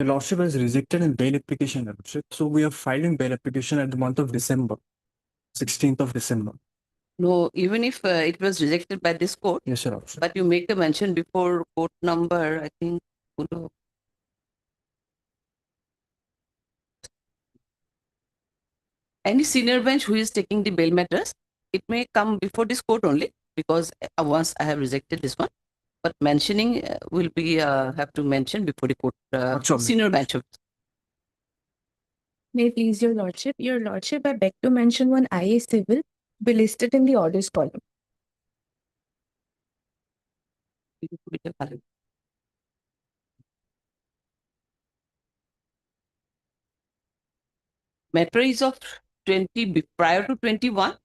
The Lordship has rejected in bail application, Your Lordship. So we have filed in bail application at the month of December, 16th of December. No, even if it was rejected by this court, Yes, Your Lordship. but you make a mention before court number, I think. Any senior bench who is taking the bail matters, it may come before this court only, because once I have rejected this one, but mentioning will be have to mention before the court senior bench. May it please your lordship. Your lordship, I beg to mention one IA civil be listed in the orders column. Matter is of 20 prior to 21.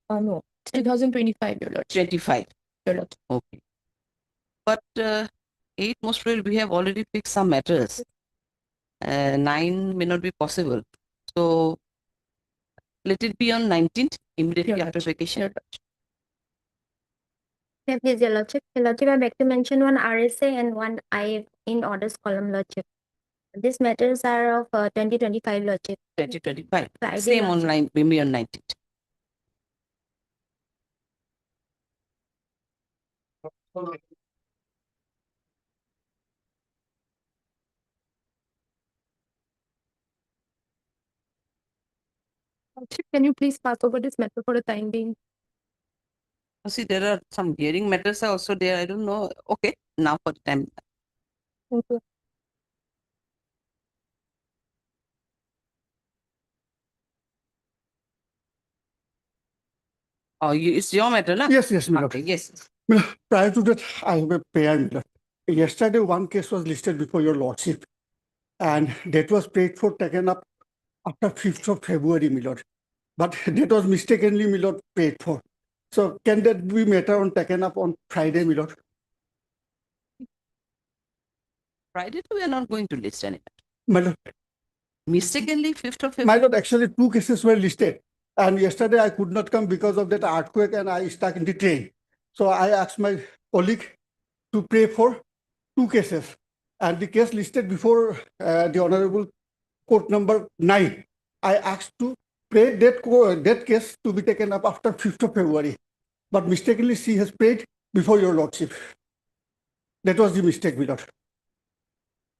No, 2025, your lordship. 25. Your lordship. Okay. But 8 most probably we have already fixed some matters. 9 may not be possible. So let it be on 19th, immediately Your after vacation. Yeah, please, your lordship. Your lordship, I beg to mention one RSA and one I in orders column, lordship. These matters are of 2025, lordship. 2025. Friday, Same lordship. online, maybe on 19th. Lordship, can you please pass over this matter for the time being? See, there are some hearing matters are also there. I don't know. Okay, now for the time. Thank you. Oh, it's your matter, na? Yes, yes, Milord. Okay, yes. Prior to that, I have a prayer, Milord. Yesterday, one case was listed before your lordship, and that was prayed for taken up after 5th of February, Milord. But that was mistakenly, Milord, prayed for. So can that be matter on taken up on Friday, Milord? Friday, we are not going to list any. My lord, Mistakenly, 5th of February. my lord, actually 2 cases were listed. And yesterday I could not come because of that earthquake and I stuck in the train. So I asked my colleague to pray for 2 cases. And the case listed before the Honorable Court number 9, I asked to pray that case to be taken up after 5th of February. But mistakenly she has prayed before your lordship. That was the mistake, my lord.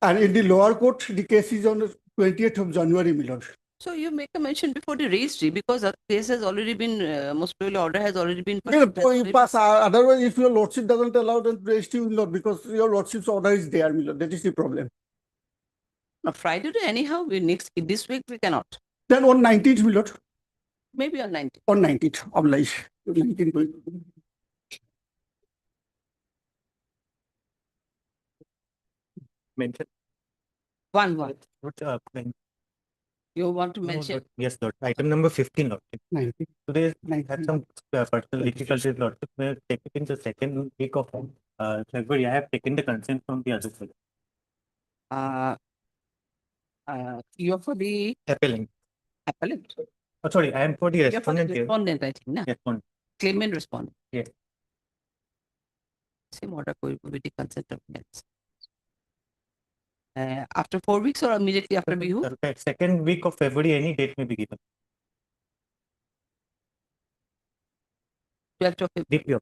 And in the lower court, the case is on 20th of January, my lord. So you make a mention before the registry, because the case has already been, most probably order has already been Pass. Otherwise, if your lordship doesn't allow, then registry will not, because your lordship's order is there, my lord. That is the problem. Friday, anyhow, this week we cannot. Then on 19th, my lord. Maybe on 19th. On 19th, oblige. 19th. Mention. One. What, You want to no, mention? Lord. Yes, Lord. Item number 15, Lord. 19th. Today, I had some personal difficulties, Lord. We have taken the second week of February. I have taken the consent from the other side. You're for the Appellant. appellant. Oh, sorry, I am for the You're for the respondent here. respondent, I think, na? Respondent. Claimant respondent. Yes. Same order with the consent of minutes. After 4 weeks or immediately after Bihu? Okay, second week of February, any date may be given. 12th of February. DPO.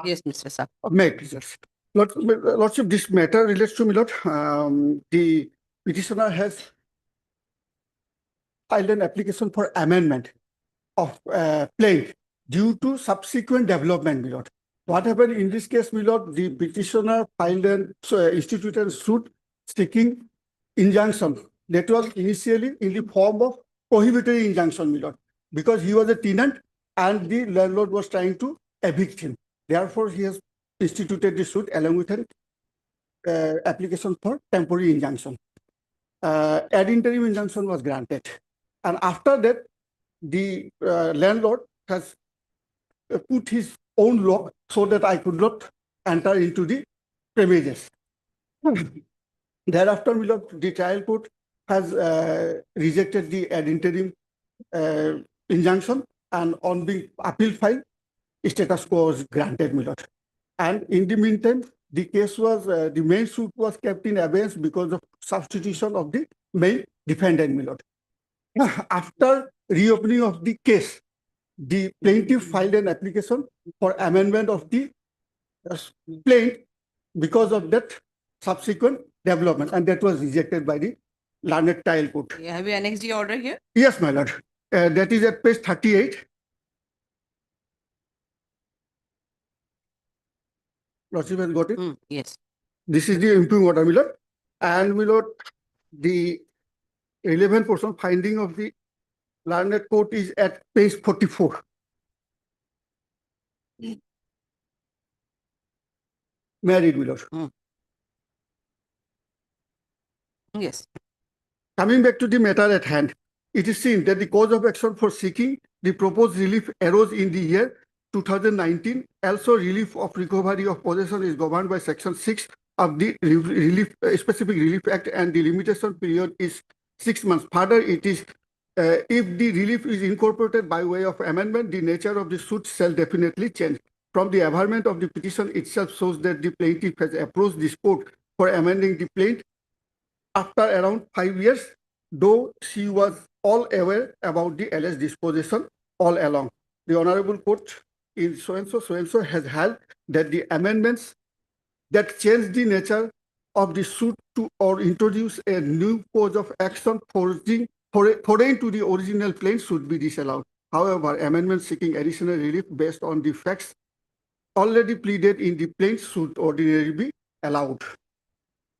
Yes, Mr. Sir. May I please, yes. Lordship, this matter relates to, my lord. The petitioner has filed an application for amendment of plaint due to subsequent development, my lord. What happened in this case, my lord? The petitioner filed an instituted suit seeking injunction that was initially in the form of prohibitory injunction, my lord, because he was a tenant and the landlord was trying to evict him. Therefore, he has instituted the suit along with an application for temporary injunction. Ad interim injunction was granted. And after that, the landlord has put his own lock so that I could not enter into the premises. Thereafter, my lord, the trial court has rejected the ad interim injunction, and on the appeal file, status quo was granted, my lord. And in the meantime, the case was, the main suit was kept in abeyance because of substitution of the main defendant, my lord. After reopening of the case, the plaintiff filed an application for amendment of the plaint because of that subsequent development, and that was rejected by the learned trial court. Have you annexed the order here? Yes, my lord. That is at page 38. Lordship has got it. Yes. This is the improving order, my lord. And my lord, the relevant portion finding of the learned court is at page 44. May I read, my lord? Yes. Coming back to the matter at hand, it is seen that the cause of action for seeking the proposed relief arose in the year 2019. Also, relief of recovery of possession is governed by Section 6 of the Specific Relief Act, and the limitation period is 6 months. Further, it is if the relief is incorporated by way of amendment, the nature of the suit shall definitely change. From the averment of the petition itself shows that the plaintiff has approached this court for amending the plaint after around 5 years, though she was all aware about the alleged dispossession all along. The Honorable Court in so-and-so has held that the amendments that change the nature of the suit to or introduce a new cause of action foreign to the original plaint should be disallowed. However, amendments seeking additional relief based on the facts already pleaded in the plaint should ordinarily be allowed.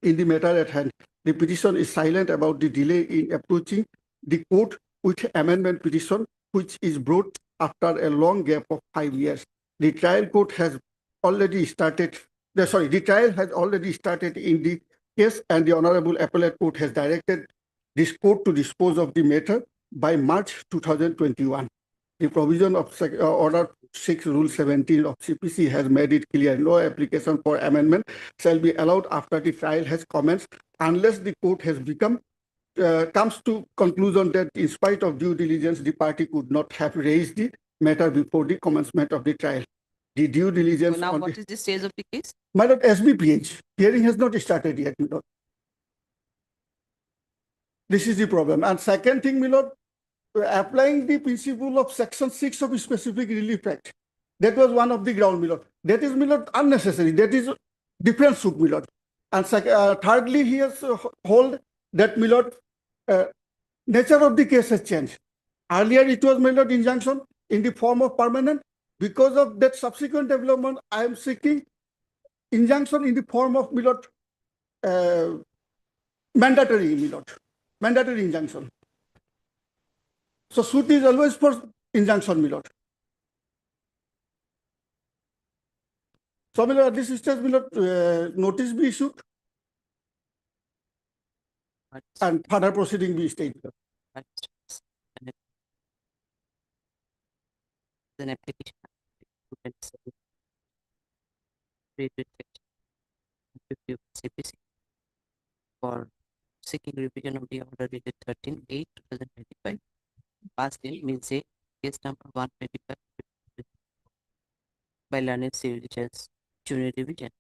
In the matter at hand, the petition is silent about the delay in approaching the court with amendment petition, which is brought after a long gap of 5 years. The trial court has already started. The trial has already started in the case, and the Honorable Appellate Court has directed this court to dispose of the matter by March 2021. The provision of Order 6, Rule 17 of CPC has made it clear no application for amendment shall be allowed after the trial has commenced, unless the court has comes to conclusion that in spite of due diligence, the party could not have raised the matter before the commencement of the trial. The due diligence. So now, what is the stage of the case? My lord, SBPH hearing has not started yet, my lord. This is the problem. And second thing, my lord, applying the principle of Section 6 of Specific Relief Act. That was one of the ground, my lord. That is, my lord, unnecessary. That is different suit, my lord. And thirdly, he has hold that, my lord, nature of the case has changed. Earlier, it was, my lord, injunction in the form of permanent. Because of that subsequent development, I am seeking injunction in the form of, my lord, mandatory, my lord, mandatory injunction. So suit is always for injunction, my lord. So, my lord, at this stage, my lord, notice be issued and further proceeding be stayed. An application CPC for seeking revision of the order dated 13/8/2025. Past date means a case number 125 by learned civil judge, junior division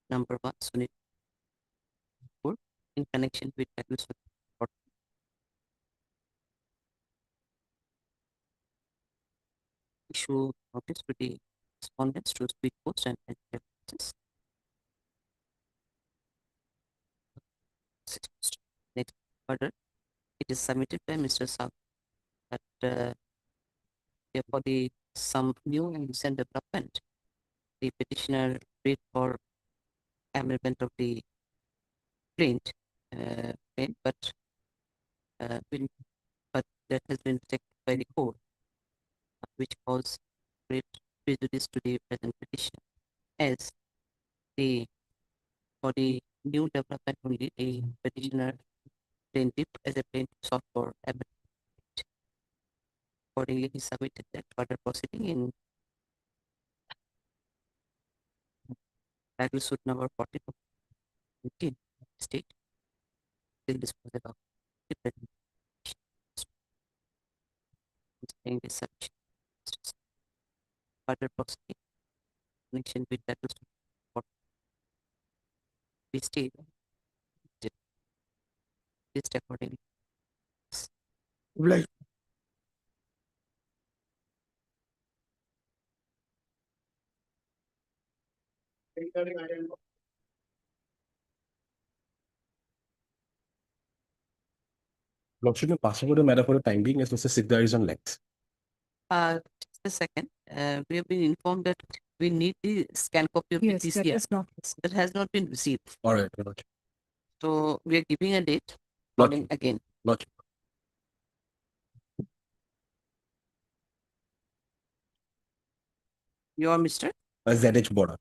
number 1, Sunit Kapoor, in connection with issue notice to the respondents through speed post and process. Next order, it is submitted by Mr. South that for some new and recent development, the petitioner prayed for amendment of the plaint, but that has been rejected by the court, which caused great prejudice to the present petition, as for the new development only, the petitioner plaintiff as a plaintiff sought for amendment. Accordingly, he submitted that further proceeding in title suit number 42 state till disposal of the present saying this submission. Further proceeding connection with title suit state. List accordingly. Like, Lordship, मैं passing over the matter for the time being as Mr. Sikdar is on legs. Just a second. We have been informed that we need the scan copy of Yes, the that TCR. is not received. That has not been received. All right, your Lordship. So we are giving a date. Lordship. Calling again. Lordship. You are Mr. ZH Bora.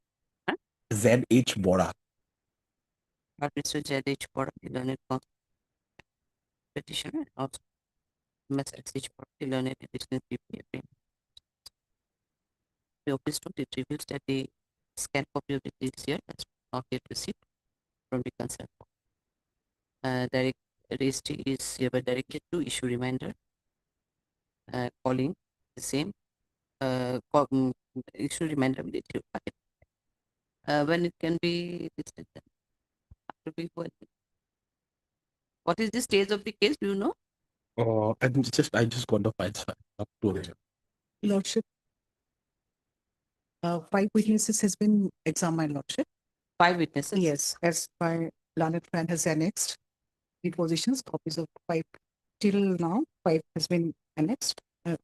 Huh? ZH Bora. Mr. Jadej Bora, the learned petitioner, also Ms. XH Bora, the learned additional PPA. The office note, it reveals that the scan copy of the TCR has not yet received from the concerned. Direct registry is hereby directed to issue reminder, calling the same, issue reminder immediately. When it can be listed then? After before. What is the stage of the case? Do you know? I just got the files up to it. Lordship. 5 witnesses has been examined, Lordship. 5 witnesses. Yes, as by learned friend has annexed the positions, copies of 5 till now, 5 has been annexed. 5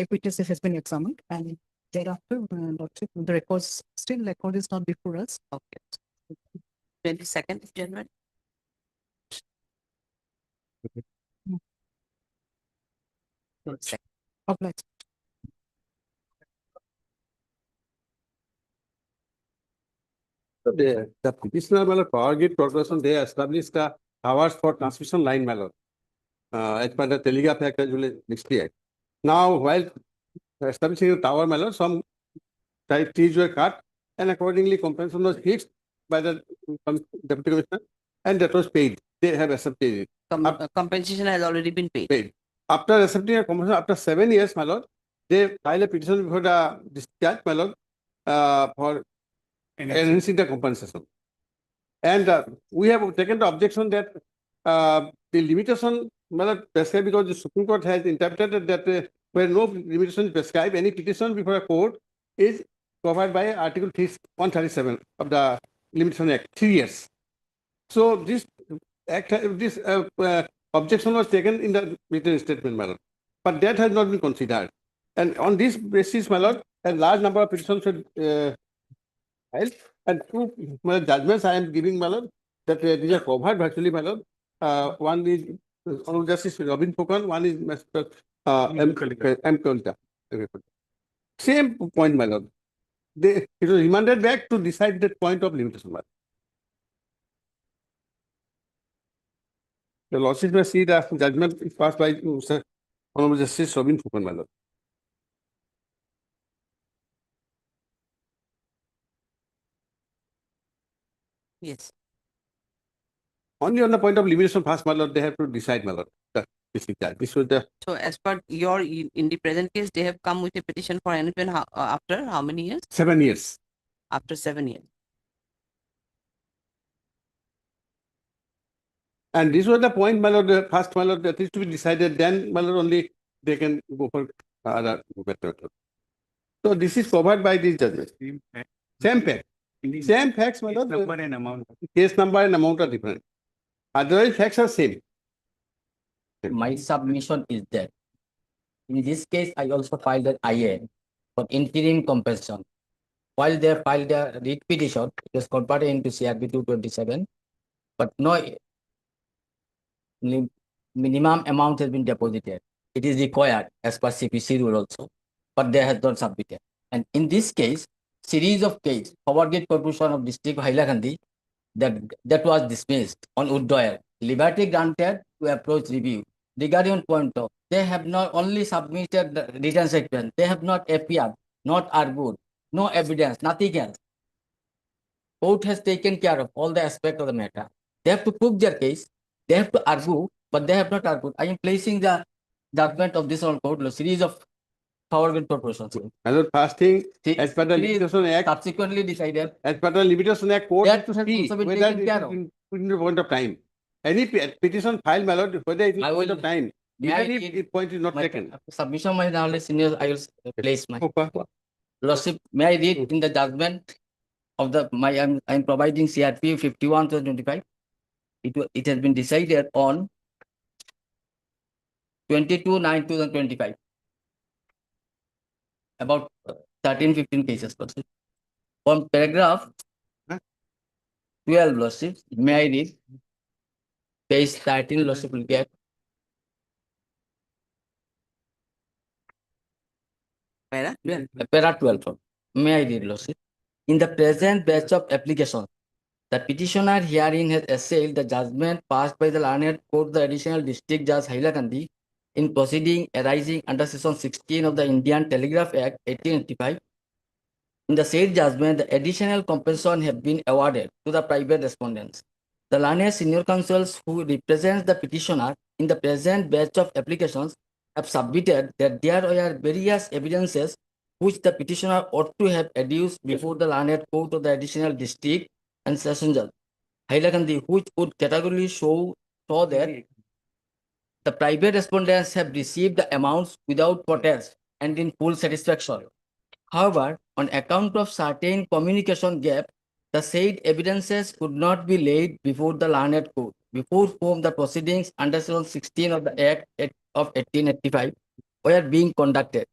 witnesses has been examined, and thereafter, Lordship, the records record is not before us. Okay. 22nd of January. Obliged. So the petitioner Power Grid Corporation, they established the towers for transmission line as per the Telegraph Act as well as 60 Act. Now, while establishing the tower some trees were cut and accordingly compensation was fixed by the Deputy Commissioner and that was paid. They have accepted it. Compensation has already been paid. After accepting a compensation, after 7 years, my lord, they filed a petition before the discharge, my lord, for enhancing the compensation. And we have taken the objection that the limitation, my lord, prescribed because the Supreme Court has interpreted that where no limitation is prescribed, any petition before a court is covered by Article 137 of the Limitation Act, 3 years. So this act, objection was taken in the written statement, my lord. But that has not been considered. And on this basis, my lord, a large number of petitions were filed, and 2 judgments I am giving, my lord, that these are covered virtually, my lord. One is Honorable Justice Robin Phokan, one is Mr. M. Kalita. Same point, my lord. It was remanded back to decide that point of limitation, my lord. The lordship may see the judgment is passed by Honorable Justice Robin Phokan, my lord. Yes. Only on the point of limitation passed, my lord, they have to decide, my lord. This was the So as per your, in the present case, they have come with a petition for annulment after how many years? 7 years. After 7 years. And this was the point, my lord, the first, my lord, that is to be decided, then, my lord, only they can go for other better. So this is covered by these judges. Same fact. Same facts, my lord. Number and amount. Case number and amount are different. Otherwise, facts are same. My submission is that in this case, I also filed an IA for interim compensation. While they filed a writ petition, it was converted into CRB 227, but no minimum amount has been deposited. It is required as per CPC rule also, but they have not submitted. And in this case, series of case, Power Grid Corporation of District of Hailakandi, that was dismissed on withdrawal. Liberty granted to approach review. Regarding point of, they have not only submitted the written statement, they have not appeared, not argued, no evidence, nothing else. Court has taken care of all the aspects of the matter. They have to prove their case, they have to argue, but they have not argued. I am placing the judgment of this on court, a series of Power Grid Corporation. My lord, first thing, See, as per the it is Limitation Act, subsequently decided as per the Limitation Act, court that has has to see also been whether taken it care is of. in the point of time. Any petition filed, my lord, whether it is I point will- of time, May I even if read the point is not my taken. submission, my knowledge senior, I will place my Okay. Lordship. May I read in the judgment of the I'm providing CRP 51/25. It has been decided on 22/9/2025. About 13-15 cases, Lordship. On paragraph Huh? 12, Lordship, may I read? Page 13, Lordship will get. Para 12. Para 12, sir. May I read, Lordship? In the present batch of applications, the petitioner herein has assailed the judgment passed by the learned court, the additional district judge Hailakandi, in proceeding arising under section 16 of the Indian Telegraph Act 1885. In the said judgment, the additional compensation have been awarded to the private respondents. The learned senior counsels who represents the petitioner in the present batch of applications have submitted that there were various evidences which the petitioner ought to have adduced before the learned court of the additional district and session judge Hailakandi, which would categorically show that the private respondents have received the amounts without protest and in full satisfaction. However, on account of certain communication gap, the said evidences could not be laid before the learned court, before whom the proceedings under section 16 of the Act of 1885 were being conducted.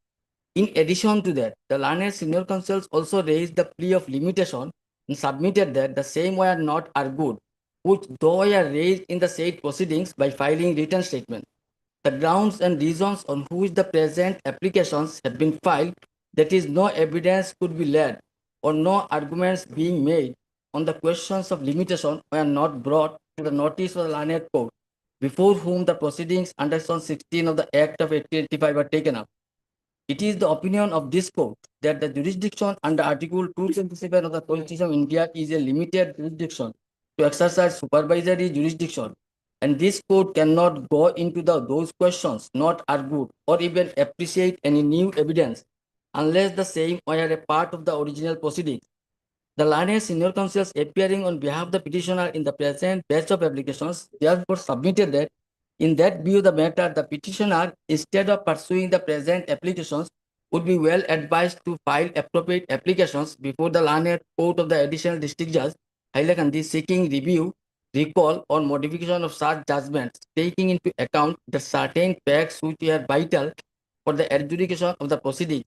In addition to that, the learned senior counsels also raised the plea of limitation and submitted that the same were not argued, which though were raised in the said proceedings by filing written statement. The grounds and reasons on which the present applications have been filed, that is, no evidence could be laid or no arguments being made on the questions of limitation were not brought to the notice of the learned court, before whom the proceedings under section 16 of the Act of 1885 were taken up. It is the opinion of this court that the jurisdiction under Article 227 of the Constitution of India is a limited jurisdiction to exercise supervisory jurisdiction, and this court cannot go into those questions not argued or even appreciate any new evidence unless the same were a part of the original proceedings. The learned senior counsels appearing on behalf of the petitioner in the present batch of applications therefore submitted that in that view the matter, the petitioner, instead of pursuing the present applications, would be well advised to file appropriate applications before the learned court of the additional district judge Hailakandi, seeking review, recall, or modification of such judgments, taking into account the certain facts which are vital for the adjudication of the proceedings,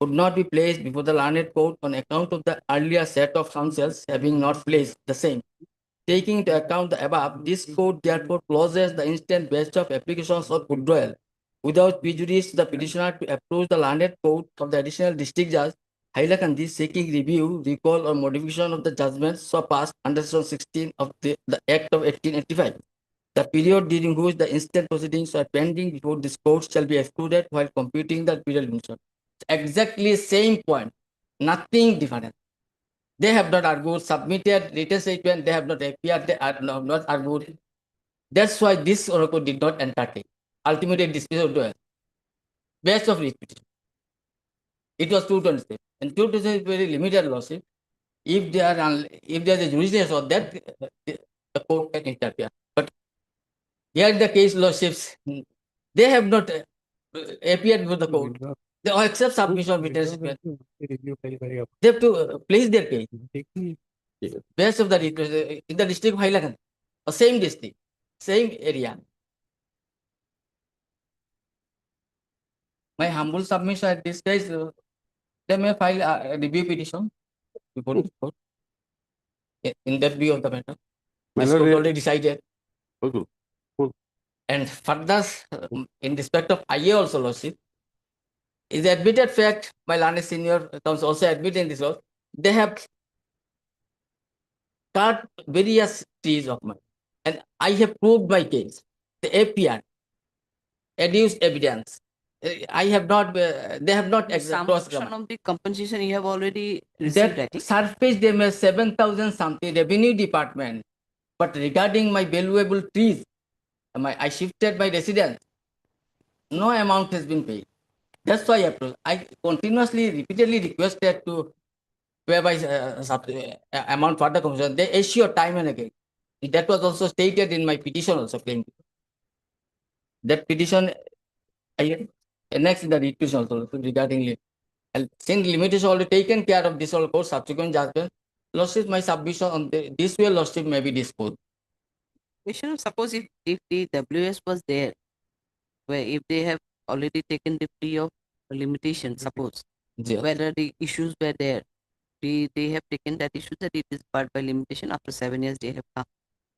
would not be placed before the learned court on account of the earlier set of counsels having not placed the same. Taking into account the above, this court therefore closes the instant batch of applications of withdrawal without prejudice to the petitioner to approach the learned court of the additional district judge Hailakandi, seeking review, recall, or modification of the judgments so passed under section 16 of the Act of 1885. The period during which the instant proceedings are pending before this court shall be excluded while computing the period limitation. Exactly same point, nothing different. They have not argued, submitted written statement, they have not appeared, they are not argued. That's why this oracle did not entertain. Ultimately dismissed of duel. Best of repetition. It was 226. And 226 is very limited lawsuit. If they are if there is a jurisdiction of that, the court can interfere. But here the case lawsuits, they have not appeared before the court. They all accept submission of written statement. They have to place their case. Best of the in the district of Hailakandi, same district, same area. My humble submission at this stage, they may file a review petition before the court. In that view of the matter, My this lord, court already decided. Okay. And further, in respect of IA also lawsuit, is the admitted fact, my learned senior counsel also admitted in this law, they have cut various trees of mine. And I have proved my case. The APR, adduced evidence. I have not, they have not Some crossed portion of the compensation you have already received, I that think. surface they made 7,000 something revenue department. But regarding my valuable trees, I shifted my residence. No amount has been paid. That's why I continuously, repeatedly requested to whereby amount for the commission. They assure time and again. That was also stated in my petition also claimed. That petition, I annexed in the petition also regarding and since limitation already taken care of this all court subsequent judgment, lordship my submission on this way lordship may be disposed. Commissioner, suppose if the WS was there, where if they have already taken the plea of limitation, suppose Yeah. whether the issues were there, they have taken that issue that it is barred by limitation after 7 years they have come.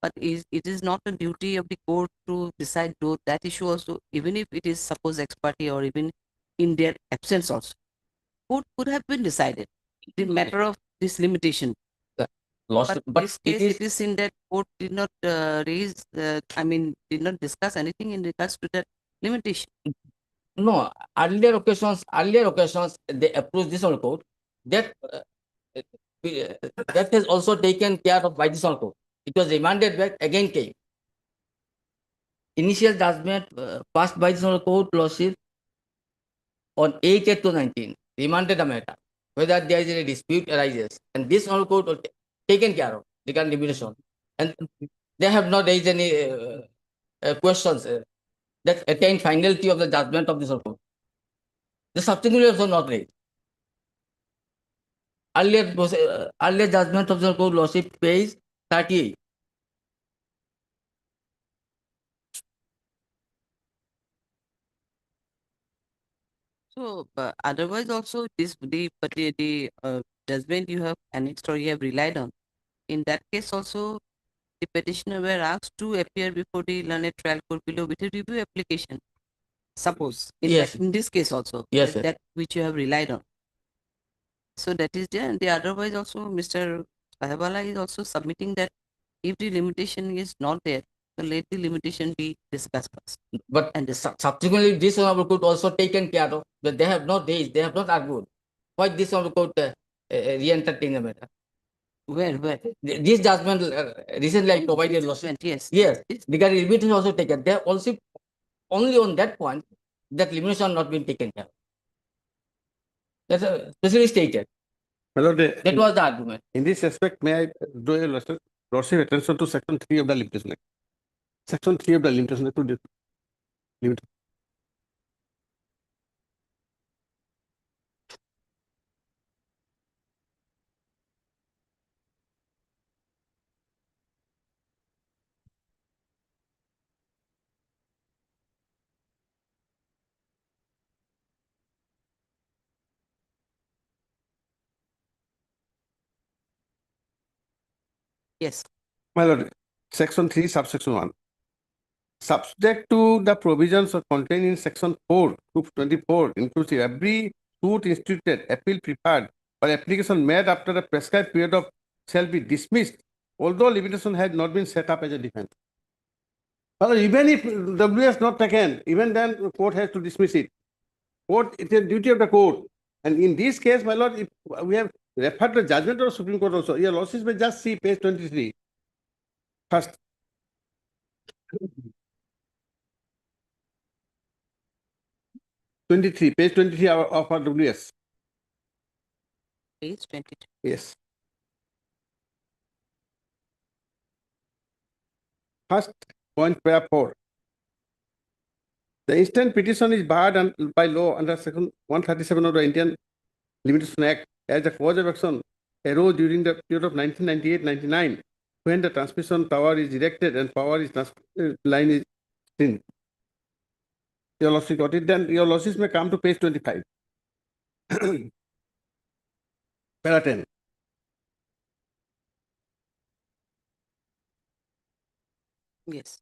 But it is not a duty of the court to decide that issue also, even if it is suppose ex parte or even in their absence also. Court could have been decided the matter of this limitation. Lordship, But but this it case, is it is in that court did not raise, did not discuss anything in regards to that limitation. no earlier occasions they approved this all court that that has also taken care of by this all court. It was remanded back again came. Initial judgment passed by this all court lordship on 8 to 19 remanded the matter whether there is a dispute arises and this all court will taken care of regarding limitation and they have not raised any questions that attain finality of the judgment of this all court. The subsequently also not raised. Earlier judgment of the court lordship page 38. So, otherwise also the judgment you have annexed or you have relied on, in that case also the petitioner were asked to appear before the learned trial court below with a review application. Suppose Yes. in this case also, Yes, sir. that which you have relied on. So that is there, and the otherwise also Mr. Sahabala is also submitting that if the limitation is not there, so let the limitation be discussed first. But And subsequently, this honorable court also taken care of, but they have not raised, they have not argued. Why this honorable court re-entered in the matter? Where? This judgment recently I provided lordship. Yes. Yes, regarding limitation also taken. They have also only on that point that limitation not been taken care of. That's specially stated. My lord, That was the argument. in this aspect, may I draw your lordship attention to section 3 of the limitation act. Section 3 of the limitation act. Limit. Yes. My lord, section 3, subsection 1. Subject to the provisions of contained in section 4 to 24, inclusive every suit instituted, appeal preferred, or application made after the prescribed period of shall be dismissed, although limitation had not been set up as a defense. Well, even if WS not taken, even then the court has to dismiss it. Court, it is duty of the court. And in this case, my lord, if we have referred to the judgment of the Supreme Court also. Your losses may just see page 23. First. Page 23 of our WS. Page 22. Yes. First point, paragraph 4. The instant petition is barred by law under section 137 of the Indian Limitation Act as the cause of action arose during the period of 1998-99 when the transmission tower is erected and power is line is thin. Your losses got it. Then your losses may come to page 25. Para 10. Yes.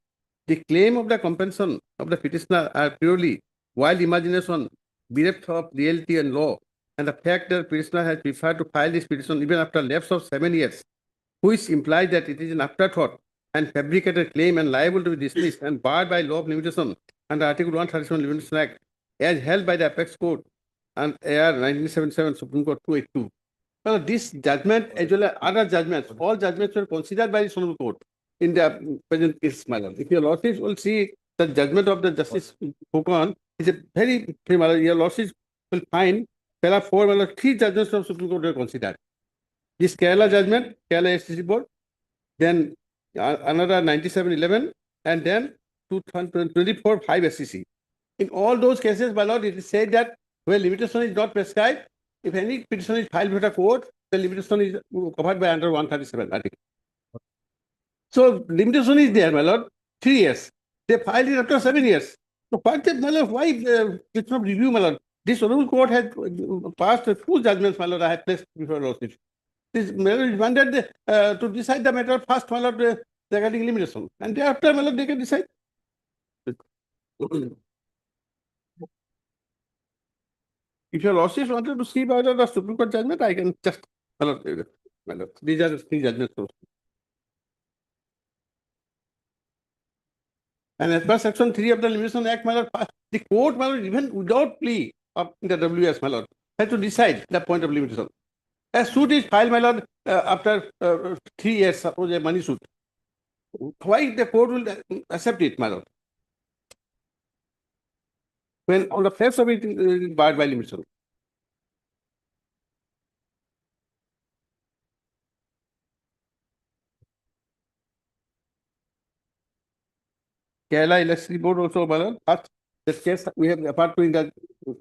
The claim of the compensation of the petitioner are purely wild imagination, bereft of reality and law, and the fact that petitioner has preferred to file this petition even after lapse of 7 years, which implies that it is an afterthought and fabricated claim and liable to be dismissed and barred by law of limitation under Article 137 Limitation Act, as held by the Apex Court and AR 1977 Supreme Court 282. Well, this judgment, as well as other judgments, all judgments were considered by the Supreme Court in the present case, my lord. If your lordship will see the judgment of the Justice Fukan, It's a very, my lord, your lordship will find there are four, my lord, three judgments of Supreme Court were considered. This Kerala judgment, Kerala STC board, then another 9711, and then 2024 5 SCC. In all those cases, my lord, it is said that where limitation is not prescribed, if any petition is filed with a court, the limitation is covered by under 137 article. So limitation is there, my lord, 3 years. They filed it after 7 years. So what, my lord, why it's not review, my lord? This honorable court had passed two judgments, my lord, I have placed before lordship. This my lord is wanted to decide the matter first, my lord, regarding limitation. And thereafter, my lord, they can decide. If your lordship wanted to see about the Supreme Court judgment, I can just, my lord, these are the three judgments. And as per section 3 of the Limitation Act, my lord, the court, my lord, even without plea of the WS, my lord, has to decide the point of limitation. A suit is filed, my lord, after 3 years, suppose a money suit. Why the court will accept it, my lord? When on the face of it is barred by limitation. Kerala Electricity Board also, my lord, that case we have apart from the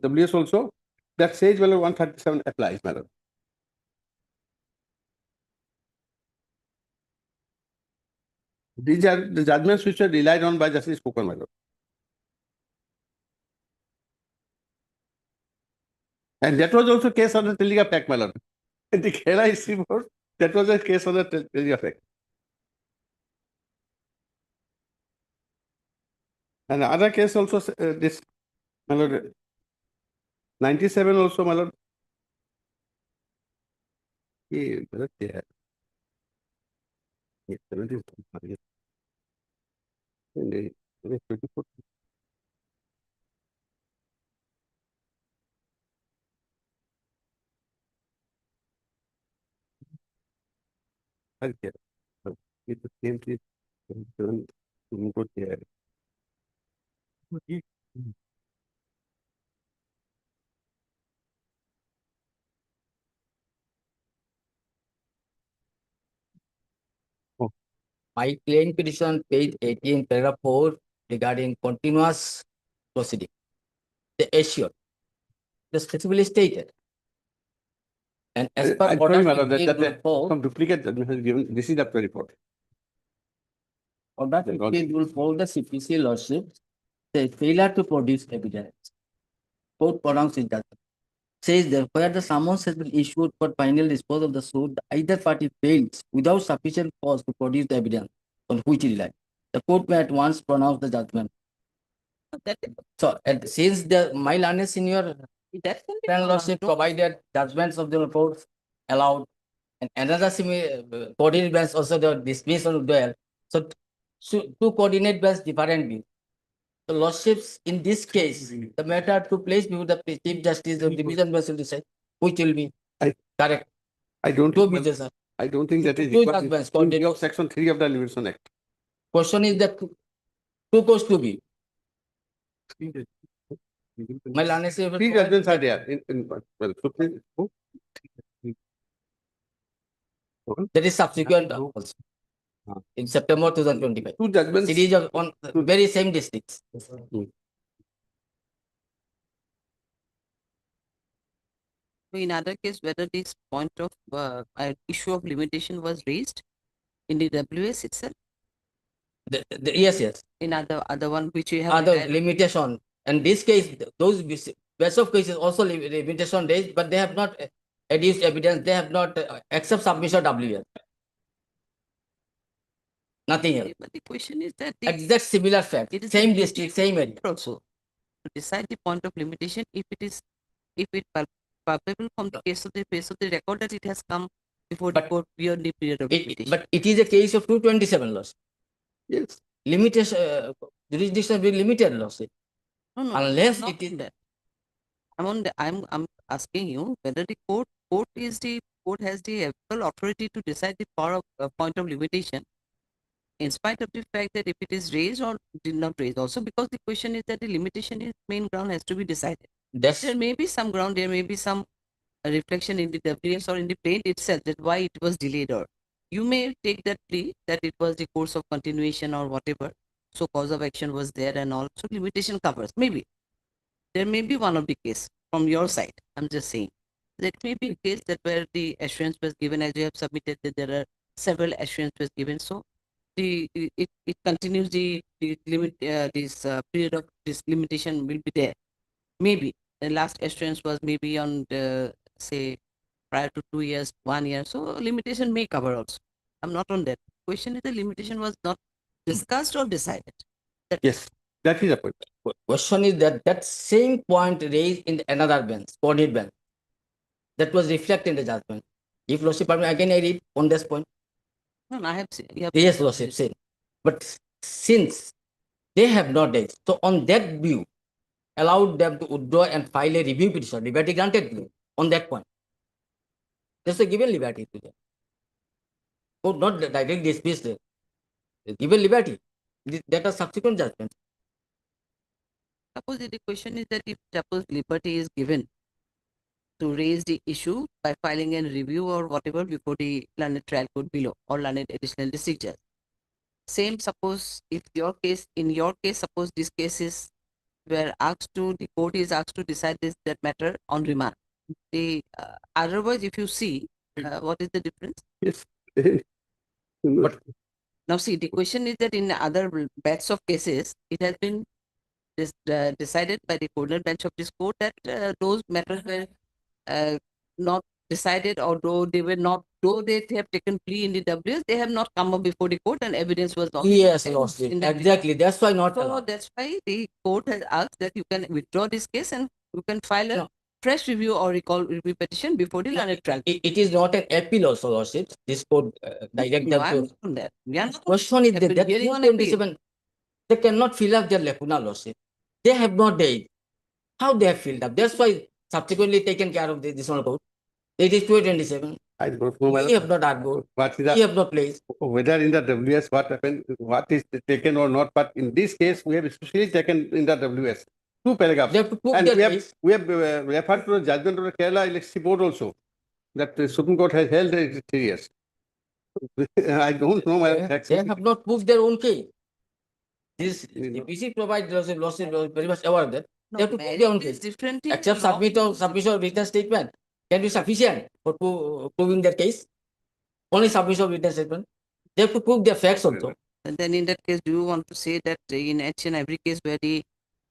WS also, that says, well, 137 applies, my lord. These are the judgments which are relied on by Justice Coker, my lord. And that was also case on the Telegraph Act, my lord. In the Kerala History Board, that was a case on the Telegraph Act. And the other case also, this, my lord, 97 also, my lord. Yeah, but yeah. Yeah, 70. And 24. Okay. It's the same thing. My claim petition, page 18, paragraph 4, regarding continuous proceeding. The issue, the specifically stated. And as per I'm order sorry, my lord, 58 that rule 4, some duplicate judgment has given. This is the report. order 58 rule 4, the CPC lordship, the failure to produce evidence. Court pronounced in judgment. Says that where the summons has been issued for final disposal of the suit, either party fails without sufficient cause to produce the evidence on which it relies. The court may at once pronounce the judgment. So, and since my learned senior That can be lordship no. provided judgments of the reports allowed, and another coordinate bench also the dismissed on duel. So, two coordinate bench differently. The lordships in this case, the matter to place before the Chief Justice of Division Bench will decide which will be correct. I don't Two think, judges, sir. I don't think that is Two required judgments, in view of section 3 of the Limitation Act. Question is that two goes to be. My learned senior Three judgments are there in well, Supreme. that is subsequent also. In September 2025. Two judgments. Series of on very same districts. In other case, whether this point of issue of limitation was raised in the WS itself, Yes, yes. in other one which you have Other relied- limitation. And this case, those best of cases also limitation raised, but they have not adduced evidence. They have not except submission WS. Nothing else. But the question is that the Exact similar fact. it is Same the district, same area. also to decide the point of limitation if it palpable from the case of the face of the record that it has come before the But court beyond the period of limitation. But it is a case of 227 laws. Yes. Limitation, jurisdiction will limited laws. No, Unless not it is that. I'm asking you whether the court has the available authority to decide the point of limitation in spite of the fact that if it is raised or did not raise, also because the question is that the limitation is main ground has to be decided. That's There may be some ground, there may be some reflection in the WS or in the plaint itself that why it was delayed, or you may take that plea that it was the course of continuation or whatever. So cause of action was there and all. So limitation covers. Maybe there may be one of the case from your side. I'm just saying that may be a case that where the assurance was given as you have submitted that there are several assurance was given. So it continues the limit this period of this limitation will be there. Maybe the last assurance was maybe on the say prior to 2 years, 1 year. So limitation may cover also. I'm not on that. Question is the limitation was not discussed or decided. Yes, that is the point. question is that that same point raised in another bench, audit bench, that was reflected in the judgment. If Lordship permit, again I read on this point. No, I have seen. Yeah, Yes, Lordship, same. But since they have not raised, so on that view, allowed them to withdraw and file a review petition, liberty granted to them on that point. There's a given liberty to them. Oh, not directly dismissed them. Given liberty. That was subsequent judgment. suppose the question is that if suppose liberty is given to raise the issue by filing a review or whatever before the learned trial court below or learned additional district judge. Same suppose if your case, in your case, suppose this case is where asked to, the court is asked to decide this that matter on remand. The otherwise, if you see, what is the difference? Yes. But Now see, the question is that in other batch of cases, it has been decided by the coordinate bench of this court that those matters were not decided, or though they were not, though they have taken plea in the WS, they have not come up before the court and evidence was not. yes, presented Lordship, in that exactly. That's why not So allowed. that's why the court has asked that you can withdraw this case and you can file a No. fresh review or recall review petition before the learned trial. It is not an appeal also, Lordship. This court direct No, them I'm to. not on that. We are not on Question is that appeal, that hearing on appeal. 227, they cannot fill up their lacuna, Lordship. They have not done. How they have filled up? That's why subsequently taken care of this one court. It is 227. I don't know We have not argued. what is We the, have not placed. whether in the WS what happened, what is taken or not, but in this case, we have especially taken in the WS, 2 paragraphs. They have to prove And their we have, case. referred to the judgment of the Kerala Electricity Board also, that the Supreme Court has held it serious. I don't know whether They have not proved their own case. This You know. EPC provides Lordship very much aware of that. No, They have to prove merit their own is case. different in Except law. submission of written statement can be sufficient for proving their case. Only submission of written statement. They have to prove their facts also. And then in that case, do you want to say that in each and every case where the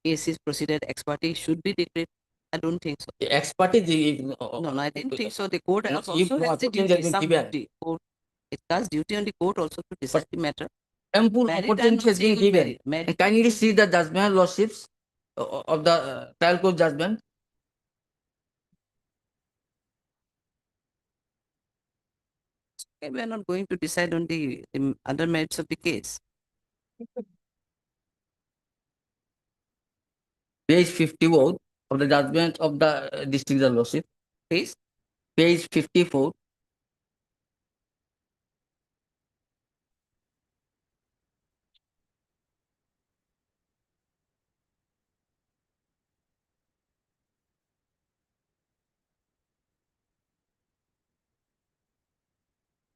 case is proceeded, expertise should be declared? I don't think so. The expertise. No, I didn't think so. The court No, has if also no has the opportunity has duty, been some given. duty. Court, it has duty on the court also to decide the matter. Ample Merit, I'm opportunity not has been saying given. merit. Merit. And kindly see the judgment, Lordships, of the trial court judgment. Okay, we are not going to decide on the other merits of the case. Page 54 of the judgment of the district judge Lordship. Case, Page 54.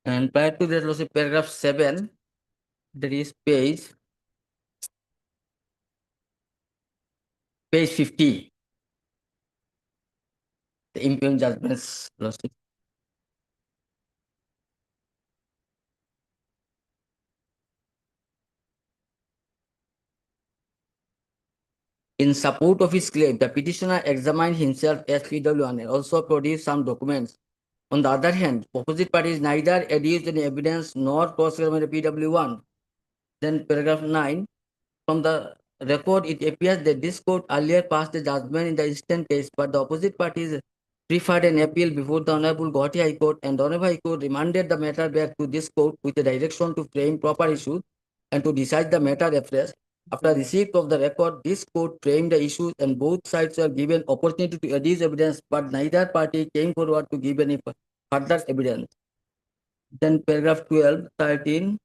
And prior to that, Lordship, paragraph 7, there is page 50. The impugned judgments, Lordship. In support of his claim, the petitioner examined himself as PW1 and also produced some documents. On the other hand, opposite parties neither adduced any evidence nor cross-examined PW1. Then paragraph 9, from the record, it appears that this court earlier passed the judgment in the instant case, but the opposite parties preferred an appeal before the Honorable Guwahati High Court, and the Honorable High Court remanded the matter back to this court with a direction to frame proper issues and to decide the matter afresh. After receipt of the record, this court framed the issues and both sides were given opportunity to adduce evidence, but neither party came forward to give any further evidence. Then paragraph 12, 13.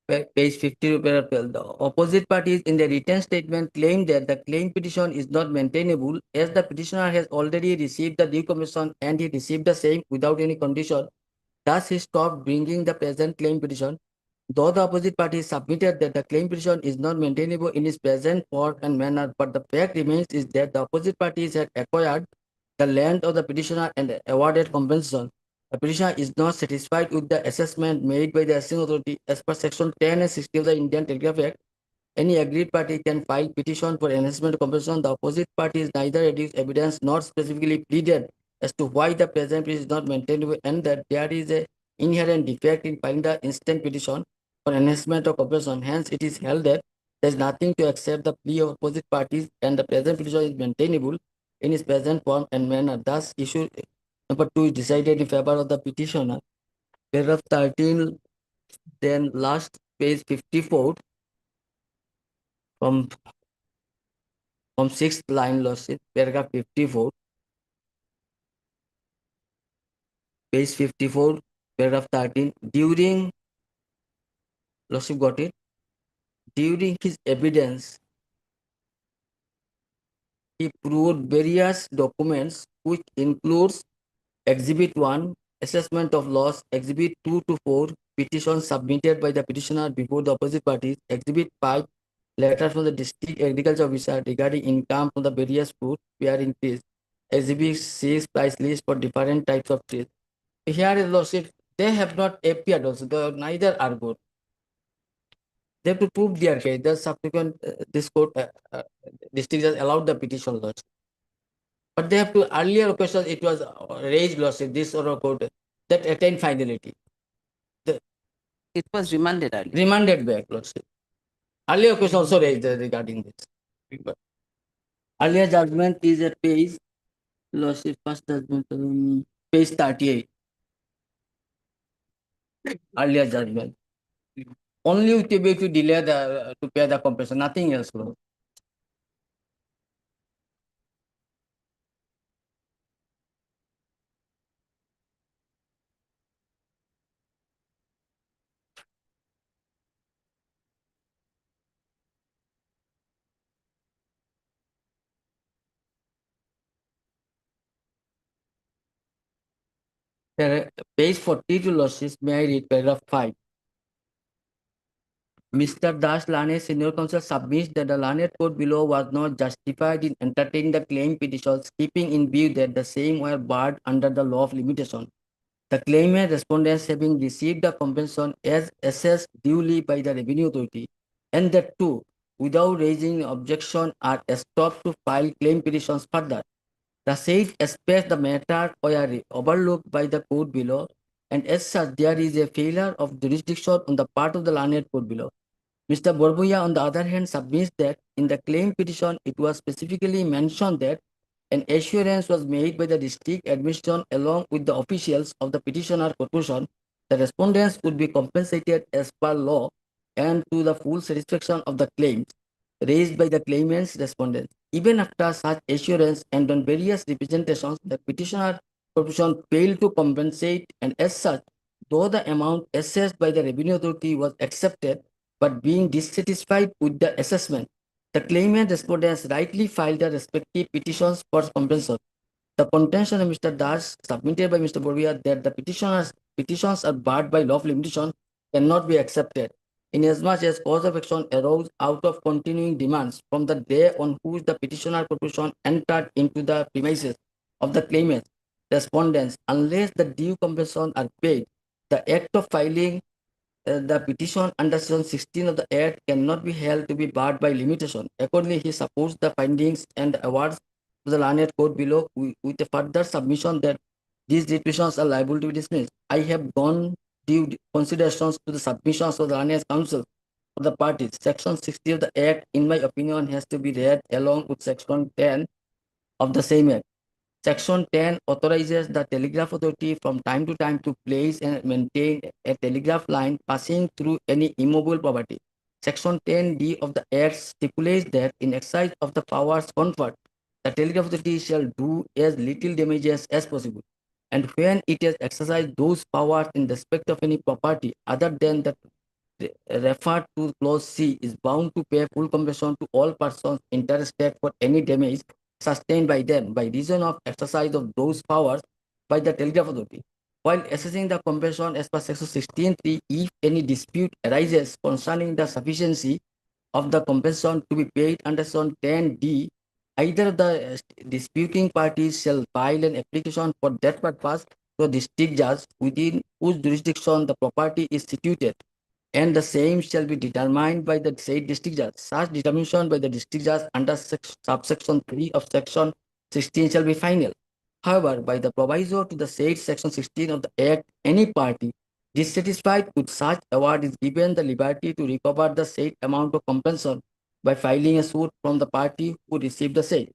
Page 50, paragraph 12. The opposite parties in the written statement claim that the claim petition is not maintainable as the petitioner has already received the due commission and he received the same without any condition. Thus, he stopped bringing the present claim petition. Though the opposite party submitted that the claim petition is not maintainable in its present form and manner, but the fact remains is that the opposite parties had acquired the land of the petitioner and awarded compensation. The petitioner is not satisfied with the assessment made by the assessing authority as per section 10 and 60 of the Indian Telegraph Act. Any aggrieved party can file petition for enhancement compensation. The opposite party is neither adduced evidence nor specifically pleaded as to why the present petition is not maintainable and that there is a inherent defect in filing the instant petition for enhancement of compensation. Hence, it is held that there is nothing to accept the plea of opposite parties and the present petition is maintainable in its present form and manner. Thus, issue number 2 is decided in favor of the petitioner. Paragraph 13, then last page 54 from 6th line, lordship, paragraph 54, page 54, paragraph 13. During, lordship got it, during his evidence, he proved various documents which includes Exhibit 1, assessment of loss, Exhibit 2 to 4, petitions submitted by the petitioner before the opposite parties, Exhibit 5, letter from the district agriculture officer regarding income from the various fruit bearing trees, Exhibit 6, price list for different types of trees. Here is lordship, they have not appeared also, neither are good. They have to prove their case. The subsequent this court district has allowed the petition lodged. But they have to earlier occasions it was raised lordship, this or a court that attained finality. It was remanded earlier. Remanded back lordship. Earlier question also raised regarding this. But earlier judgment is at page lordship, first judgment page 38. Earlier judgment. Only with be to delay the to pay the compensation, nothing else. Bro. Page 42 losses, may I read paragraph 5. Mr. Das Lane, Senior Counsel, submits that the Lane court below was not justified in entertaining the claim petitions, keeping in view that the same were barred under the law of limitation. The claimant respondents having received the compensation as assessed duly by the Revenue Authority, and that too, without raising objection, are stopped to file claim petitions further. The said aspects the matter were overlooked by the court below, and as such, there is a failure of jurisdiction on the part of the learned court below. Mr. Borbuya, on the other hand, submits that in the claim petition, it was specifically mentioned that an assurance was made by the district administration along with the officials of the petitioner corporation. The respondents would be compensated as per law and to the full satisfaction of the claims raised by the claimant's respondents. Even after such assurance and on various representations, the petitioner corporation failed to compensate, and as such, though the amount assessed by the Revenue Authority was accepted, but being dissatisfied with the assessment, the claimant respondents rightly filed their respective petitions for compensation. The contention of Mr. Das submitted by Mr. Borbuya that the petitions are barred by law of limitation cannot be accepted, inasmuch as cause of action arose out of continuing demands from the day on which the petitioner corporation entered into the premises of the claimant respondents. Unless the due compensation are paid, the act of filing the petition under section 16 of the Act cannot be held to be barred by limitation. Accordingly, he supports the findings and the awards of the learned court below with a further submission that these petitions are liable to be dismissed. I have gone due considerations to the submissions of the learned counsel of the parties. Section 60 of the Act, in my opinion, has to be read along with section 10 of the same Act. Section 10 authorizes the Telegraph Authority from time to time to place and maintain a telegraph line passing through any immobile property. Section 10D of the Act stipulates that in exercise of the powers conferred, the Telegraph Authority shall do as little damages as possible. And when it has exercised those powers in respect of any property other than the referred to clause C is bound to pay full compensation to all persons interested for any damage sustained by them by reason of exercise of those powers by the Telegraph Authority. While assessing the compensation as per section 16(3), if any dispute arises concerning the sufficiency of the compensation to be paid under section 10(d), either the disputing parties shall file an application for that purpose to the district judge within whose jurisdiction the property is situated, and the same shall be determined by the said district judge. Such determination by the district judge under subsection 3 of section 16 shall be final. However, by the proviso to the said section 16 of the Act, any party dissatisfied with such award is given the liberty to recover the said amount of compensation by filing a suit from the party who received the said.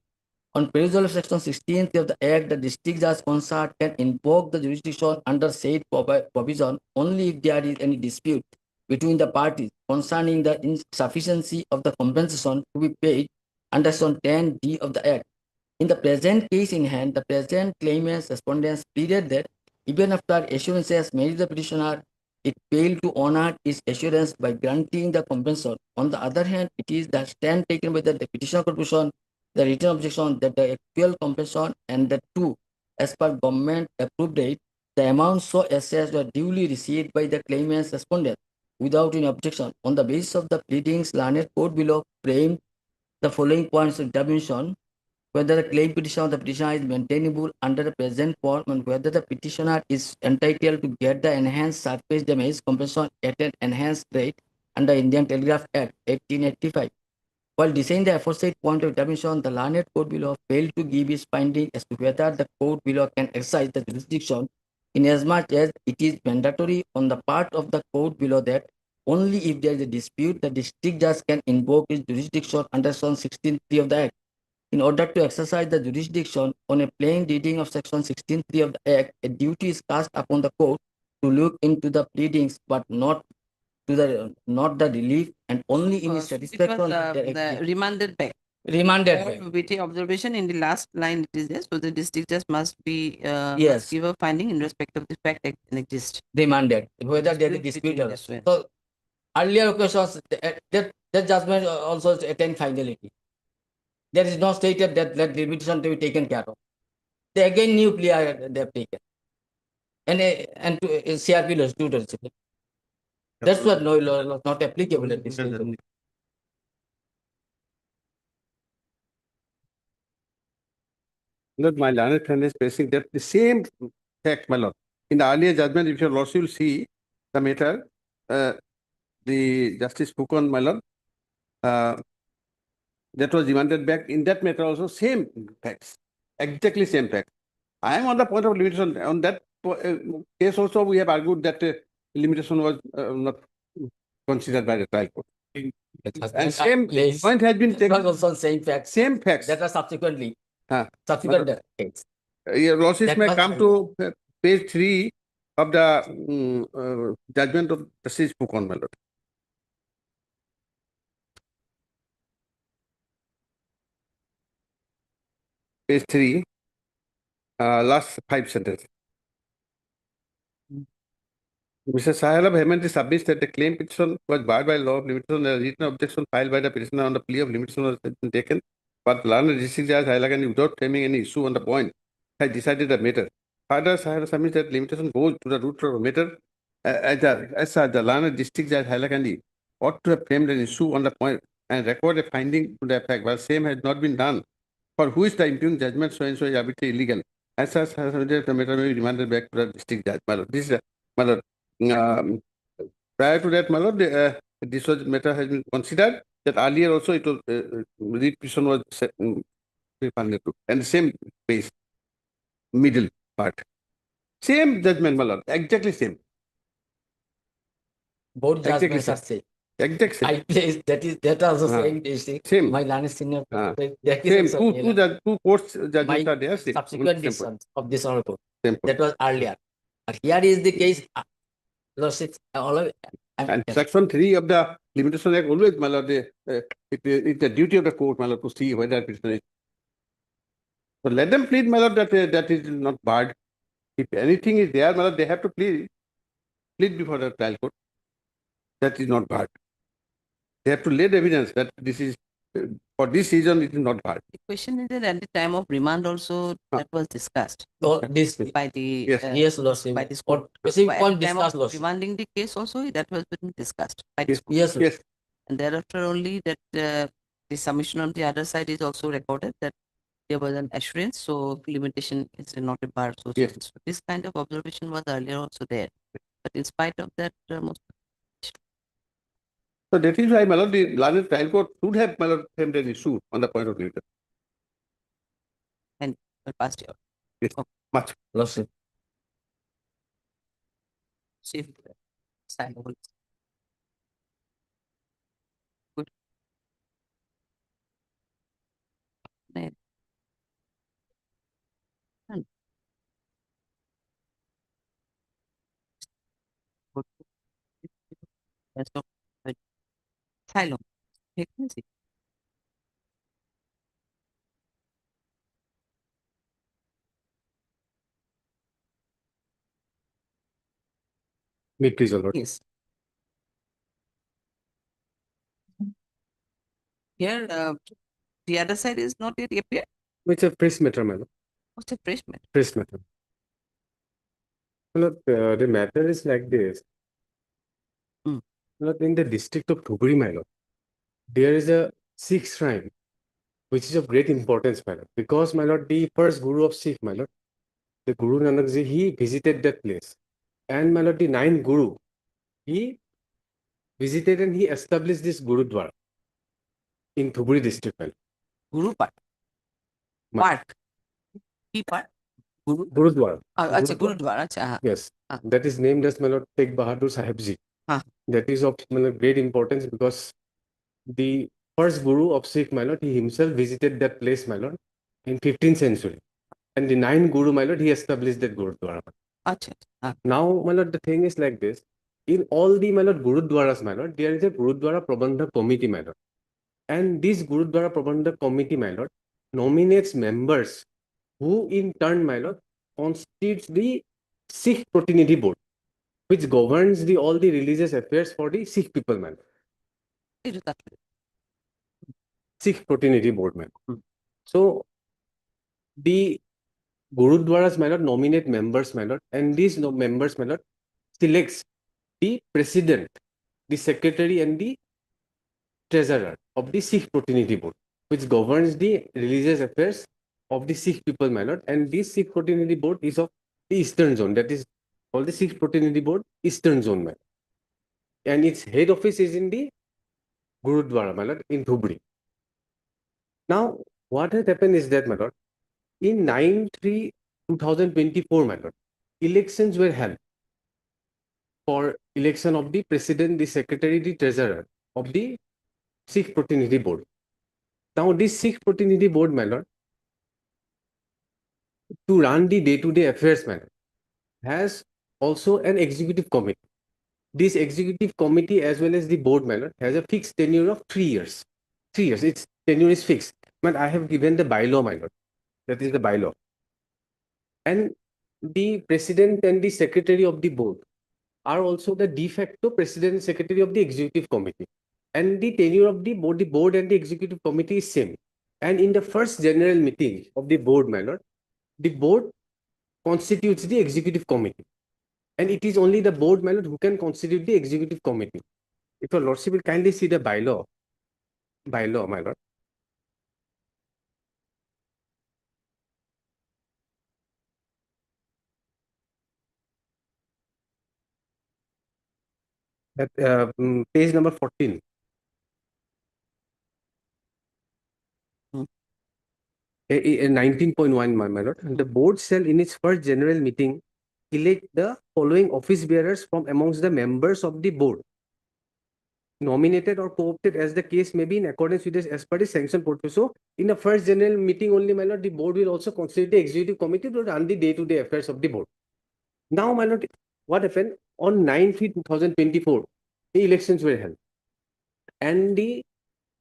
On perusal of section 16 of the Act, the district judge concerned can invoke the jurisdiction under said provision only if there is any dispute between the parties concerning the insufficiency of the compensation to be paid under section 10(d) of the Act. In the present case in hand, the present claimant's respondents pleaded that even after assurances made to the petitioner, it failed to honor its assurance by granting the compensation. On the other hand, it is the stand taken by the petitioner corporation, the written objection that the actual compensation and the two, as per government approved date, the amounts so assessed were duly received by the claimant's respondent without any objection. On the basis of the pleadings, learned court below framed the following points of determination: whether the claim petition of the petitioner is maintainable under the present form, and whether the petitioner is entitled to get the enhanced surface damage compensation at an enhanced rate under Indian Telegraph Act 1885. While deciding the aforesaid point of determination, the learned court below failed to give its finding as to whether the court below can exercise the jurisdiction, inasmuch as it is mandatory on the part of the court below that only if there is a dispute, the district judge can invoke its jurisdiction under section 16(3) of the Act. In order to exercise the jurisdiction on a plain reading of section 16(3) of the Act, a duty is cast upon the court to look into the pleadings, but not the relief, and only in its It was satisfaction. the remanded back. Remanded For back. witty observation in the last line it is there, so the district judge must be Yes. give a finding in respect of the fact that exist. Remanded, whether there is a Dispute dispute between or this way. so. Earlier occasions, that judgment also attain finality. There is no stated that limitation to be taken care of. They again new plea they have taken, and to CRP laws do the same. That's what no law not applicable at this stage. That my learned friend is facing that the same fact, my lord. In the earlier judgment, if your lordship will see the matter, the Justice Pukon, my lord, that was demanded back. In that matter also, same facts, exactly same facts. I am on the point of limitation. On that case also, we have argued that limitation was not considered by the trial court. And same point has been taken. Also same facts. Same facts. That was subsequently. Huh. Subsequent case. Your lordship That may was come to page 3 of the judgment of Justice Pukon, my lord. Page 3, last 5 sentences. Mr. Sahalab Hemant submits that the claim petition was barred by law of limitation. A written objection filed by the petitioner on the plea of limitation was taken, but learned district judge Hailakandi, without framing any issue on the point, has decided the matter. Further, Sahalab submits that limitation goes to the root of the matter, as the learned district judge Hailakandi ought to have framed an issue on the point and record a finding to the effect, but same has not been done. For who is the impugned judgment so and so is arbitrarily illegal. As such, the matter may be remanded back to the district judge. My lord, this is my lord. Prior to that, my lord, this was matter has been considered. That earlier also it was the petition was refunded to, and the same base, middle part, same judgment, my lord, exactly same. Both Exactly judgments same. are same. Exact same. I place that also Ah. same district. Same. My learned senior. Ah. That Same. is also Two courts judgments My are there. Same. subsequent Same decisions of this honorable. Same. That was earlier. But here is the case. Lordship, all of And section 3 of the Limitation Act always, my lord, it's the duty of the court, my lord, to see whether petition is. So let them plead, my lord, that that is not barred. If anything is there, my lord, they have to plead before the trial court. that is not barred. They have to lay the evidence that this is, for this reason, it is not barred. The question is that at the time of remand also Ah. that was discussed So this, by the Yes. yes, Lordship. by this What court. specific At point the time discussed, of Lordship? remanding the case also that was been discussed by this Yes. court. Yes, Yes. And thereafter only that the submission on the other side is also recorded that there was an assurance, so limitation is not a bar. So, Yes. so this kind of observation was earlier also there. But in spite of that, most So that is why, my lord, the learned trial court should have, my lord, framed an issue on the point of limitation. were passed here. Yes. Much. Lordship. Safe. Signable. Good. Right. Done. Good. That's all. Right. Asylum. Vacancy. May please, Lord. Yes. Here, the other side is not yet appeared. It's a fresh matter, my lord. What's a fresh matter? Fresh matter. My lord, the matter is like this. Hmm. My lord, in the district of Dhubri, my lord, there is a Sikh shrine, which is of great importance, my lord, because, my lord, the first Guru of Sikh, my lord, the Guru Nanak Ji, he visited that place. And, my lord, the ninth Guru, he visited and he established this Gurudwara in Dhubri district, my lord. Guru Park. Ma- Park. Key park. Guru. Gurudwara. Acha, Gurudwara. Gurudwara. Acha. Yes, Ah. that is named as, my lord, Tegh Bahadur Sahib Ji. Ah. That is of, my lord, great importance because the first Guru of Sikh, my lord, he himself visited that place, my lord, in 15th century. And the ninth Guru, my lord, he established that Gurudwara. Acha. Ah. Now, my lord, the thing is like this. In all the, my lord, Gurudwaras, my lord, there is a Gurudwara Prabandhak Committee, my lord. And this Gurudwara Prabandhak Committee, my lord, nominates members who in turn, my lord, constitutes the Sikh Protinidhi Board, which governs the all the religious affairs for the Sikh people, my lord. Itu tak. Sikh Protinidhi Board, my lord. Hmm. So, the Gurudwaras, my lord, nominate members, my lord, and these members, my lord, selects the president, the secretary, and the treasurer of the Sikh Protinidhi Board, which governs the religious affairs of the Sikh people, my lord. And this Sikh Protinidhi Board is of the Eastern Zone, that is called the Sikh Protinidhi Board Eastern Zone, my lord. And its head office is in the Gurudwara, my lord, in Dhubri. Now, what has happened is that, my lord, in 9/3/2024, my lord, elections were held for election of the president, the secretary, the treasurer of the Sikh Protinidhi Board. Now, this Sikh Protinidhi Board, my lord, to run the day-to-day affairs, my lord, has also an executive committee. This executive committee, as well as the board, my lord, has a fixed tenure of 3 years. 3 years, its tenure is fixed. But I have given the bylaw, my lord. That is the bylaw. And the president and the secretary of the board are also the de facto president and secretary of the executive committee. And the tenure of the board and the executive committee is same. And in the first general meeting of the board, my lord, the board constitutes the executive committee. And it is only the board, my lord, who can constitute the executive committee. If your lordship will kindly see the bylaw, my lord. At page number 14. Hmm. 19.1, my lord. The board shall, in its first general meeting, elect the following office bearers from amongst the members of the board, nominated or co-opted as the case may be in accordance with this as per the sanction portfolio. So, in the first general meeting only, my lord, the board will also constitute the executive committee to run the day-to-day affairs of the board. Now, my lord, what happened? On 9/3/2024, the elections were held. And the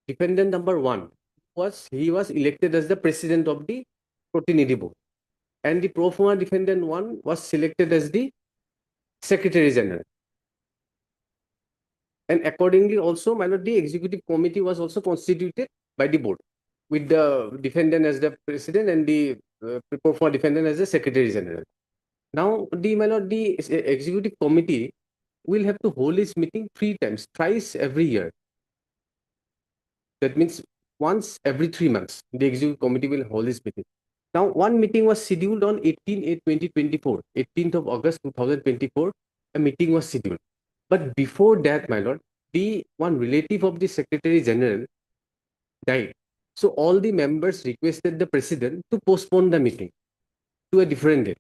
defendant number 1 was elected as the president of the Protinidhi Board. And the pro forma defendant 1 was selected as the secretary general. And accordingly also, my lord, the executive committee was also constituted by the board with the defendant as the president and the for defendant as the secretary general. Now, my lord, the executive committee will have to hold its meeting thrice every year. That means once every 3 months, the executive committee will hold its meeting. Now, one meeting was scheduled on 18/8/2024, 18th of August 2024. A meeting was scheduled. But before that, my lord, the one relative of the Secretary General died. So all the members requested the president to postpone the meeting to a different date.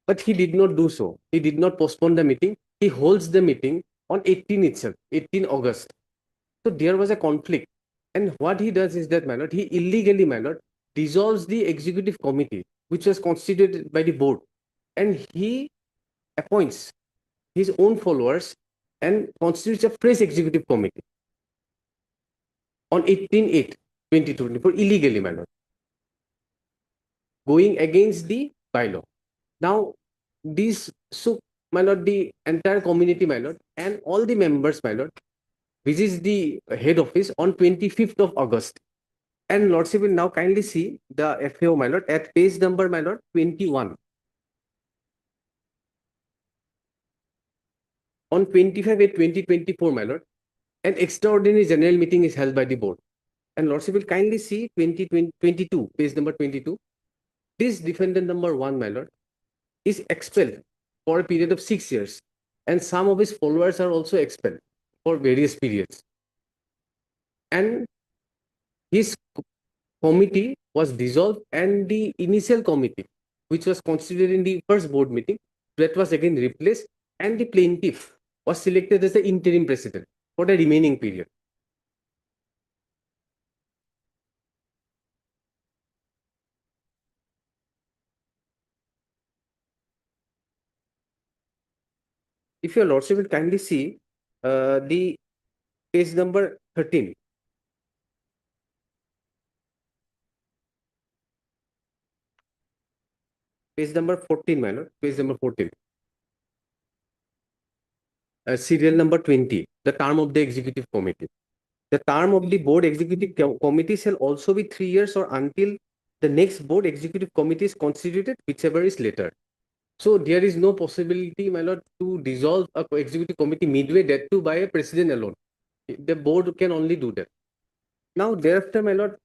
But he did not do so. He did not postpone the meeting. He holds the meeting on 18 itself, 18 August. So there was a conflict. And what he does is that, my lord, he illegally, my lord, dissolves the executive committee, which was constituted by the board. And he appoints his own followers and constitutes a fresh executive committee on 18/8/2024 illegally, my lord, going against the bylaw. Now, so, my lord, the entire community, my lord, and all the members, my lord, visits the head office on 25th of August. And lordship will now kindly see the FAO, my lord, at page number, my lord, 21. On 25/8/2024, my lord, an extraordinary general meeting is held by the board. And lordship will kindly see 22, page number 22. This defendant number 1, my lord, is expelled for a period of 6 years. And some of his followers are also expelled for various periods. And his committee was dissolved, and the initial committee, which was constituted in the first board meeting, that was again replaced, and the plaintiff was selected as the interim president for the remaining period. If your lordship will kindly see the page number 13. Page number 14, my lord, page number 14. Serial number 20, the term of the executive committee. The term of the board executive committee shall also be 3 years or until the next board executive committee is constituted, whichever is later. So there is no possibility, my lord, to dissolve a executive committee midway, that too by a president alone. The board can only do that. Now, thereafter, my lord,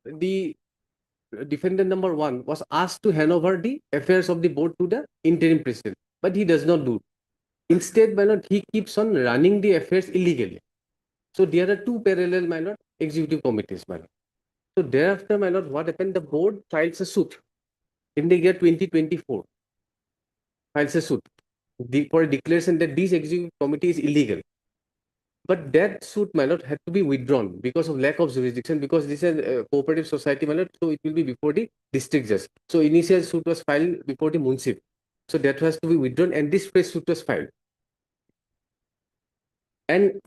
the defendant number 1 was asked to hand over the affairs of the board to the interim president, but he does not do. Instead, my lord, he keeps on running the affairs illegally. So there are two parallel, my lord, executive committees, my lord. So thereafter, my lord, what happened? The board files a suit in the year 2024. Files a suit for a declaration that this executive committee is illegal. But that suit, my lord, had to be withdrawn because of lack of jurisdiction, because this is a cooperative society, my lord, so it will be before the district judge. So initial suit was filed before the municip. So that has to be withdrawn, and this fresh suit was filed. And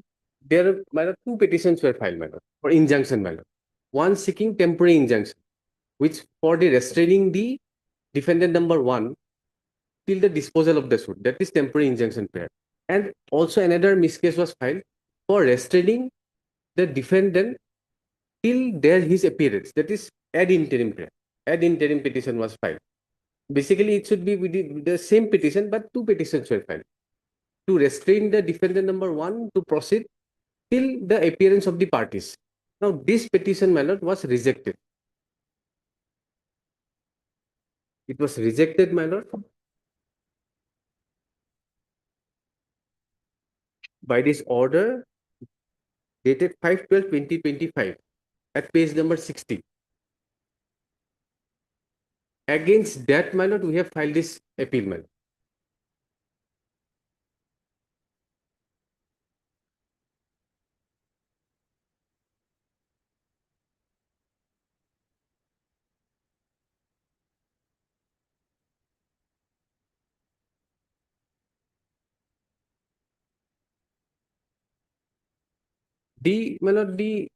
there, my lord, two petitions were filed, my lord, for injunction, my lord. One seeking temporary injunction, which for the restraining the defendant number 1 till the disposal of the suit. That is temporary injunction prayer. And also another miscase was filed for restraining the defendant till there his appearance. That is ad interim prayer. Ad interim petition was filed. Basically, it should be with the same petition, but two petitions were filed to restrain the defendant number 1 to proceed till the appearance of the parties. Now, this petition, my lord, was rejected. It was rejected, my lord, by this order dated 5/12/2025 at page number 60. Against that, my lord, we have filed this appeal, my lord. My lord, the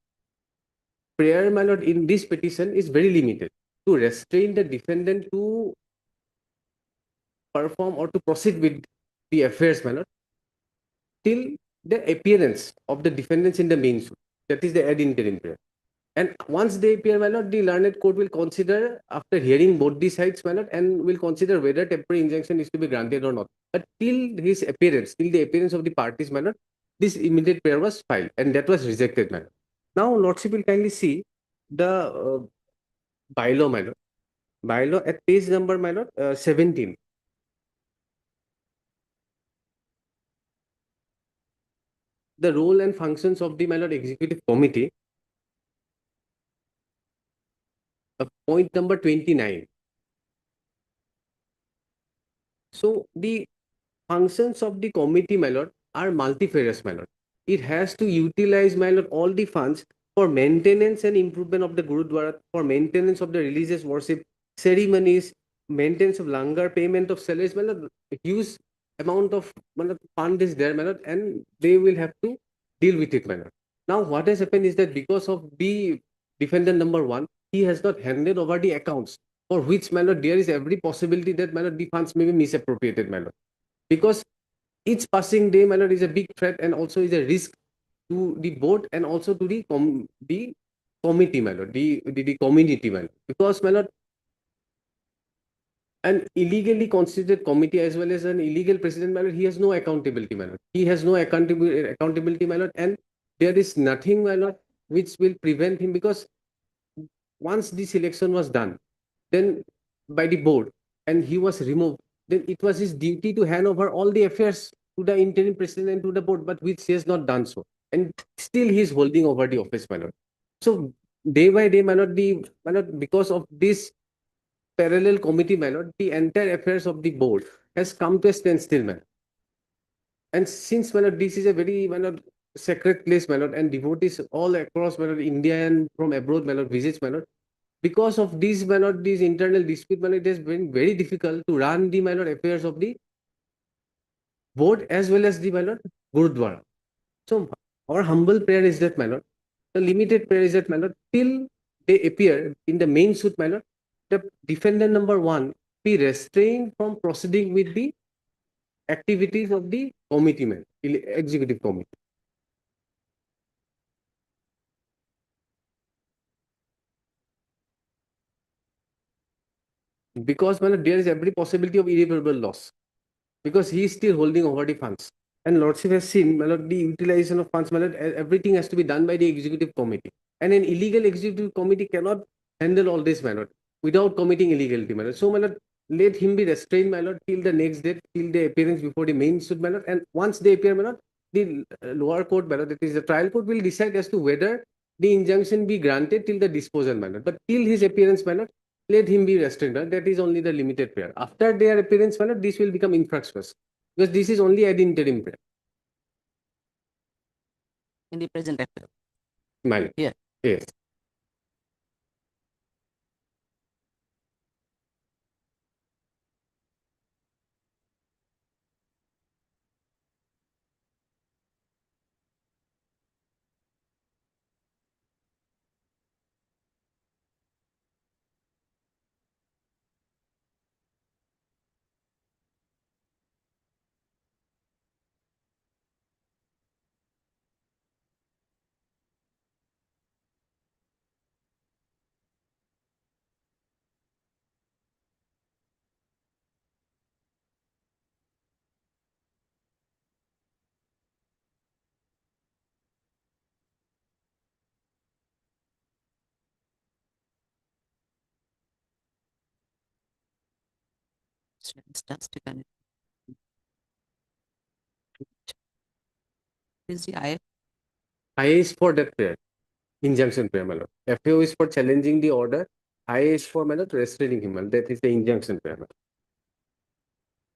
prayer, my lord, in this petition is very limited to restrain the defendant to perform or to proceed with the affairs, my lord, till the appearance of the defendants in the main suit. That is the ad interim prayer. And once they appear, my lord, the learned court will consider, after hearing both the sides, my lord, and will consider whether temporary injunction is to be granted or not. But till his appearance, till the appearance of the parties, my lord, this immediate prayer was filed, and that was rejected, my lord. Now, lordship will kindly see the bylaw, my lord. Bylaw at page number, my lord, 17. The role and functions of the, my lord, executive committee. Point number 29. So the functions of the committee, my lord, are multifarious, my lord. It has to utilize, my lord, all the funds for maintenance and improvement of the Gurudwara, for maintenance of the religious worship ceremonies, maintenance of langar, payment of salaries, my lord. A huge amount of, my lord, fund is there, my lord, and they will have to deal with it, my lord. Now, what has happened is that because of the defendant number one, he has not handed over the accounts, for which, my lord, there is every possibility that, my lord, the funds may be misappropriated, my lord. Because each passing day, my lord, is a big threat and also is a risk to the board and also to the committee, my lord, the community, my lord. Because, my lord, an illegally constituted committee as well as an illegal president, my lord, he has no accountability, my lord. He has no accountability, my lord, and there is nothing, my lord, which will prevent him, because once this election was done, then by the board, and he was removed, then it was his duty to hand over all the affairs to the interim president and to the board, but which he has not done so. And still he is holding over the office, my lord. So day by day, my lord, because of this parallel committee, my lord, the entire affairs of the board has come to a standstill, my lord. And since, my lord, this is a very, my lord, sacred place, my lord, and devotees all across, my lord, India and from abroad, my lord, visits, my lord, because of these, my lord, these internal dispute, my lord, it has been very difficult to run the, my lord, affairs of the board as well as the, my lord, Gurudwara. So our humble prayer is that, my lord, the limited prayer is that, my lord, till they appear in the main suit, my lord, the defendant number one be restrained from proceeding with the activities of the committee, man, executive committee. Because, my lord, there is every possibility of irreparable loss, because he is still holding over the funds. And lordship has seen, my lord, the utilization of funds, my lord, everything has to be done by the executive committee. And an illegal executive committee cannot handle all this, my lord, without committing illegality, my lord. So, my lord, let him be restrained, my lord, till the next date, till the appearance before the main suit, my lord. And once they appear, my lord, the lower court, my lord, that is the trial court, will decide as to whether the injunction be granted till the disposal, my lord. But till his appearance, my lord, let him be restrained. My lord. That is only the limited prayer. After their appearance, my lord, this will become infructuous, because this is only ad interim prayer. In the present affair. My lord. Yeah. Yes. Is the IF IA is for that prayer, injunction prayer, my lord. FAO is for challenging the order. IA is for, my lord, restraining him, my lord. That is the injunction prayer, my lord,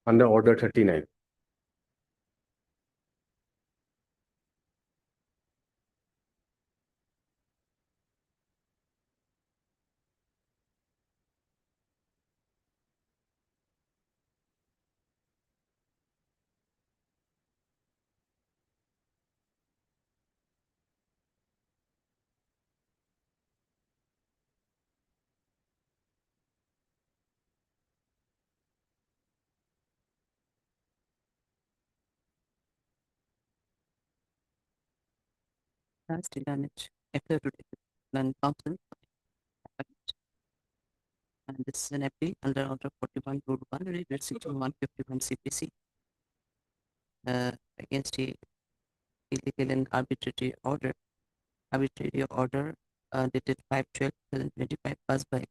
under order 39. Still on it. After to Land Council. And this is an appeal under Order 41 Rule 1, related Section 151 CPC against a illegal and arbitrary order dated 5/12/2025 passed by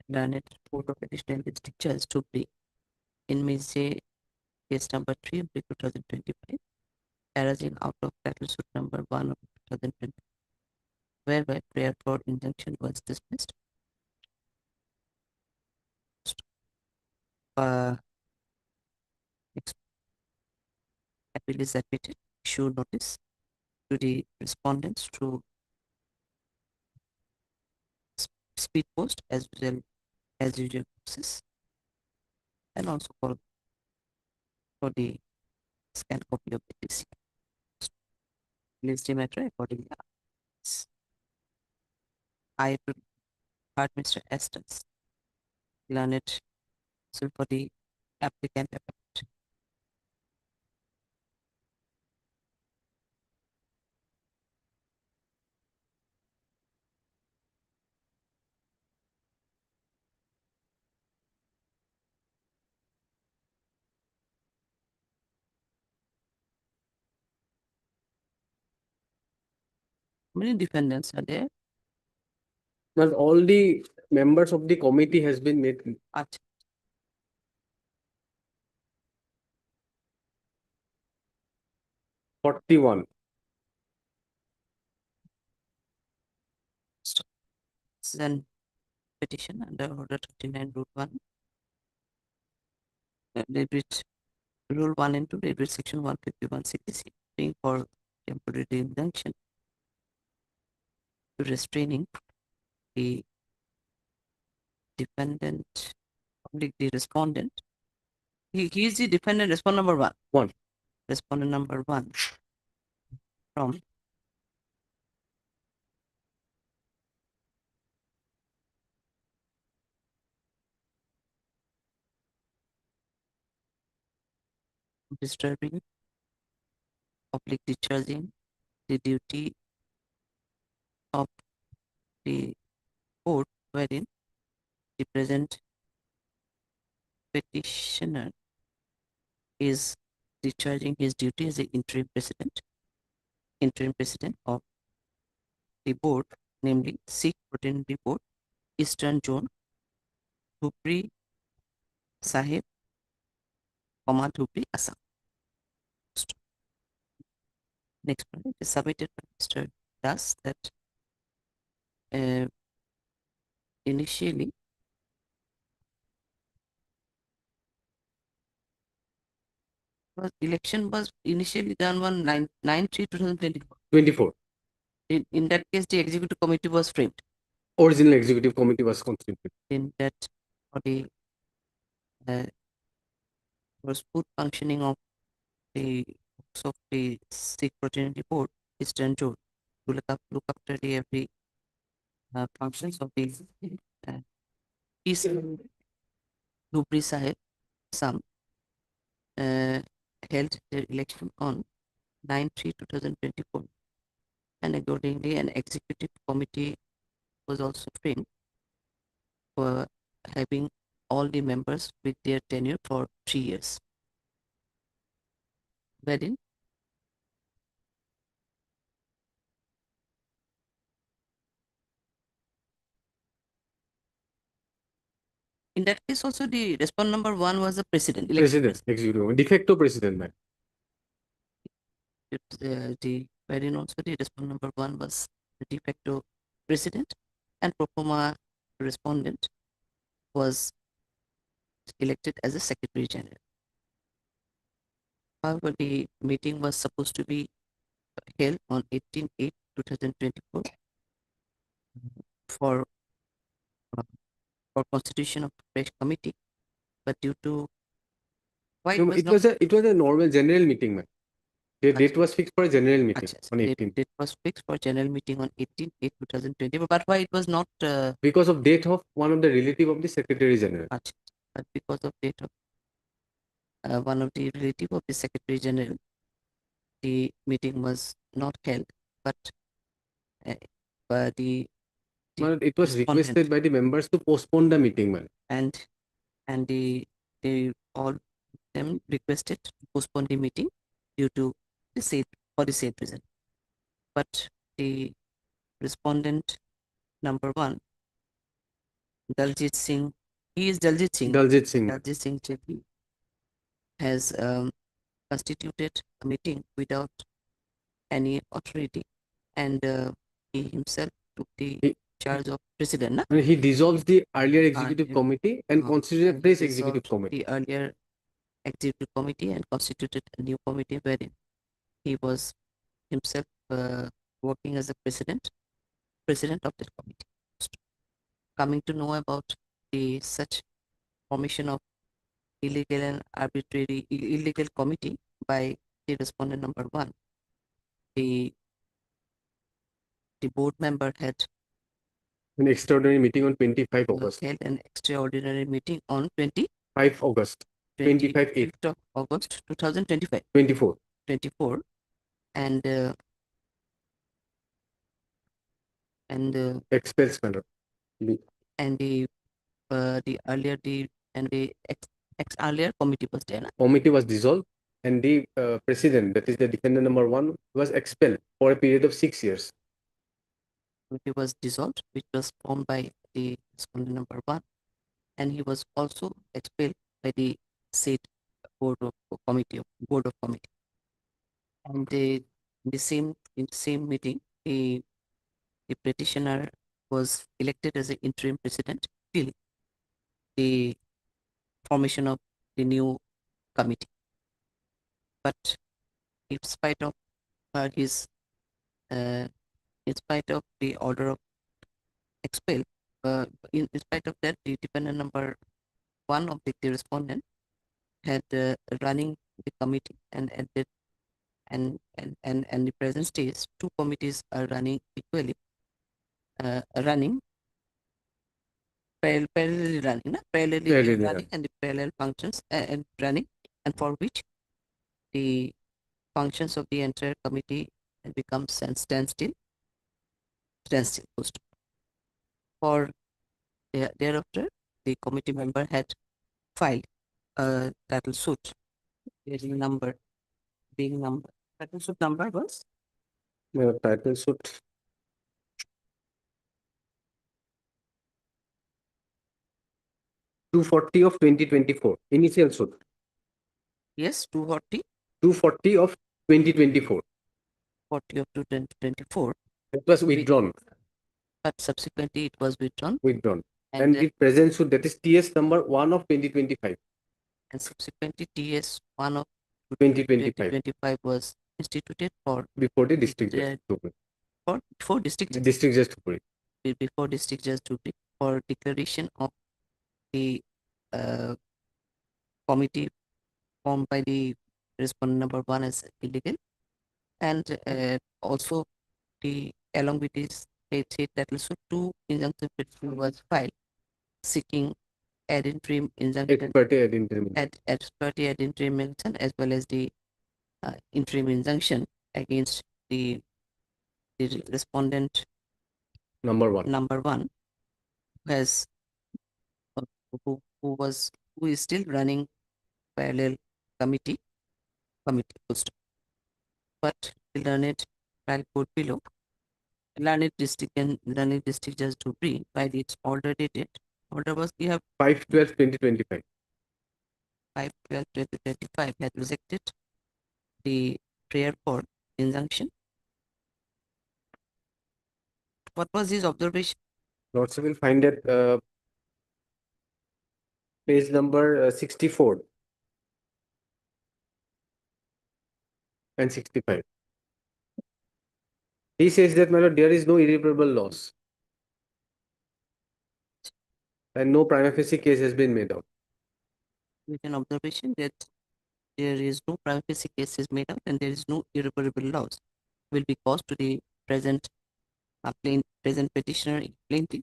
Learned Court of Additional District Judge Dhubri in Ms. case number 3 of 2025, arising out of battle suit number 1 of 2020, whereby prayer for injunction was dismissed. Next, appeal is admitted. Issue notice to the respondents through speed post as well as usual process, and also for the scanned copy of the DC. Release the matter accordingly. I heard Mr. Estes, learned so for the applicant. How many defendants are there? But all the members of the committee has been made Acha. .41. This is an petition under Order 39 Rule 1. Debit Rule 1 into Debit Section 151 CPC, for temporary injunction to restraining the defendant, the respondent. He is the defendant, respondent number 1. One. Respondent number 1 from disturbing, public discharging the duty of the court wherein the present petitioner is discharging his duty as the interim president of the board, namely Sikh Fraternity Board, Eastern Zone, Dhubri Sahib, Dhubri, Assam. Next one, it is submitted by Mr. Das that initially election was initially done on 9/3/2024. 24. In that case, the executive committee was framed. Original executive committee was constituted. In that body was good functioning of the Sikh Fraternity Board, Eastern Zone, to look after the every functions of the East Dhubri Sahib, Assam, held their election on 9/3/2024, and accordingly an executive committee was also framed for having all the members with their tenure for 3 years. Wherein in that case also the respondent number 1 was the president. President, executive, de facto president, man. The wherein also the respondent number 1 was the de facto president, and pro forma respondent was elected as a secretary general. However, the meeting was supposed to be held on 18/8/2024 for constitution of fresh committee, but due to why No, it was a normal general meeting, man. The date was fixed for a general meeting on 18th. It was fixed for general meeting on 18/8/2020, but why it was not Because of date of one of the relative of the Secretary General. but because of date of one of the relative of the Secretary General the meeting was not held, but uh, the My lord, it was respondent requested by the members to postpone the meeting, my lord. and they all of them requested to postpone the meeting due to the same reason. But the respondent number one, Daljit Singh, he is Daljit Singh. Daljit Singh. Daljit Singh JP has constituted a meeting without any authority, and he himself took the He- charge of president. Na? I mean, he dissolves the earlier executive yeah. committee and constituted a And fresh he executive dissolved committee. the earlier executive committee and constituted a new committee wherein he was himself working as a president of that committee. Coming to know about the such formation of illegal and arbitrary illegal committee by the respondent number one, the board member had An extraordinary meeting on 25 August. held an extraordinary meeting on 5 August. 25 8. 25th of August 2025 24. 24, and Expels, my lord. and the earlier earlier committee was there. Na? Committee was dissolved and the president, that is the defendant number one, was expelled for a period of 6 years. Committee was dissolved, which was formed by the respondent number one, and he was also expelled by the said board of committee. And in the same meeting, the petitioner was elected as an interim president till the formation of the new committee. But in spite of his in spite of the order of expel, in spite of that, the dependent number one of the respondent had running the committee, and at that and the present stage, two committees are running equally, running parallelly running, Parallelly running. and the parallel functions and running, and for which the functions of the entire committee become standstill. Post. For thereafter, the committee member had filed a title suit being number. Title suit number was Title suit 240 of 2024. Initial suit. yes 240 240 of 2024. 40 of 2024, It was withdrawn. but subsequently it was withdrawn, Withdrawn. and, And the present suit, that is TS number 1 of 2025. and subsequently TS 1 of 2025. 2025 was instituted for Before the district uh, judge. Dhupri. before district judge, District judge Dhupri. before district judge Dhupri for declaration of the committee formed by the respondent number one as illegal, and also the along with this state that also two injunctive petition was filed seeking ad interim injunction Ex parte ad interim. ex parte ad interim injunction, as well as the interim injunction against the respondent Number 1. number one, who has who is still running parallel committee post. But the learned trial court below, learned district judge Dhupri, by its order dated, order was we have 5/12/2025. 5/12/2025 had rejected the prayer for injunction. What was his observation? Lordship will find that page number 64 and 65. He says that, my lord, there is no irreparable loss and no prima facie case has been made out. With an observation that there is no prima facie case is made out and there is no irreparable loss will be caused to the present present petitioner plaintiff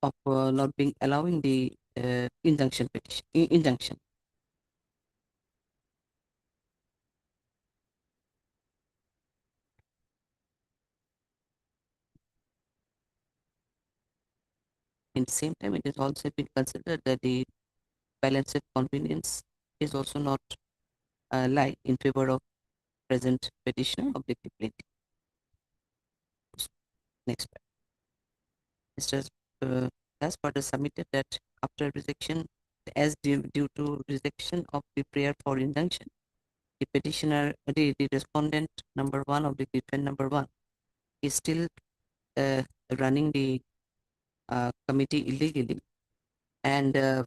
of not being allowing the injunction petition injunction. in the same time, it is also been considered that the balance of convenience is also not lie in favor of present petitioner of the plaintiff. Next. Mr. Das further submitted that after rejection, as due to rejection of the prayer for injunction, the petitioner, the respondent number one of the defendant number one is still running the committee illegally, and there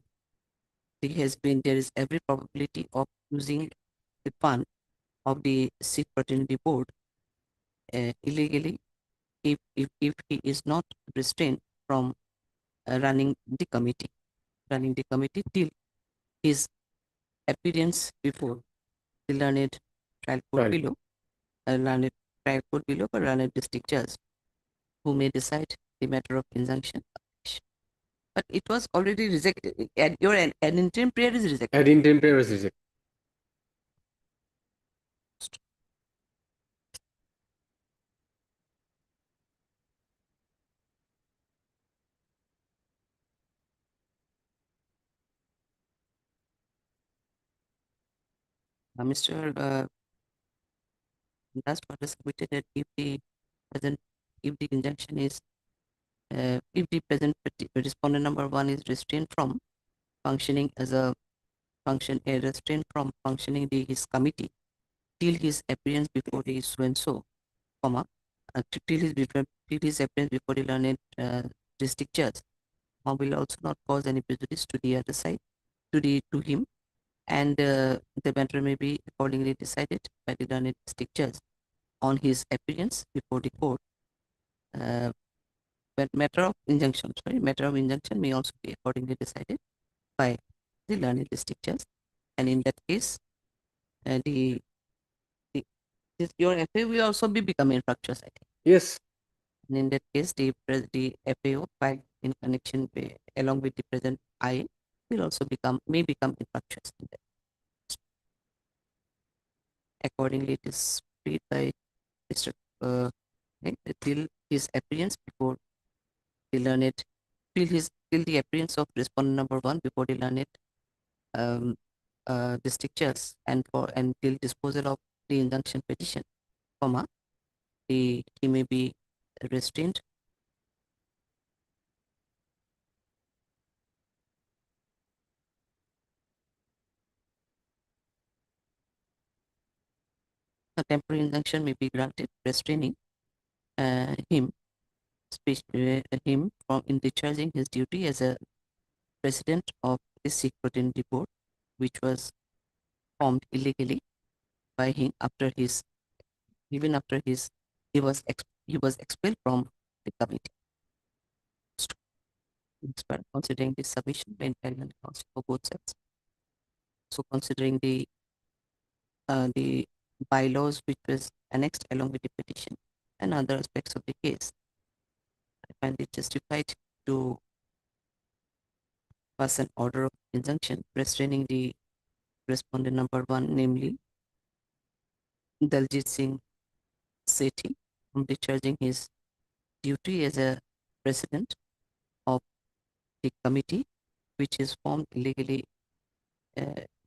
is every probability of using the fund of the Sikh fraternity board illegally if he is not restrained from running the committee till his appearance before the learned trial court Right. below, learned trial court below, or learned district judge, who may decide the matter of injunction. But it was already rejected. And your an interim prayer is rejected. And interim prayer was rejected. Mr. Das further submitted that if the injunction is if the present respondent number one is restrained from functioning as a restrained from functioning his committee till his appearance before the so and so, comma, till his appearance before the learned district judge, will also not cause any prejudice to the other side, to him, and the matter may be accordingly decided by the learned district judge on his appearance before the court. But matter of injunction may also be accordingly decided by the learned district judge, and in that case, your FA will also be become infructuous, I think. Yes. And in that case, the FAO filed in connection along with the present IA will also may become infructuous. Accordingly, it is freed by Mr. Till his appearance before the learned, till the appearance of respondent number one before the learned district judge, and till disposal of the injunction petition, comma, he may be restrained a temporary injunction may be granted restraining him from in discharging his duty as a president of the Sikh fraternity board, which was formed illegally by him he was expelled from the committee. Considering this submission by independent counsel for both sides, so considering the bylaws which was annexed along with the petition and other aspects of the case, I find it justified to pass an order of injunction restraining the respondent number one, namely Daljit Singh Sethi, from discharging his duty as a president of the committee, which is formed illegally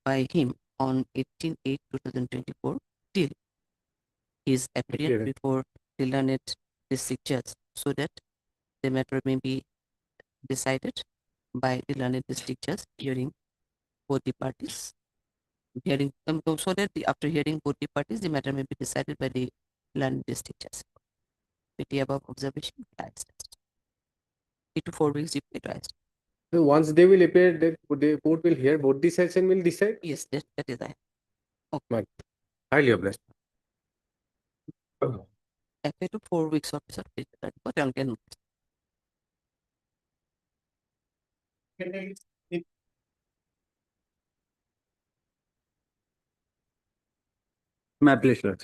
by him on 18/8/2024 till his appearance before the learned district judge, so that the matter may be decided by the learned district judge hearing both the parties. So that after hearing both the parties, the matter may be decided by the learned district judge. With the above observation, 3 to 4 weeks advised. So once they will appear, the court will hear both the sides and will decide. Yes, that is I. Highly obliged. FA to 4 weeks of but again. My pleasure.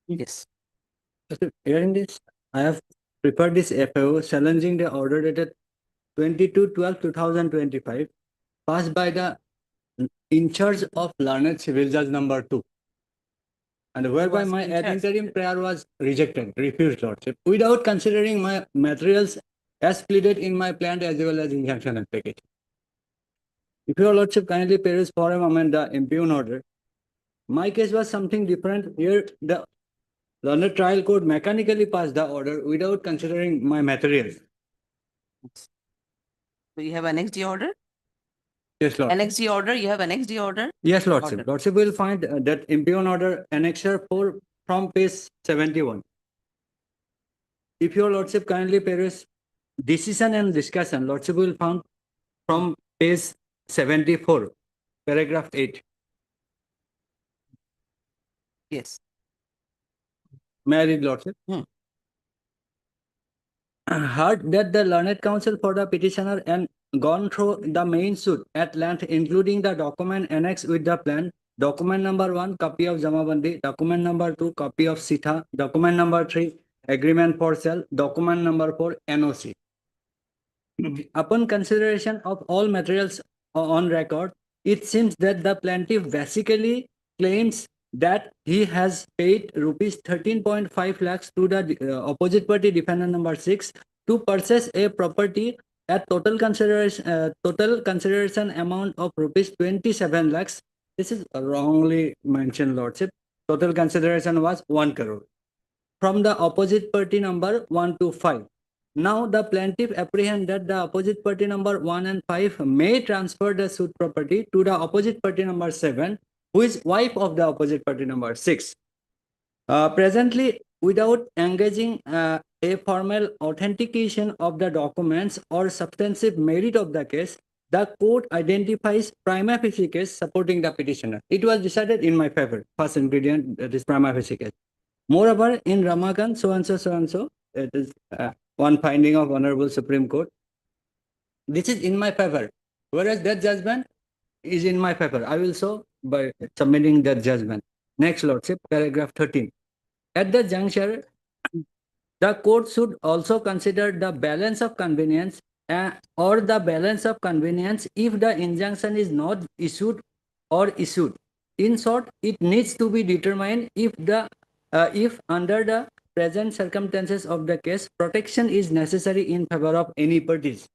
Yes. Hearing this, I have prepared this FAO challenging the order dated 22/12/2025 passed by the in charge of learned civil judge number 2, and whereby Was my in ad charge. interim prayer was refused, Lordship, without considering my materials as pleaded in my plan as well as injunction application. If your lordship kindly peruse for a moment the impugned order, my case was something different. Here, the learned trial court mechanically passed the order without considering my materials. So you have annexed the order? Yes, Lord. Annexed the order, you have annexed the order? Yes, Lordship. Order. Lordship will find that impugned order annexure 4 from page 71. If your Lordship kindly peruse decision and discussion, Lordship will find from page 74, paragraph 8. Yes. May I read, Lordship? Hmm. Heard that the learned counsel for the petitioner and gone through the main suit at length, including the document annexed with the plan, document number 1, copy of Jamabandi, document number 2, copy of Sitha, document number 3, agreement for sale, document number 4, NOC. Upon consideration of all materials on record, it seems that the plaintiff basically claims that he has paid rupees 13.5 lakhs to the opposite party defendant number 6 to purchase a property at total consideration amount of rupees 27 lakhs. This is wrongly mentioned, Lordship. Total consideration was 1 crore from the opposite party number 1 to 5. Now the plaintiff apprehend that the opposite party number 1 and 5 may transfer the suit property to the opposite party number 7, who is wife of the opposite party number 6. Presently, without engaging a formal authentication of the documents or substantive merit of the case, the court identifies prima facie case supporting the petitioner. It was decided in my favor. First ingredient, that is prima facie case. Moreover, in Ramakant, so and so, it is one finding of Honorable Supreme Court. This is in my favor, whereas that judgment is in my favor. I will show by submitting that judgment. Next, Lordship, paragraph 13. At the juncture, the court should also consider the balance of convenience or the balance of convenience if the injunction is not issued or issued. In short, it needs to be determined if under the present circumstances of the case, protection is necessary in favor of any parties.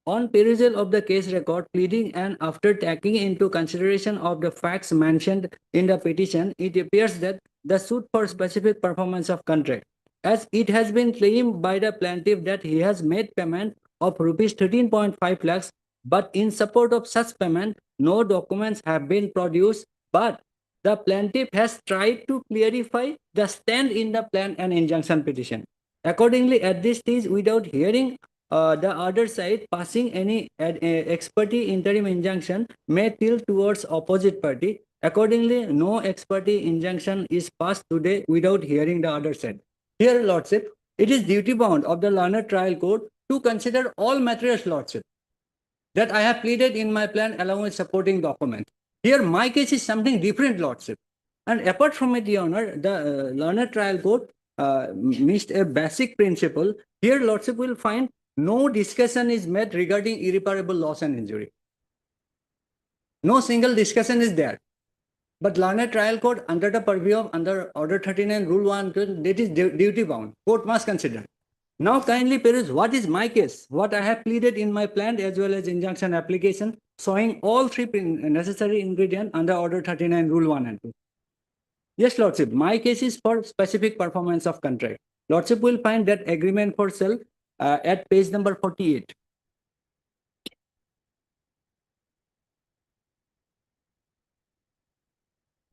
On perusal of the case record, pleading, and after taking into consideration of the facts mentioned in the petition, it appears that the suit for specific performance of contract, as it has been claimed by the plaintiff that he has made payment of rupees 13.5 lakhs, but in support of such payment, no documents have been produced, but the plaintiff has tried to clarify the stand in the plan and injunction petition. Accordingly, at this stage, without hearing the other side, passing any ex parte interim injunction may tilt towards opposite party. Accordingly, no ex parte injunction is passed today without hearing the other side. Here, Lordship, it is duty bound of the learned trial court to consider all materials, Lordship, that I have pleaded in my plan along with supporting documents. Here, my case is something different, Lordship. And apart from it, Your Honor, the learned trial court missed a basic principle. Here, Lordship will find no discussion is made regarding irreparable loss and injury. No single discussion is there. But learned trial court, under the purview of under Order 39, Rule 1, that is duty bound. Court must consider. Now kindly peruse what is my case, what I have pleaded in my plan as well as injunction application, showing all three necessary ingredients under Order 39, Rule 1 and 2. Yes, Lordship, my case is for specific performance of contract. Lordship will find that agreement for sale at page number 48.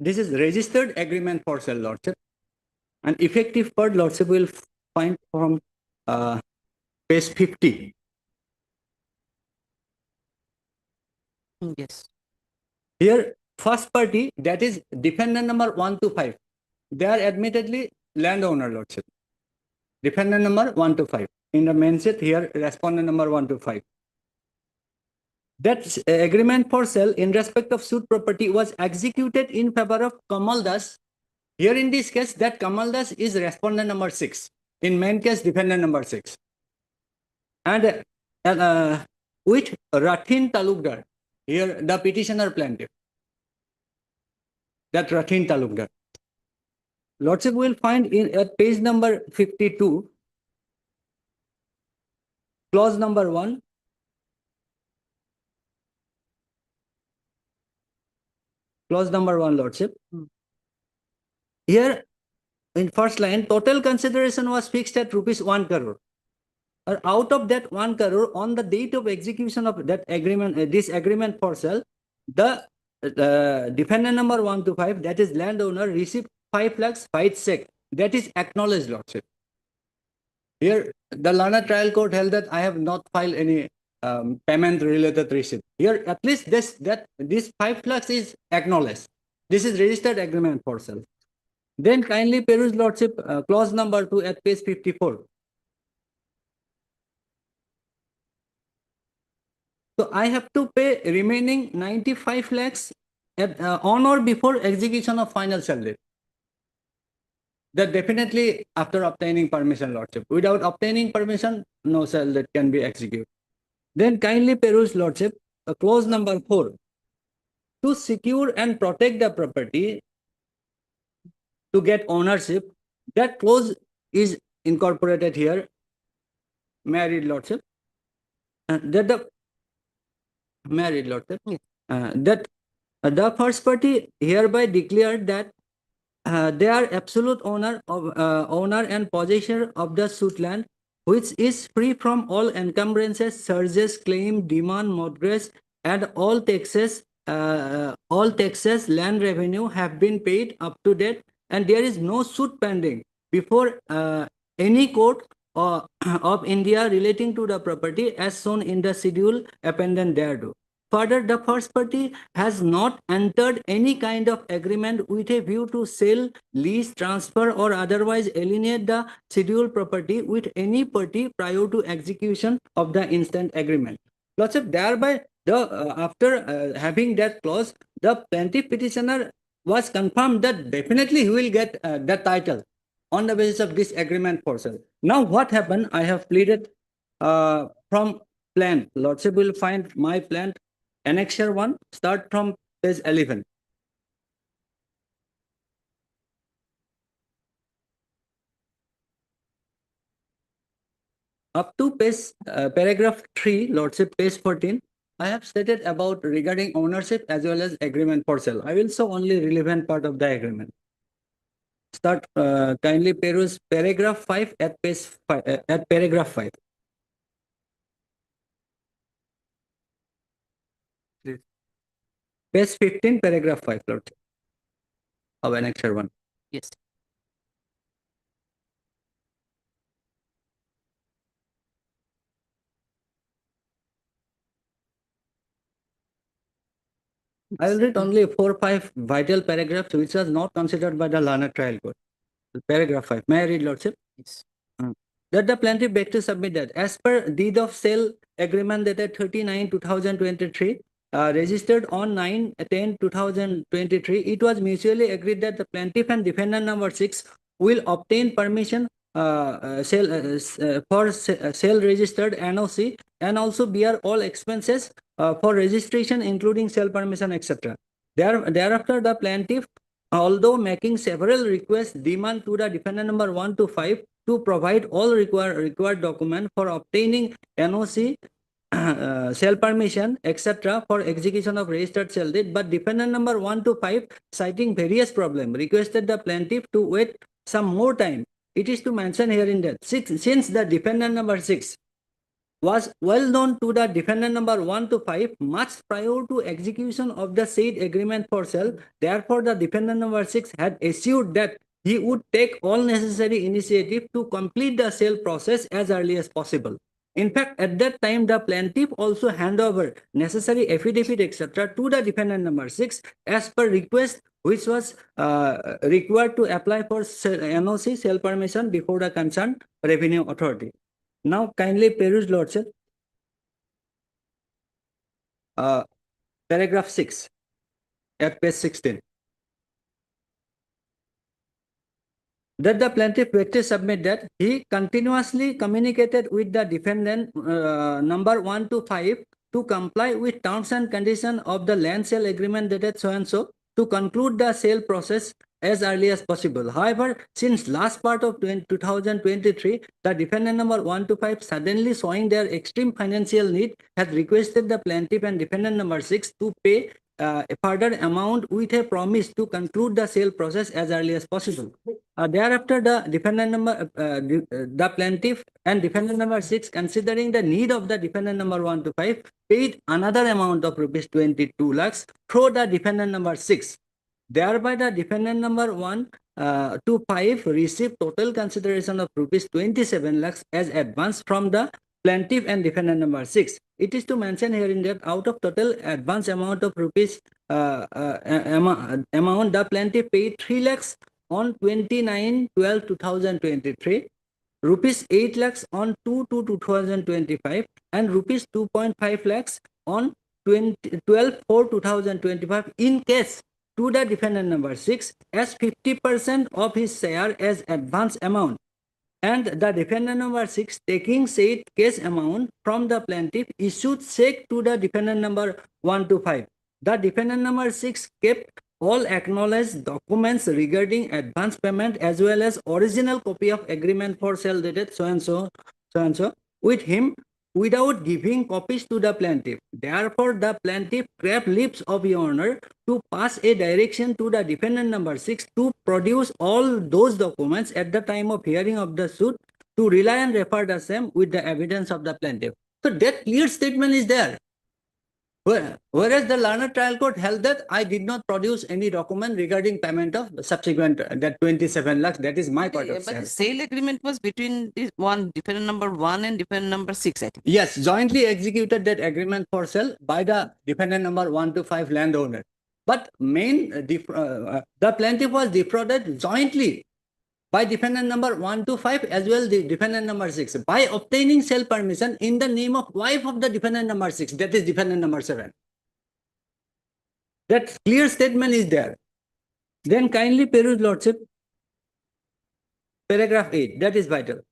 This is registered agreement for sale, Lordship. And effective part, Lordship will find from page 50. Yes. Here, first party, that is defendant number 1 to 5. They are admittedly landowner, Lordship. Defendant number 1 to 5. In the main set here, respondent number 1 to 5. That agreement for sale in respect of suit property was executed in favor of Kamal Das. Here in this case, that Kamal Das is respondent number 6. In main case, defendant number 6. And with Rathin Talukdar, here the petitioner plaintiff. That Rathin Talukdar. Lordship will find in at page number 52, clause number 1. Clause number 1, Lordship. Here, in first line, total consideration was fixed at rupees 1 crore. Or out of that 1 crore, on the date of execution of that agreement, this agreement for sale, the defendant number 1 to 5, that is landowner, received 5 lakhs 5 check. That is acknowledged, Lordship. Here, the Lana trial court held that I have not filed any payment related receipt. Here, at least this 5 lakhs is acknowledged. This is registered agreement for sale. Then kindly peruse, Lordship, clause number 2 at page 54. So I have to pay remaining 95 lakhs at, on or before execution of final sale date. That definitely after obtaining permission, Lordship. Without obtaining permission, no sale date can be executed. Then kindly peruse, Lordship, clause number 4. To secure and protect the property, to get ownership, that clause is incorporated here. May I read, Lordship? Married, Lordship. That the first party hereby declared that they are absolute owner and possessor of the suit land, which is free from all encumbrances, charges, claim, demand, mortgage, and all taxes, land revenue have been paid up to date, and there is no suit pending before any court of India relating to the property as shown in the schedule appended thereto. Further, the first party has not entered any kind of agreement with a view to sell, lease, transfer, or otherwise alienate the scheduled property with any party prior to execution of the instant agreement. Lordship, thereby, after having that clause, the plaintiff petitioner was confirmed that definitely he will get the title on the basis of this agreement for sale. Now, what happened? I have pleaded from plan. Lordship will find my plan, annexure 1, start from page 11. Up to page paragraph 3, Lordship, page 14, I have stated about regarding ownership as well as agreement for sale. I will show only relevant part of the agreement. Start kindly peruse paragraph 5 at page 5, at paragraph 5. Page 15, paragraph 5, Lord, of annexure 1. Yes. I will read only 4 or 5 vital paragraphs which was not considered by the Lana trial court. Paragraph 5. May I read, Lordship? Yes. That the plaintiff begs to submit that as per deed of sale agreement dated 39/2023, registered on 9/10/2023, it was mutually agreed that the plaintiff and defendant number 6 will obtain permission for sale registered NOC and also bear all expenses for registration, including sale permission, etc. Thereafter, the plaintiff, although making several requests, demand to the defendant number 1 to 5 to provide all required document for obtaining NOC, sale permission, etc. for execution of registered sale deed, but defendant number 1 to 5, citing various problems, requested the plaintiff to wait some more time. It is to mention here in that since the defendant number 6 was well known to the defendant number 1 to 5 much prior to execution of the said agreement for sale, therefore the defendant number 6 had assured that he would take all necessary initiative to complete the sale process as early as possible. In fact, at that time, the plaintiff also hand over necessary affidavit, etc. to the defendant number 6 as per request, which was required to apply for NOC, sale permission, before the concerned revenue authority. Now, kindly peruse, Lordship, paragraph 6 at page 16. That the plaintiff begs to submit that he continuously communicated with the defendant number 1 to 5 to comply with terms and conditions of the land sale agreement dated so and so, to conclude the sale process as early as possible. However, since last part of 2023, the defendant number 125 suddenly showing their extreme financial need has requested the plaintiff and defendant number 6 to pay a further amount with a promise to conclude the sale process as early as possible. Thereafter, the defendant number, the plaintiff and defendant number 6, considering the need of the defendant number 125, paid another amount of rupees 22 lakhs through the defendant number 6. Thereby, the defendant number 125 received total consideration of rupees 27 lakhs as advance from the plaintiff and defendant number 6. It is to mention here in that out of total advance amount of rupees amount, the plaintiff paid 3 lakhs on 29/12/2023, rupees 8 lakhs on 2/2/2025, and rupees 2.5 lakhs on 12/4/2025 in case to the defendant number 6 as 50% of his share as advance amount, and the defendant number 6 taking said case amount from the plaintiff issued check to the defendant number 125. The defendant number 6 kept all acknowledged documents regarding advance payment as well as original copy of agreement for sale dated so and so with him without giving copies to the plaintiff. Therefore, the plaintiff craved leave of your honor to pass a direction to the defendant number 6 to produce all those documents at the time of hearing of the suit, to rely and refer the same with the evidence of the plaintiff. So that clear statement is there. Whereas the learned trial court held that I did not produce any document regarding payment of subsequent that 27 lakhs. That is my part of But the sale. sale agreement was between this one defendant number 1 and defendant number 6, I think. Yes, jointly executed that agreement for sale by the defendant number 125 landowner. But the plaintiff was defrauded jointly by defendant number 125 as well the defendant number 6 by obtaining sale permission in the name of wife of the defendant number 6, that is defendant number 7. That clear statement is there. Then kindly peruse, Lordship, paragraph 8, that is vital.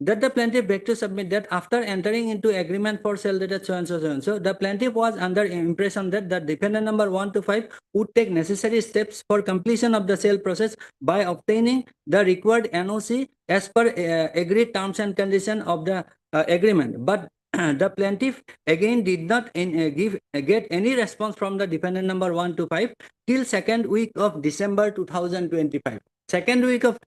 That the plaintiff begged to submit that after entering into agreement for sale dated so and so, the plaintiff was under impression that the defendant number 125 would take necessary steps for completion of the sale process by obtaining the required NOC as per agreed terms and conditions of the agreement. But the plaintiff again did not get any response from the defendant number 125 till second week of December 2025. Second week of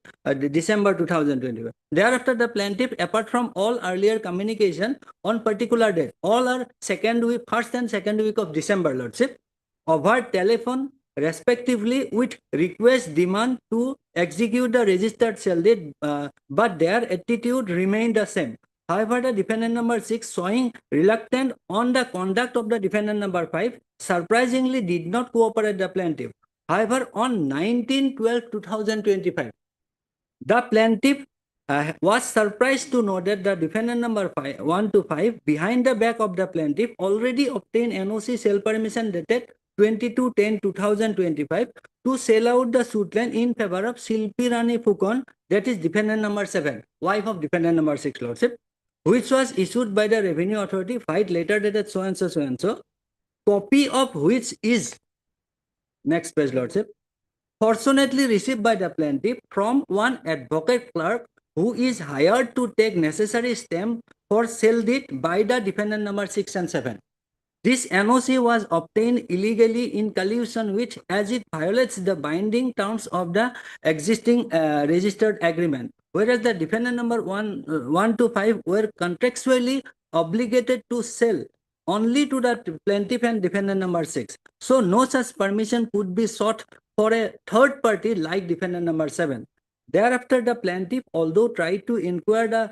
December 2025. Thereafter, the plaintiff, apart from all earlier communication on particular date, all are first and second week of December, Lordship, over telephone, respectively, with request demand to execute the registered sale date, but their attitude remained the same. However, the defendant number 6, showing reluctant on the conduct of the defendant number 5, surprisingly did not cooperate the plaintiff. However, on 19/12/2025, the plaintiff was surprised to know that the defendant number 125, behind the back of the plaintiff, already obtained NOC sale permission dated 22/10/2025 to sell out the suit land in favor of Silpi Rani Phukon, that is defendant number 7, wife of defendant number 6, Lordship, which was issued by the Revenue Authority, filed later dated so and so, copy of which is, next page, Lordship, fortunately received by the plaintiff from one advocate clerk who is hired to take necessary stamp for sale deed by the defendant number 6 and 7. This NOC was obtained illegally in collusion which, as it violates the binding terms of the existing registered agreement, whereas the defendant number 125 were contractually obligated to sell only to the plaintiff and defendant number 6. So no such permission could be sought for a third party like defendant number 7. Thereafter, the plaintiff, although tried to inquire the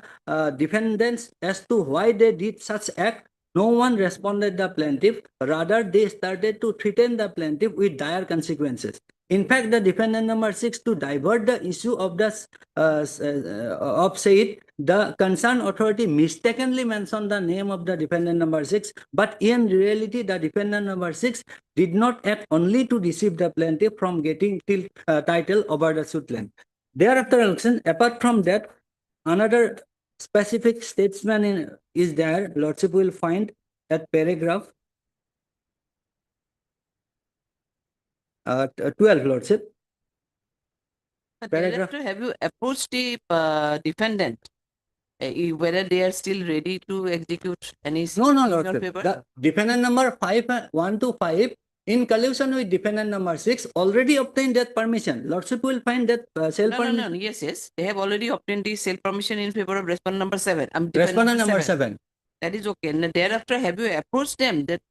defendants as to why they did such act, no one responded the plaintiff. Rather, they started to threaten the plaintiff with dire consequences. In fact, the defendant number 6, to divert the issue of the the concerned authority mistakenly mentioned the name of the defendant number 6, but in reality, the defendant number 6 did not act only to deceive the plaintiff from getting title over the suit land. Thereafter, apart from that, another specific statement is there. Lordship will find that paragraph 12, Lordship. But Paragraph- thereafter, have you approached the defendant whether they are still ready to execute any No, no, in your Lordship. favor? The defendant number 1 to 5, in collusion with defendant number 6, already obtained that permission. Lordship will find that sale No, no, permission. no. Yes, yes. They have already obtained the sale permission in favor of respondent number 7. Defendant Respondent number 7. That is okay. And thereafter, have you approached them that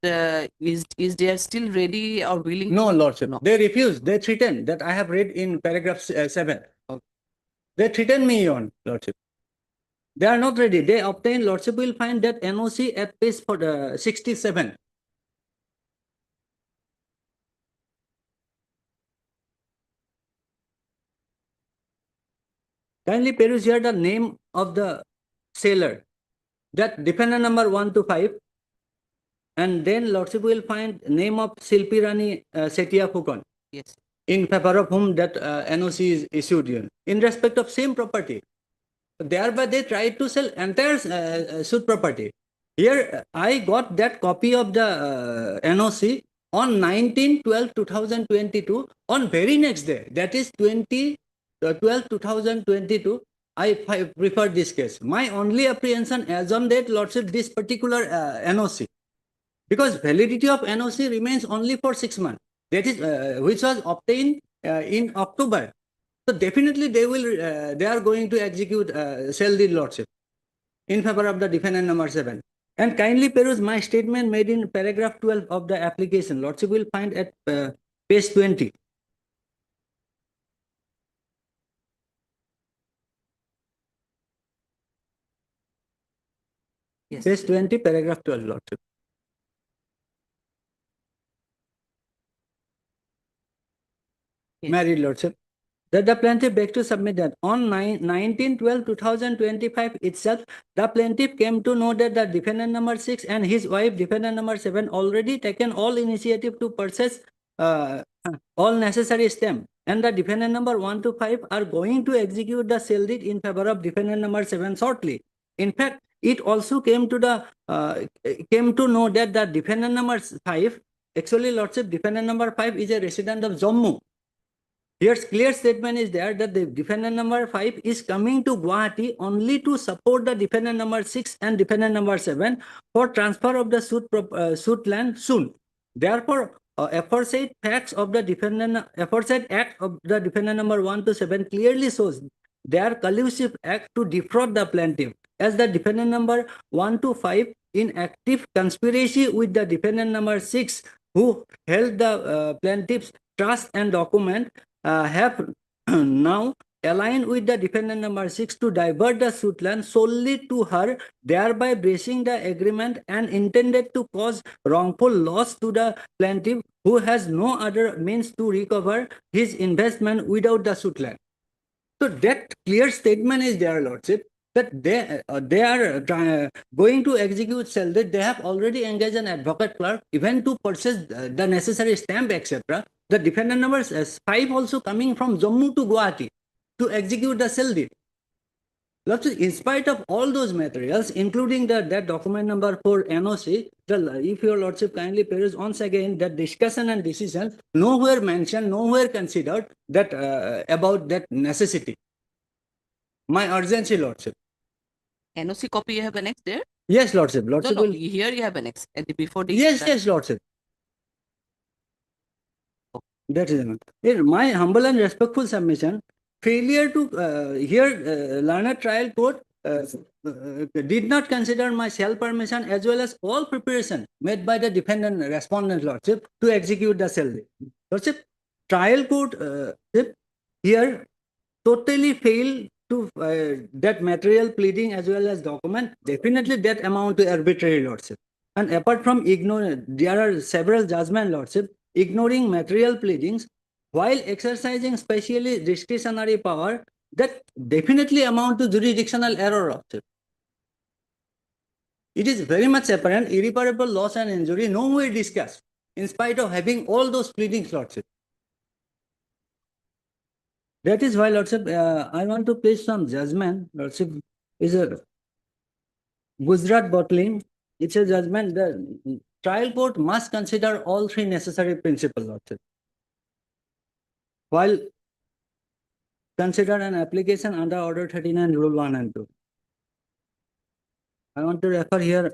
is they are still ready or willing? No, to... Lordship. No. They refused. They threatened that I have read in paragraph 7. Okay. They threatened me on, Lordship. They are not ready. They obtained, Lordship will find that NOC at page for the 67. Kindly peruse here the name of the seller. That defendant number 1 to 5. And then Lordship will find name of Silpi Rani Setia Phukon, Yes. in favor of whom that NOC is issued in respect of same property. Thereby they tried to sell entire suit property. Here I got that copy of the NOC on 19/12/2022 on very next day, that is 20/12/2022. I prefer this case. My only apprehension as on that, Lordship, this particular NOC, because validity of NOC remains only for 6 months. That is which was obtained in October. So definitely they are going to execute sell deed, Lordship, in favor of the defendant number 7. And kindly peruse my statement made in paragraph 12 of the application. Lordship will find at page 20. Yes. Page 20, paragraph 12, Lordship. Yes. Married, Lordship. That the plaintiff begs to submit that on 19/12/2025 itself, the plaintiff came to know that the defendant number 6 and his wife, defendant number 7, already taken all initiative to purchase all necessary stamp, and the defendant number 1 to 5 are going to execute the sale deed in favor of defendant number 7 shortly. In fact, it also came to know that the defendant number 5, actually, Lordship, defendant number 5 is a resident of Jammu. Here's clear statement is there that the defendant number 5 is coming to Guwahati only to support the defendant number 6 and defendant number 7 for transfer of the suit land soon. Therefore, aforesaid act of the defendant number 1 to 7 clearly shows their collusive act to defraud the plaintiff, as the defendant number 1 to 5 in active conspiracy with the defendant number 6 who held the plaintiff's trust and document have now aligned with the defendant number 6 to divert the suit land solely to her, thereby breaching the agreement and intended to cause wrongful loss to the plaintiff who has no other means to recover his investment without the suit land. So that clear statement is there, Lordship, that they are going to execute sale deed. They have already engaged an advocate clerk even to purchase the necessary stamp, etc. The defendant number 5 also coming from Jammu to Guwahati to execute the sale deed. Lordship, in spite of all those materials, including that document number 4 NOC, if your Lordship kindly peruse once again, that discussion and decision nowhere mentioned, nowhere considered that about that necessity. My urgency, Lordship. NOC copy you have annexed there? Yes, Lordship. Lordship No, will. here you have annexed before the. Yes, yes, Lordship. That is enough. My humble and respectful submission, failure to learned trial court did not consider my sale permission as well as all preparation made by the defendant respondent, Lordship, to execute the sale deed. Lordship, trial court here totally failed to that material pleading as well as document. Definitely that amount to arbitrary, Lordship. And apart from ignorance, there are several judgment, Lordship, ignoring material pleadings while exercising specially discretionary power that definitely amount to jurisdictional error, Lordship. It is very much apparent irreparable loss and injury nowhere discussed in spite of having all those pleadings, Lordship. That is why, Lordship, I want to place some judgment, Lordship, is a Gujarat bottling. It's a judgment that trial court must consider all 3 necessary principles, Lordship. while consider an application under Order 39 Rule 1 and 2. I want to refer here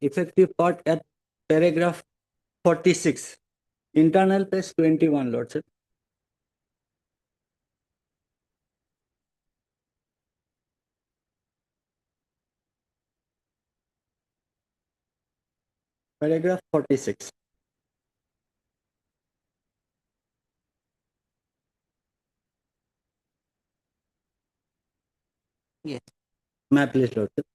effective part at paragraph 46, internal page 21, Lordship. Paragraph 46. Yes. May I please, Lordship?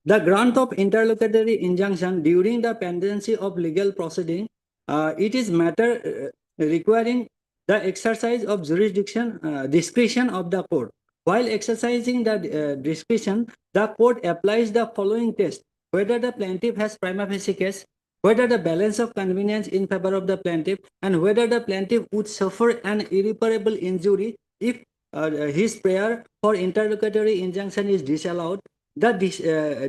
The grant of interlocutory injunction during the pendency of legal proceeding, it is matter requiring the exercise of jurisdiction discretion of the court. While exercising the discretion, the court applies the following test: whether the plaintiff has prima facie case, whether the balance of convenience in favor of the plaintiff, and whether the plaintiff would suffer an irreparable injury if his prayer for interlocutory injunction is disallowed. The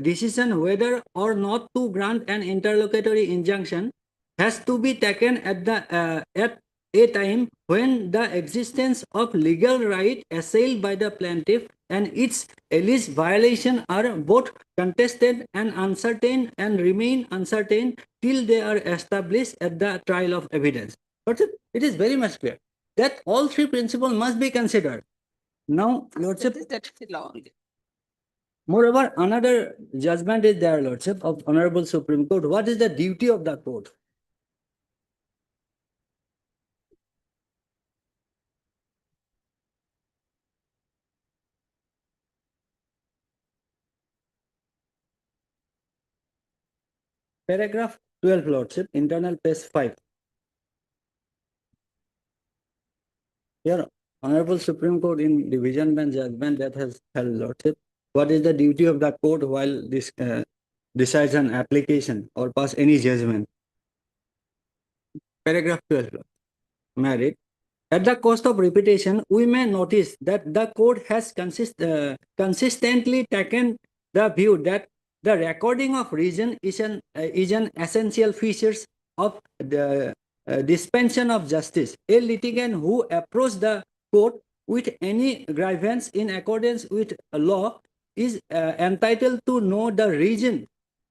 decision whether or not to grant an interlocutory injunction has to be taken at a time when the existence of legal right assailed by the plaintiff and its alleged violation are both contested and uncertain and remain uncertain till they are established at the trial of evidence. But it is very much clear that all three principles must be considered. Now, Lordship, That is long. moreover, another judgment is there, Lordship, of Honorable Supreme Court. What is the duty of the court? Paragraph 12, Lordship, internal page 5. Here, Honorable Supreme Court in division bench judgment that has held, Lordship, what is the duty of the court while this decides an application or pass any judgment? Paragraph 12, may I read? At the cost of repetition, we may notice that the court has consistently taken the view that the recording of reason is an essential feature of the dispensation of justice. A litigant who approaches the court with any grievance in accordance with law is entitled to know the reason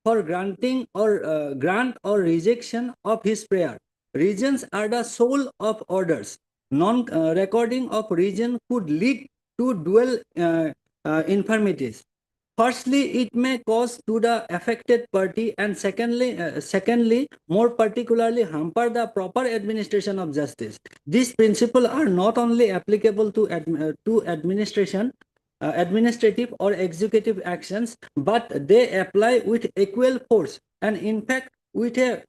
for granting or grant or rejection of his prayer. Reasons are the soul of orders. Non-recording of reason could lead to dual infirmities. Firstly, it may cause to the affected party, and secondly, more particularly, hamper the proper administration of justice. These principles are not only applicable to administrative or executive actions, but they apply with equal force, and in fact, with a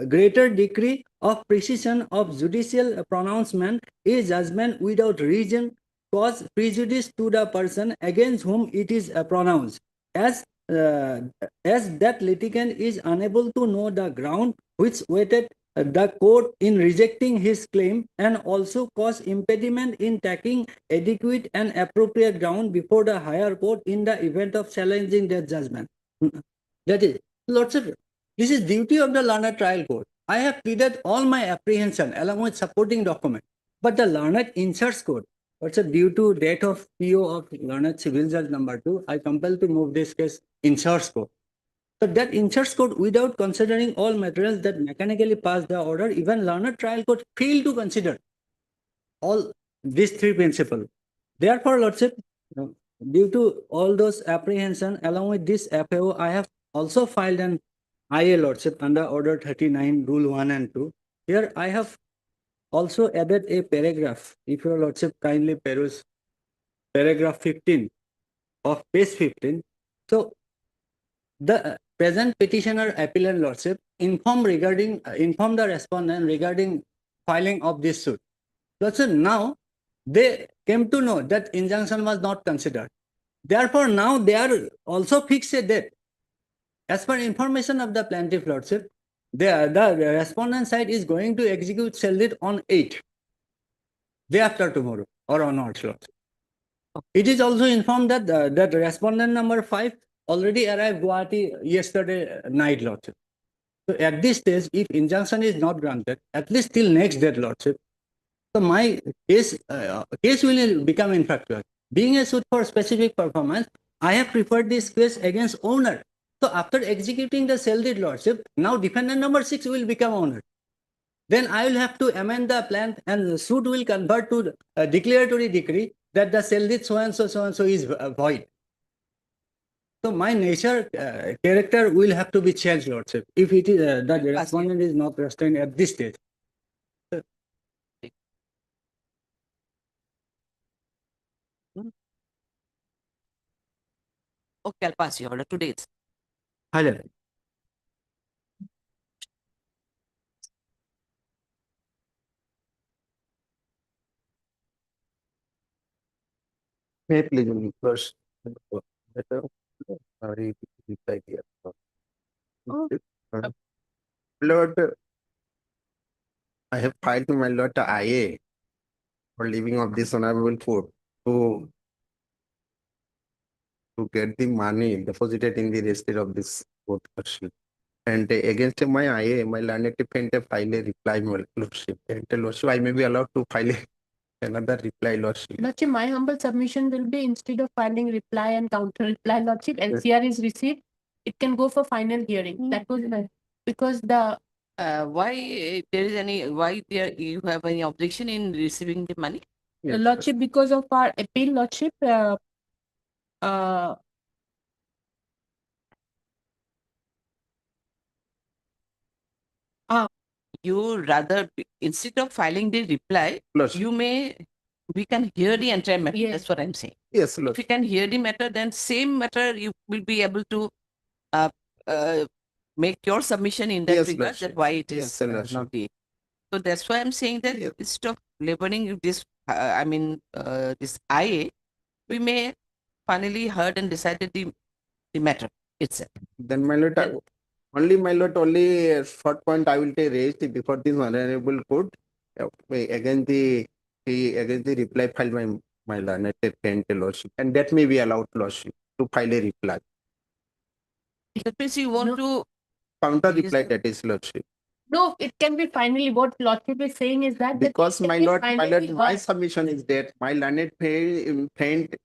greater degree of precision of judicial pronouncement. A judgment without reason cause prejudice to the person against whom it is pronounced, as that litigant is unable to know the ground which weighted the court in rejecting his claim, and also cause impediment in taking adequate and appropriate ground before the higher court in the event of challenging their judgment. That is, lots of this is duty of the learned trial court. I have pleaded all my apprehension along with supporting document, but the learned inserts court, also due to date of PO of learned civil judge number 2, I compelled to move this case inserts court. So that inserts court without considering all materials that mechanically pass the order, even learned trial court failed to consider all these three principles. Therefore, Lordship, due to all those apprehension along with this FAO, I have also filed an IA, Lordship, under Order 39, Rule 1 and 2. Here I have also added a paragraph. If your Lordship kindly peruse paragraph 15 of page 15. So the present petitioner appellant, Lordship, inform the respondent regarding filing of this suit. Lordship, now they came to know that injunction was not considered. Therefore, now they are also fixed a date. As per information of the plaintiff, Lordship, the respondent side is going to execute sale deed on 8th, day after tomorrow, or onwards, Lordship. It is also informed that that respondent number 5 already arrived Guwahati yesterday night, Lordship. So at this stage, if injunction is not granted, at least till next date, Lordship, So my case will become infractual. Being a suit for specific performance, I have preferred this case against owner. So after executing the sale deed lordship, now defendant number 6 will become owner. Then I will have to amend the plan and the suit will convert to a declaratory decree that the sale deed so and so is void. So my nature character will have to be changed, lordship, if it is the respondent is not restrained at this stage. Okay, I'll pass your order today. It's Hello. May I please first better reply here. Oh. Uh, Lord, I have filed to my Lord the IA for leaving of this honorable court to get the money deposited in the register of this court lordship. And against my IA, my learned defendant file a reply, my lordship. And lordship, I may be allowed to file another reply, lordship. Lordship, my humble submission will be instead of filing reply and counter reply, Lordship, LCR is received, it can go for final hearing. That was my, because the why there is any, why there you have any objection in receiving the money? Yes, Lordship, because of our appeal, Lordship, You rather, instead of filing the reply, Lordship. you may, we can hear the entire matter. Yes. That's what I'm saying. Yes, If you lordship. can hear the matter, then same matter you will be able to uh, uh, make your submission in that Yes, regard, Lordship. that why it Yes, is Lordship. not the. So that's why I'm saying that Yes. instead of laboring this, this IA, we may finally heard and decided the matter itself. Then my lord, Then- only a short point I will take raised before this honorable court against the reply filed by my learned friend lordship, and that may be allowed lordship to file a reply. That means you want No. to, Counter Yes. reply, that is lordship. no, it can be finally, what Lordship is saying is that. the Because case my is lord, finally my heard. submission is that my learned friend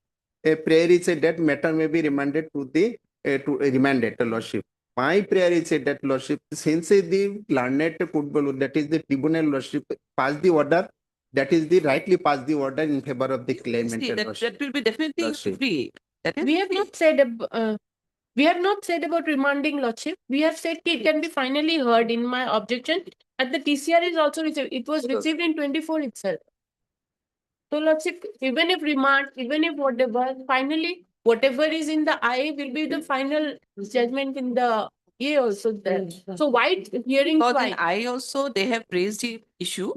a prayer is said that matter may be remanded to the remanded lordship. My prayer is said that lordship, since the learned football, that is the tribunal lordship, passed the order, that is the rightly passed the order in favor of the claimant see, that lordship. will be definitely Lordship. free. That is We have free. not said, we have not said about remanding, Lordship. We have said it can be finally heard in my objection. And the TCR is also received. It was Yes. received in 24 itself. So, Lordship, even if remand, even if whatever, finally, whatever is in the IA will be the final judgment in the A also there. So, why hearing Because twice? in I also, they have raised the issue,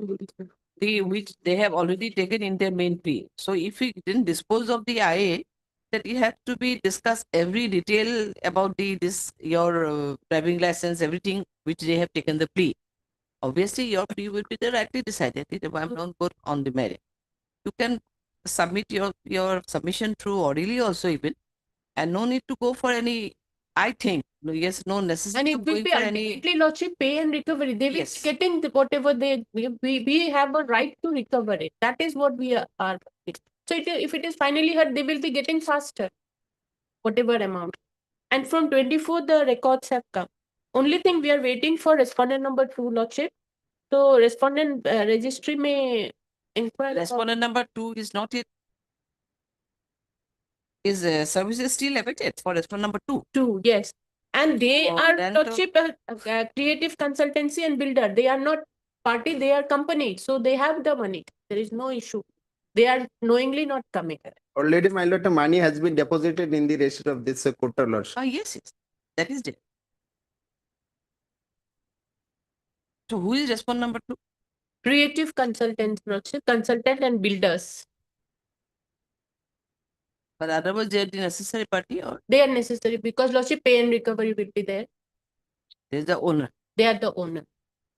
which they have already taken in their main plea. So if we didn't dispose of the IA, that you have to be discuss every detail about your driving license, everything which they have taken the plea. Obviously, your plea will be directly decided. I'm not good on the merit. You can submit your submission through orally also even, and no need to go for any. I think yes, no And necessity it of will going be for any. ultimately Lordship pay and recovery. They will Yes. getting whatever we have a right to recover it. That is what we are. So if it is finally heard, they will be getting faster, whatever amount. And from 24, the records have come. Only thing we are waiting for respondent number 2, Lordship. So respondent registry may inquire. Respondent number 2 is not yet. His services still awaited for respondent number 2. 2, yes. And they Oh, are then Lordship creative consultancy and builder. They are not party, they are company. So they have the money. There is no issue. They are knowingly not coming. Already my lord, the money has been deposited in the register of this court lordship. Yes, that is there. So who is respondent number 2? Creative consultants, Lordship, consultant and builders. But otherwise they are the necessary party, or They are necessary because Lordship pay and recovery will be there. there is the owner. They are the owner.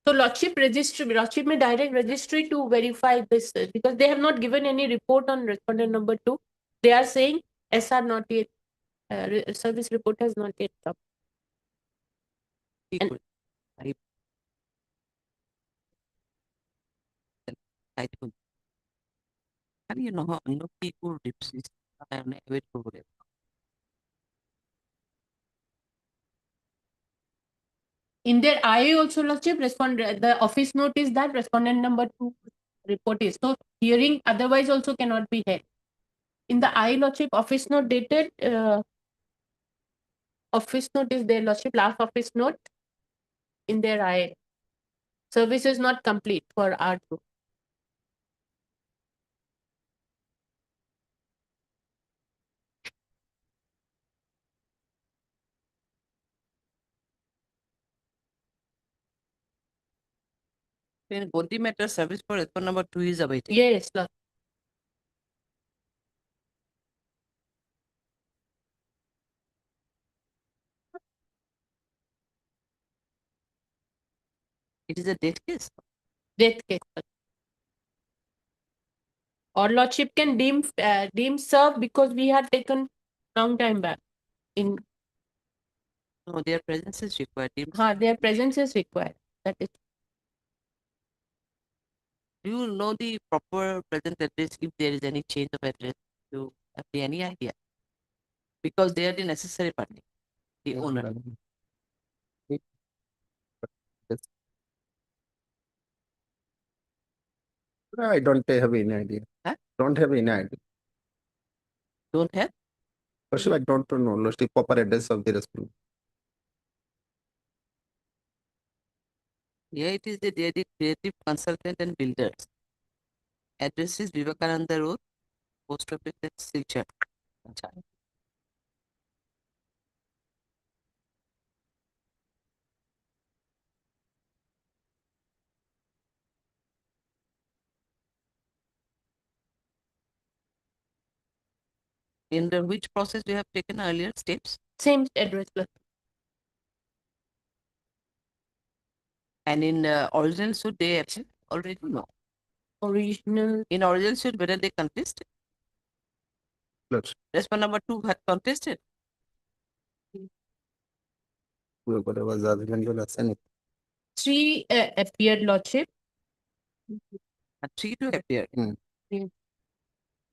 So Lordship may direct registry to verify this because they have not given any report on respondent number 2. They are saying SR not yet, service report has not yet come. Equal. I খালি নহয় অন্য কি কাৰণে wait কৰিব লাগিব। In their IA also, Lordship, the office note is that respondent number 2 report is. So hearing otherwise also cannot be held. In the IA, Lordship, office note dated, office note is their Lordship, last office note in their IA. Service is not complete for R2. In both the matter service for respondent number 2 is awaited. Yes, Lord. It is a death case. Death case. Or Lordship can deem served because we had taken long time back. In No, their presence is required. their presence is required. That is. Do you know the proper present address if there is any change of address? Do you have any idea? Because they are the necessary party, the owner. I don't have any idea. Huh? Don't have any idea. Don't have? Lordship, I don't know, Lordship, proper address of the respondent. Yeah, it is they are the creative consultant and builders. Address is Vivekananda Road, post office at Silchar. In the which process we have taken earlier steps? Same address. Lord. And in original suit they have already no. Original. In original suit whether they contested? Lordship, Respondent number 2 had contested. whoever was arguing will assign it. 3 appeared, Lordship. And 3 to appear.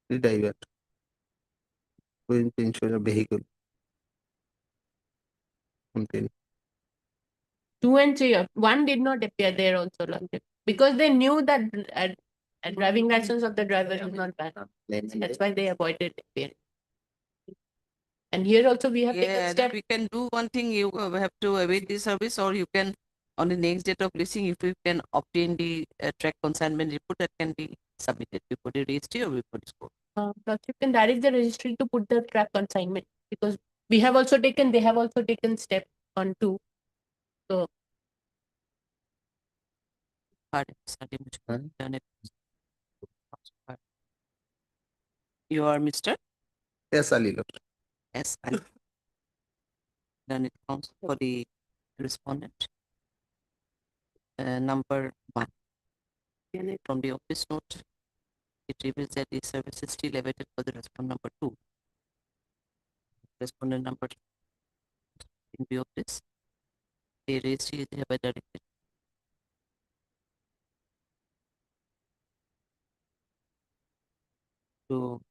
Divert. Going to insure a vehicle. Something. 2 and 3. 1 did not appear there also, Lordship. Because they knew that driving license of the driver is not valid. That's why they avoided appearing. And here also we have taken Yeah, step. we can do one thing. You have to await the service, or you can on the next date of listing, if you can obtain the track consignment report, that can be submitted before the registry or before the court. Lordship can direct the registry to put the track consignment, because we have also taken, they have also taken step on 2. So you are Mr. Yes, Ali, Lordship. S. Ali. Then it counts for the respondent. Number 1. From the office note, it reveals that the service is still awaited for the respondent number 2. Respondent number in view of this, the registry is hereby directed to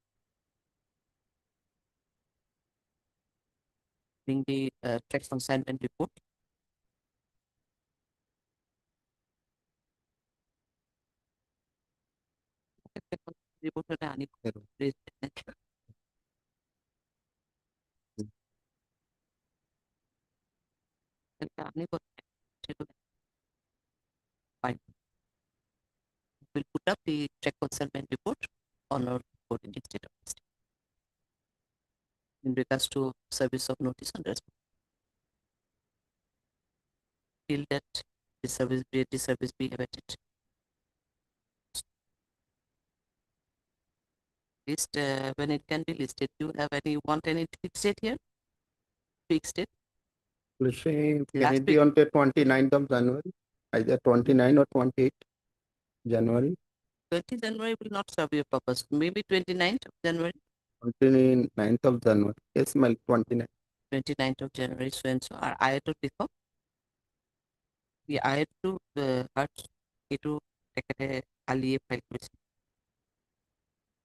bring the track consignment report. Report Fine. We'll put up the track consignment report on our report in the state of the state in regards to service of notice and response. Till that the service be awaited. List when it can be listed. Do you have any fixed date here? Fixed date? Can Last it be on the 29th of January? Either 29 or 28 January? 20 January will not serve your purpose. Maybe 29th of January. 29th of January. Yes, my 29. 29th of January, so and so. I had to pick up. Yeah, I had to heart to take a file.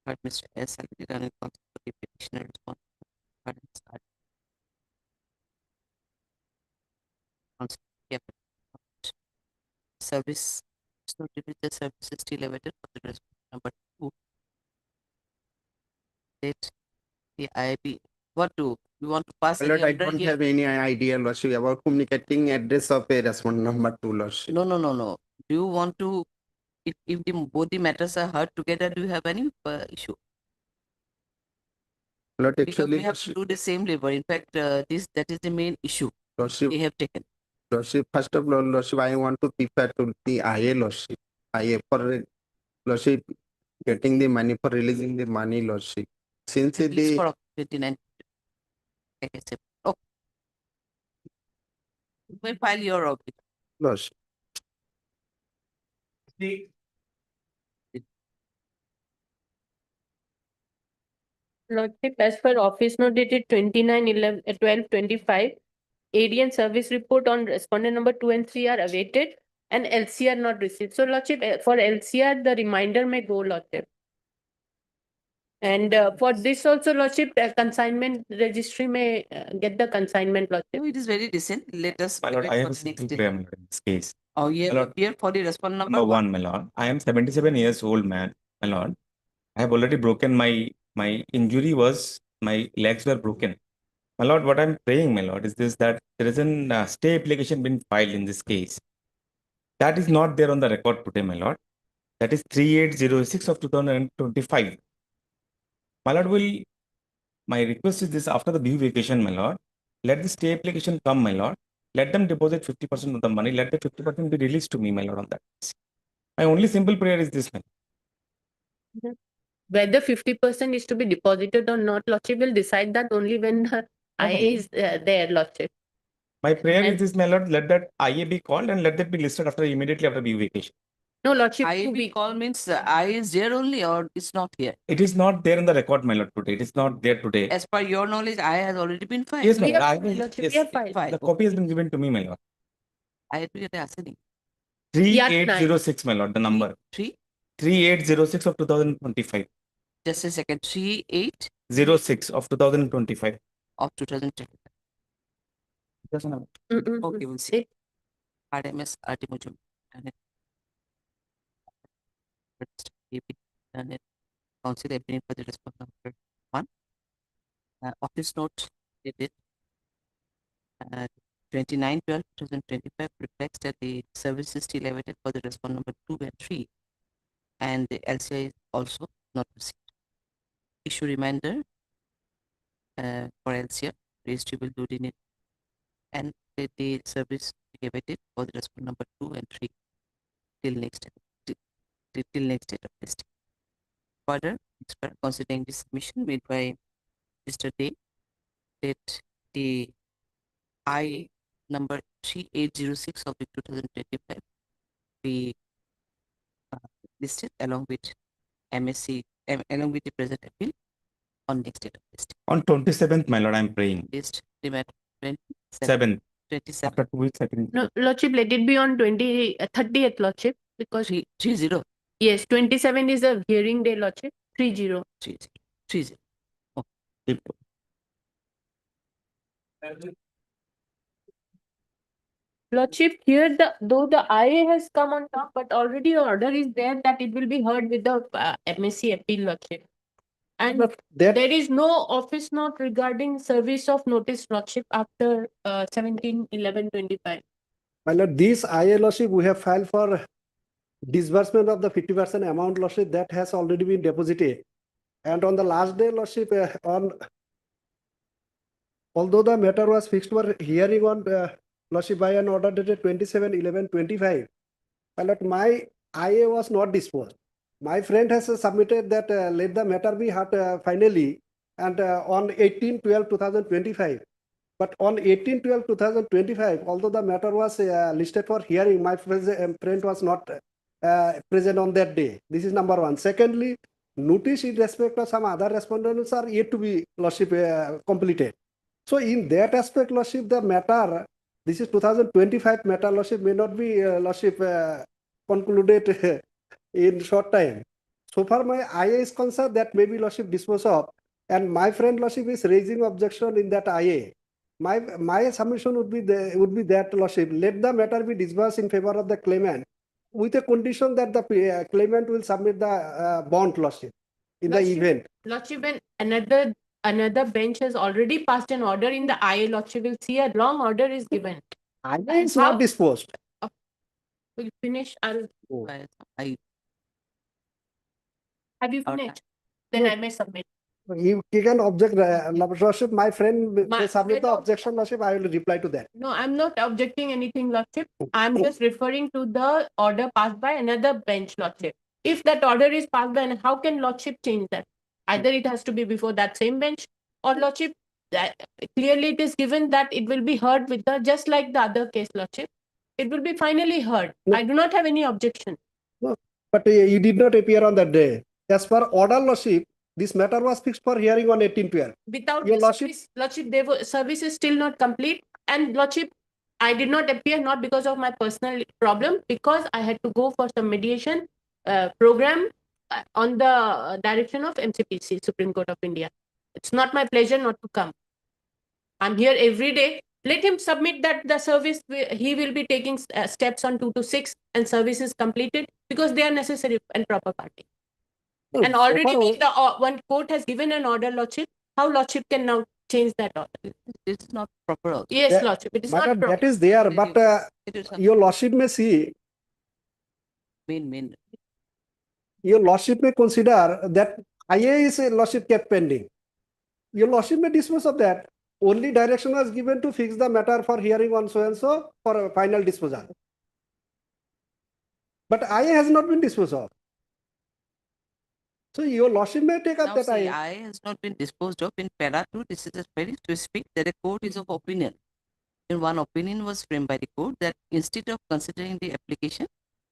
Heard Mr. S. Already done it. The petitioner response. Heard Ms. R. Counsel. Yep. Service. So the service is still awaited for the response number 2. Date the IIB. What do you want to pass? My lord, any I order don't here? have any idea, Lordship, about communicating address of a respondent number 2, Lordship. No. Do you want to, if both the matters are heard together, do you have any issue? Lord, Because actually, we have to do the same labor. In fact, that is the main issue Lordship, we have taken. Lordship, first of all, Lordship, I want to prefer to the IA, Lordship. IA for Lordship, getting the money for releasing the money, Lordship. Since At least the for 29. Okay, so, oh. We file your obit. Lordship. Lordship, as per office note dated 29/11/12/25, AD and service report on respondent number 2 and 3 are awaited and LCR not received. So Lordship, for LCR, the reminder may go, Lordship. And for this also, Lordship, consignment registry may get the consignment, Lordship. No, it is very decent. Let us My lord, wait I for have a the next simple day. prayer, my lord, in this case. Oh, My lord, here for the respondent number number 1. one, my lord. I am 77 years old man, my lord. I have already broken my injury was my legs were broken. My lord, what I'm praying, my lord, is this that there is an stay application been filed in this case. That is not there on the record today, my lord. That is 3806 of 2025. My lord, my request is this: after the due vacation, my lord, let the stay application come, my lord. Let them deposit 50% of the money. Let the 50% be released to me, my lord, on that. My only simple prayer is this, my lord. Whether 50% is to be deposited or not, Lordship will decide that only when the IA is there, Lordship. My prayer And- is this, my lord, let that IA be called and let that be listed immediately after due vacation. No, Lordship, to IAB be call means I is there only or it's not here. It is not there in the record, my lord, today. It is not there today. As per your knowledge, I has already been filed. Yes, my we lord. have filed, Lordship, we have filed. File. The copy has been given to me, my lord. I had to get asking. 3806, my lord, the number. 3, 3806 of 2025. just a second, 38 06 of 2025. of 2020. Okay, we'll see. RMS Artimujum. Done it. Council opinion for the response number 1. Office note dated 29/12/2025 reflects that the service is still awaited for the response number 2 and 3, and the LCI is also not received. Issue reminder for LCR, registry will do the need, and let the service be awaited for the response number 2 and 3 till next date of listing. Further, considering the submission made by Mr. Day, that the I number 3806 of the 2025 be listed along with MSC, along with the present appeal on next date of listing. On 27th, my lord, I am praying. List the matter 7. 27. After 2 weeks, I can. No, Lordship, let it be on 30th, Lordship, because 30. yes, 27 is a hearing day, Lordship. 30. 30. Lordship, here though the IA has come on top, but already order is there that it will be heard with the MSC appeal, Lordship. And there is no office note regarding service of notice, Lordship, after 17/11/25. My lord, this IA, Lordship, we have filed for disbursement of the 50% amount, Lordship, that has already been deposited. And on the last day, Lordship, although the matter was fixed for hearing on Lordship by an order dated 27/11/25, my lord, my IA was not disposed. My friend has submitted that let the matter be heard finally and on 18/12/2025. But on 18/12/2025, although the matter was listed for hearing, my friend was not present on that day. This is number one. Secondly, notice in respect of some other respondents are yet to be, Lordship, completed. So in that aspect, Lordship, the matter, this is 2025 matter, Lordship, may not be, Lordship, concluded in short time. so far my IA is concerned, that maybe Lordship dispose of, and my friend Lordship is raising objection in that IA. My submission would be that Lordship, let the matter be disbursed in favor of the claimant with a condition that the claimant will submit the bond, Lordship, in the Lordship, event. Lordship, when another bench has already passed an order in the IA, Lordship will see a wrong order is given. IA is How- not disposed. We'll finish. Oh. Have you Our finished? Then No. I may submit. He can object, Lordship, my friend will My submit the friend- objection, Lordship, I will reply to that. No, I'm not objecting anything, Lordship. I'm just referring to the order passed by another bench, Lordship. If that order is passed by, and how can Lordship change that? Either it has to be before that same bench, or Lordship, that clearly it is given that it will be heard with the, just like the other case, Lordship. It will be finally heard. No. I do not have any objection. But he did not appear on that day. As per order, Lordship, this matter was fixed for hearing on 18/12. Without Your this Lordship- service, Lordship, service is still not complete. And Lordship, I did not appear not because of my personal problem, because I had to go for some mediation program on the direction of MCPC, Supreme Court of India. It's not my pleasure not to come. I'm here every day. Let him submit that the service, he will be taking steps on 2 to 6 and service is completed because they are necessary and proper party. And So already far, one court has given an order, Lordship. How Lordship can now change that order? This is not proper also. Yes, That- Lordship, it is my not lord, proper. that is there, but It is your Lordship may see, main. your Lordship may consider that IA is a Lordship kept pending. Your Lordship may dispose of that. Only direction was given to fix the matter for hearing on so and so for a final disposal. But IA has not been disposed of. So your Lordship may take up Now that see, IA. I has not been disposed of in para 2. This is a very specific that a court is of opinion. And one opinion was framed by the court that instead of considering the application,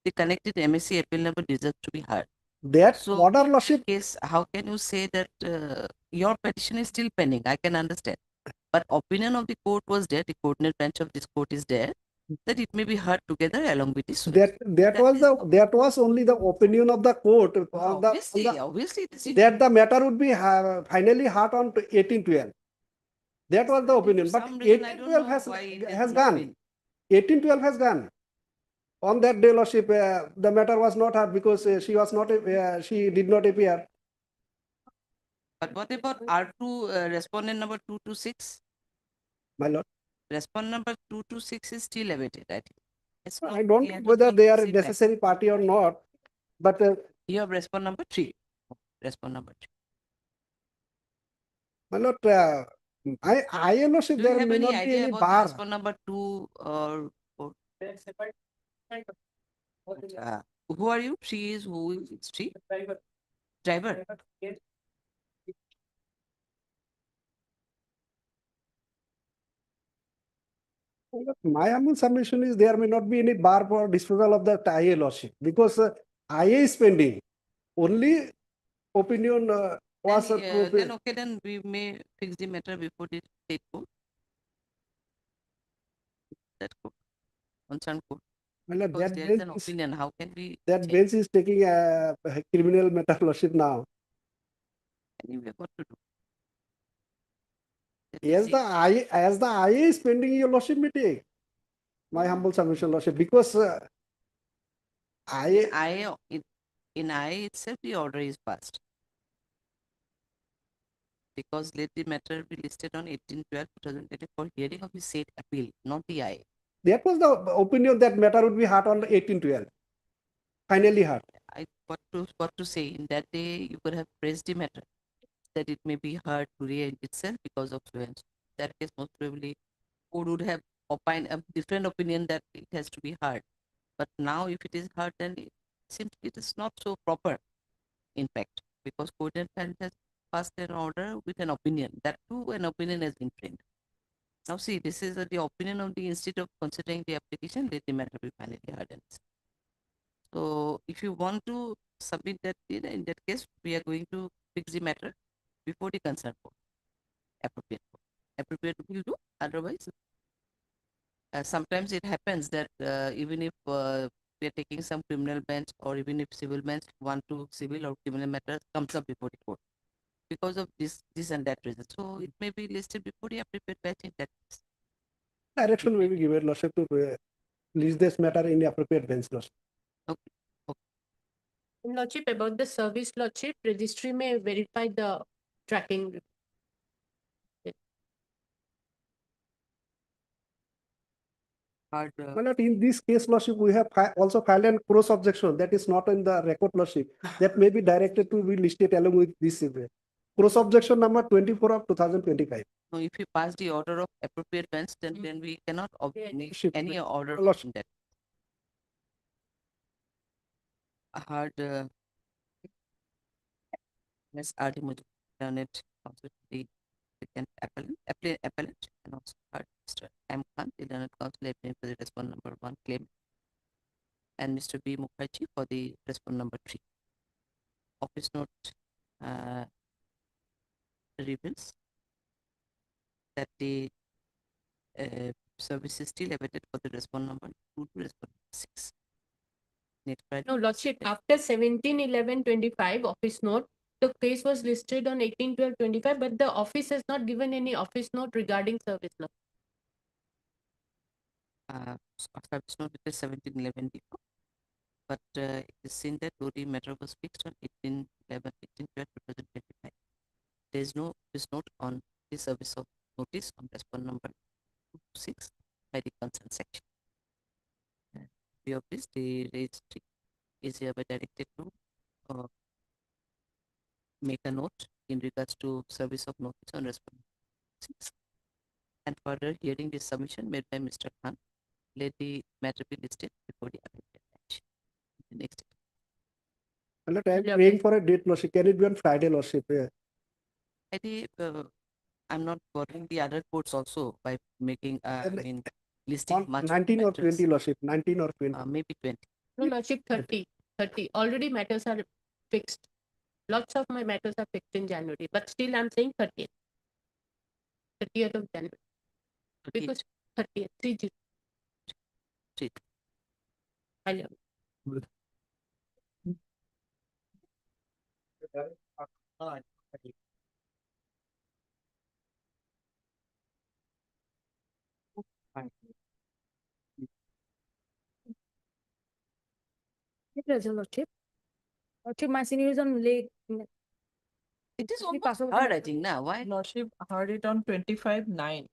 the connected MSc appeal number deserves to be heard. That So order, in that Lordship, case, how can you say that your petition is still pending? I can understand. But opinion of the court was there, the coordinate bench of this court is there, that it may be heard together along with this. that was only the opinion of the court on Obviously, this is that the matter would be finally heard on 18/12. That was the opinion, but some reason I don't 18/12 know why it has not gone. been. 18/12 has gone. On that day, Lordship, the matter was not heard because she did not appear. But what about R2 respondent number 226? My lord, Respondent number 226 is still awaited, I think. It's not- I don't he know had to whether be they are a same time. necessary party or not, but You have respondent number 3. Respondent number 3. my lord, I am not sure Do you there have may any not be idea any about bar. respondent number 2 or 4? Who are you? She is who is she? Driver. My humble submission is there may not be any bar for disposal of the IA, Lordship, because IA is pending. Only opinion was Then okay, then we may fix the matter before the state court. That court, concerned court. My lord, Because that there is an bench is- opinion. How can we that change? bench is taking a criminal matter, Lordship, now. Anyway, what to do? Let As us the IA is pending, your Lordship may take. My humble submission, Lordship, because IA, in I itself, the order is passed. Because let the matter be listed on 18/12/2020 for hearing of the said appeal, not the I. that was the opinion that matter would be heard on 18/12. Finally heard. I what to say. In that day, you could have praised the matter that it may be heard today itself because of so and so. That case, most probably, court would have opined a different opinion that it has to be heard. But now, if it is heard, then it seems it is not so proper. In fact, because court has passed an order with an opinion. That too, an opinion has been framed. Now, see, this is the opinion of the instead of considering the application, let the matter be finally heard. And so, if you want to submit that, in that case, we are going to fix the matter before the concerned court. Appropriate will do. Otherwise, sometimes it happens that even if we are taking some criminal bench or even if civil bench, one to civil or criminal matter comes up before the court because of this and that reason. So it may be listed before the appropriate bench in that case. Direction may be given, Lordship, to list this matter in the appropriate bench, Lordship. Lordship, about the service, Lordship, registry may verify the tracking. Hard, My lord, in this case, Lordship, we have also filed a cross objection that is not in the record, Lordship. That may be directed to be listed along with this cross objection number 24 of 2025. no, if you pass the order of appropriate bench, then we cannot make Lordship, any order Lordship. in that. Hard, Ms. R.D. Mujib, learned counsel to the second appellant, and also heard Mr. M. Khan, the learned counsel appearing for the respondent number 1 claim, and Mr. B. Mukherjee for the respondent number 3. Office note reveals that the service is still awaited for the respondent number 2 to respondent 6. Next, Friday. No, Lordship, after 17/11/25 office note, the case was listed on 18/12/25, but the office has not given any office note regarding service law. Service note it is 17/11 before, but it is seen that though the matter was fixed on 18/12/2025, there is no office note on the service of notice on respondent number 6 by the consent section. View of this, the registry is hereby directed to make a note in regards to service of notice on respondent 6. And further hearing this submission made by Mr. Khan, let the matter be listed before the appropriate bench. Next. My lord, I am praying for a date, Lordship. Can it be on Friday, Lordship? I'm not bothering the other courts also by making, listing On much. 19 or matters. 20, Lordship. 19 or 20. Maybe 20. No, Lordship, 30. Already matters are fixed. Lots of my matters are fixed in January, but still I'm saying 30th. 30th of January. Because 30th, 30. I love it. Lordship. Lordship, my senior is on late. It is almost hard, I think, now. Why? Lordship heard it on 25/9.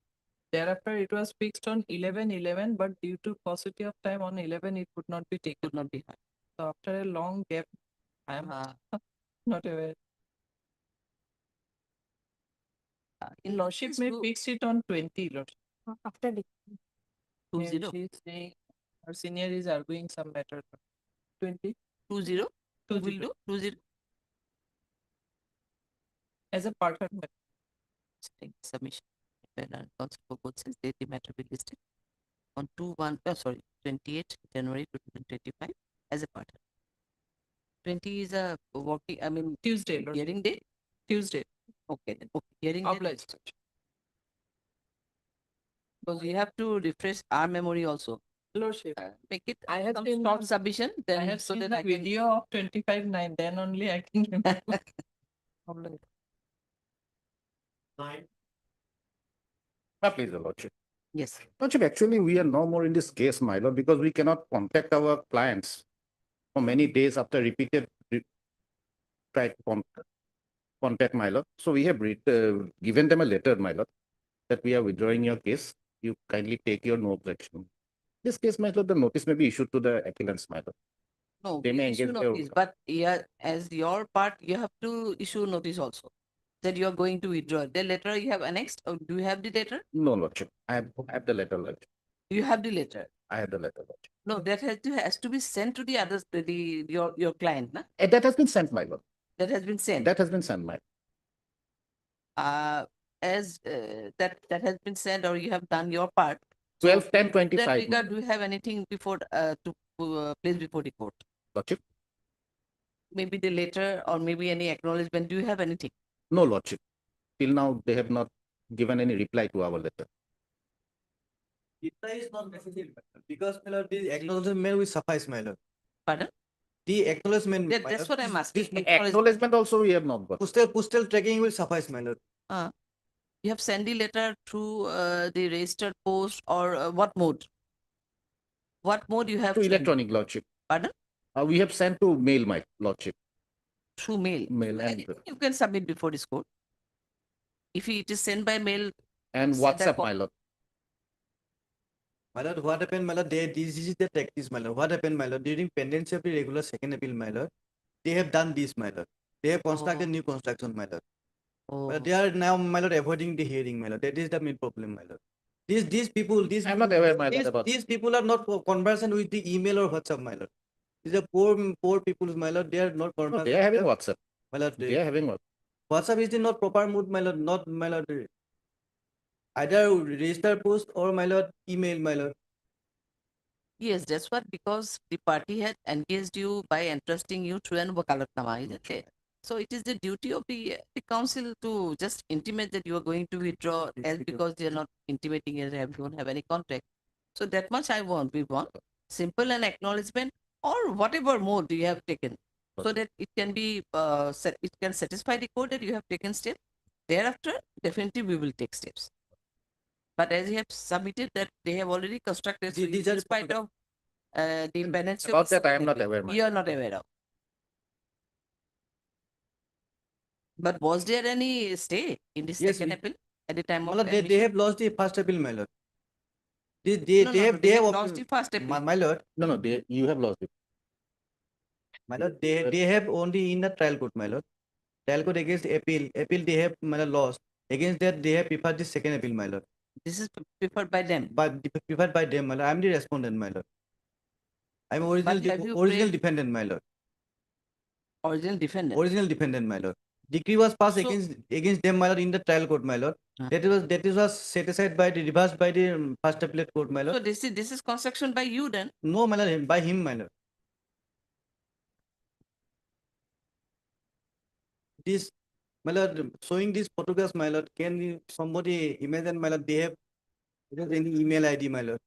Thereafter, it was fixed on 11/11, but due to paucity of time on 11, it could not be taken. Could not be heard. So after a long gap, I am not aware. In Lordship may fix it on 20, Lordship. After the 20. She is saying her senior is arguing some matter. 20? 20? 20. 20? As a part of submission. Council for both sides, the matter be listed on 28 January 2025 as a part. 20 is a working, Tuesday. Hearing day? Tuesday. Okay, then. Okay, hearing day. Obliged. Because we have to refresh our memory also. Lordship. Make it I have some seen short submission. Then I have so seen that the I can. video of 25/9. Then only I can remember. Obliged. Please, Your Lordship. Yes. Lordship, actually, we are no more in this case, my lord, because we cannot contact our clients for many days after repeated try to contact, my lord. So we have given them a letter, my lord, that we are withdrawing your case. You kindly take your no objection. This case, my lord, the notice may be issued to the appellants, my lord. No, They we may issue engage their- notice, but yeah, as your part, you have to issue notice also that you are going to withdraw. The letter you have annexed, or do you have the letter? No, Lordship. I have the letter, Lordship. You have the letter. I have the letter, Lordship. No, that has to be sent to the others, your client, na? That has been sent, my lord. That has been sent. That has been sent, my That has been sent, or you have done your part. 12/10/25. That regard, do you have anything before to place before the court? Lordship. Maybe the letter, or maybe any acknowledgement. Do you have anything? No, Lordship. Till now, they have not given any reply to our letter. Data is not necessary because my lord, the acknowledgement will suffice, my lord. Pardon? The acknowledgement. That, my that's lord, what I'm asking. This acknowledgement also we have not got. Postal tracking will suffice, my lord. You have sent the letter through the registered post or what mode? What mode you have To sent? electronic lordship. Pardon? We have sent to mail, my lordship. Through mail. Mail and You can submit before this court. If it is sent by mail. and send that WhatsApp, my lord. My lord, what happened, my lord? This is the tactics, my lord. What happened, my lord? During pendency of the regular second appeal, my lord, they have done this, my lord. They have constructed new construction, my lord. But they are now, my lord, avoiding the hearing, my lord. That is the main problem, my lord. These people, I'm not aware, my lord, about these people are not conversant with the email or WhatsApp, my lord. These are poor people, my lord. They are not no, conversant. they are having WhatsApp. My lord, They are having WhatsApp. WhatsApp is the not proper mode, my lord. Not, my lord. Either register post or, my lord, email, my lord. Yes, that's what, because the party had engaged you by entrusting you through an wakalatnama, isn't it? So it is the duty of the council to just intimate that you are going to withdraw, as because they are not intimating it, they don't have any contract. So that much I want. We want simple an acknowledgement or whatever mode you have taken, so that it can be it can satisfy the court that you have taken steps. Thereafter, definitely we will take steps. But as you have submitted that they have already constructed, so These are in spite of the imbalance About that, I am not aware, my you are not aware of. But was there any stay in the Yes, second we- appeal at the time My of lord, they admission? have lost the first appeal, my lord. No, They no, have no, they have op- lost the first appeal. my lord, No, no, you have lost it. my lord, they have only in the trial court, my lord. Trial court against appeal they have, my lord, lost. Against that they have preferred the second appeal, my lord. This is preferred by them. But preferred by them, my lord. I am the respondent, my lord. I am But have you original prayed- defendant, my lord. Original defendant. Original defendant, my lord. Decree was passed So- against them, my lord, in the trial court, my lord. That was set aside by the reversed by the first appellate court, my lord. So this is construction by you then. No, my lord, by him, my lord. This, my lord, showing these photographs, my lord, somebody imagine, my lord, they have any email ID, my lord.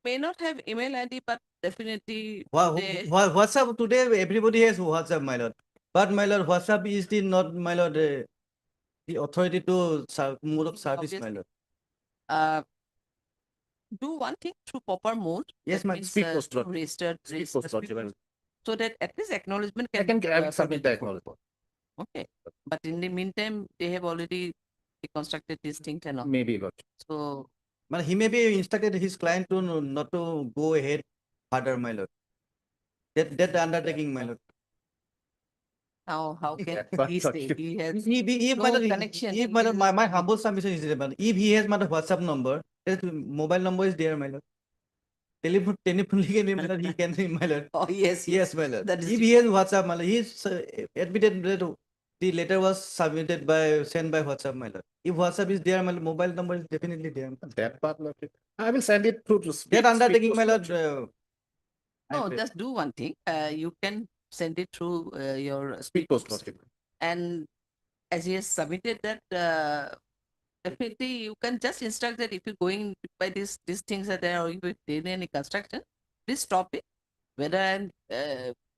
May not have email ID, but definitely they- WhatsApp today, everybody has WhatsApp, my lord. But my lord, WhatsApp is the not, my lord, the authority to mode of service, my lord. do one thing through proper mode. Yes, that my means, speed post, through Lord. registered, Speed post, Lord, so that at least acknowledgement I can can submit the acknowledgement. Okay, but in the meantime, they have already constructed these things and all. Maybe, Lord. So But he may be instructed his client to not to go ahead further, my lord. That undertaking, my lord. now, how can But he say he has If no my lord, connection? if my lord, my humble submission is that, if he has my WhatsApp number, that mobile number is there, my lord. Telephone my lord, he can, my lord. Oh yes, Yes, my lord. That is If he has WhatsApp, my lord, he is admitted that the letter was submitted sent by WhatsApp, my lord. If WhatsApp is there, my lord, mobile number is definitely there. That part, Lord. I will send it to That undertaking, my lord. no. Just do one thing. You can send it through your Speed post, Lord. and as he has submitted that, definitely you can just instruct that if you're going by these things are there, or if you're doing any construction, please stop it. Whether I'm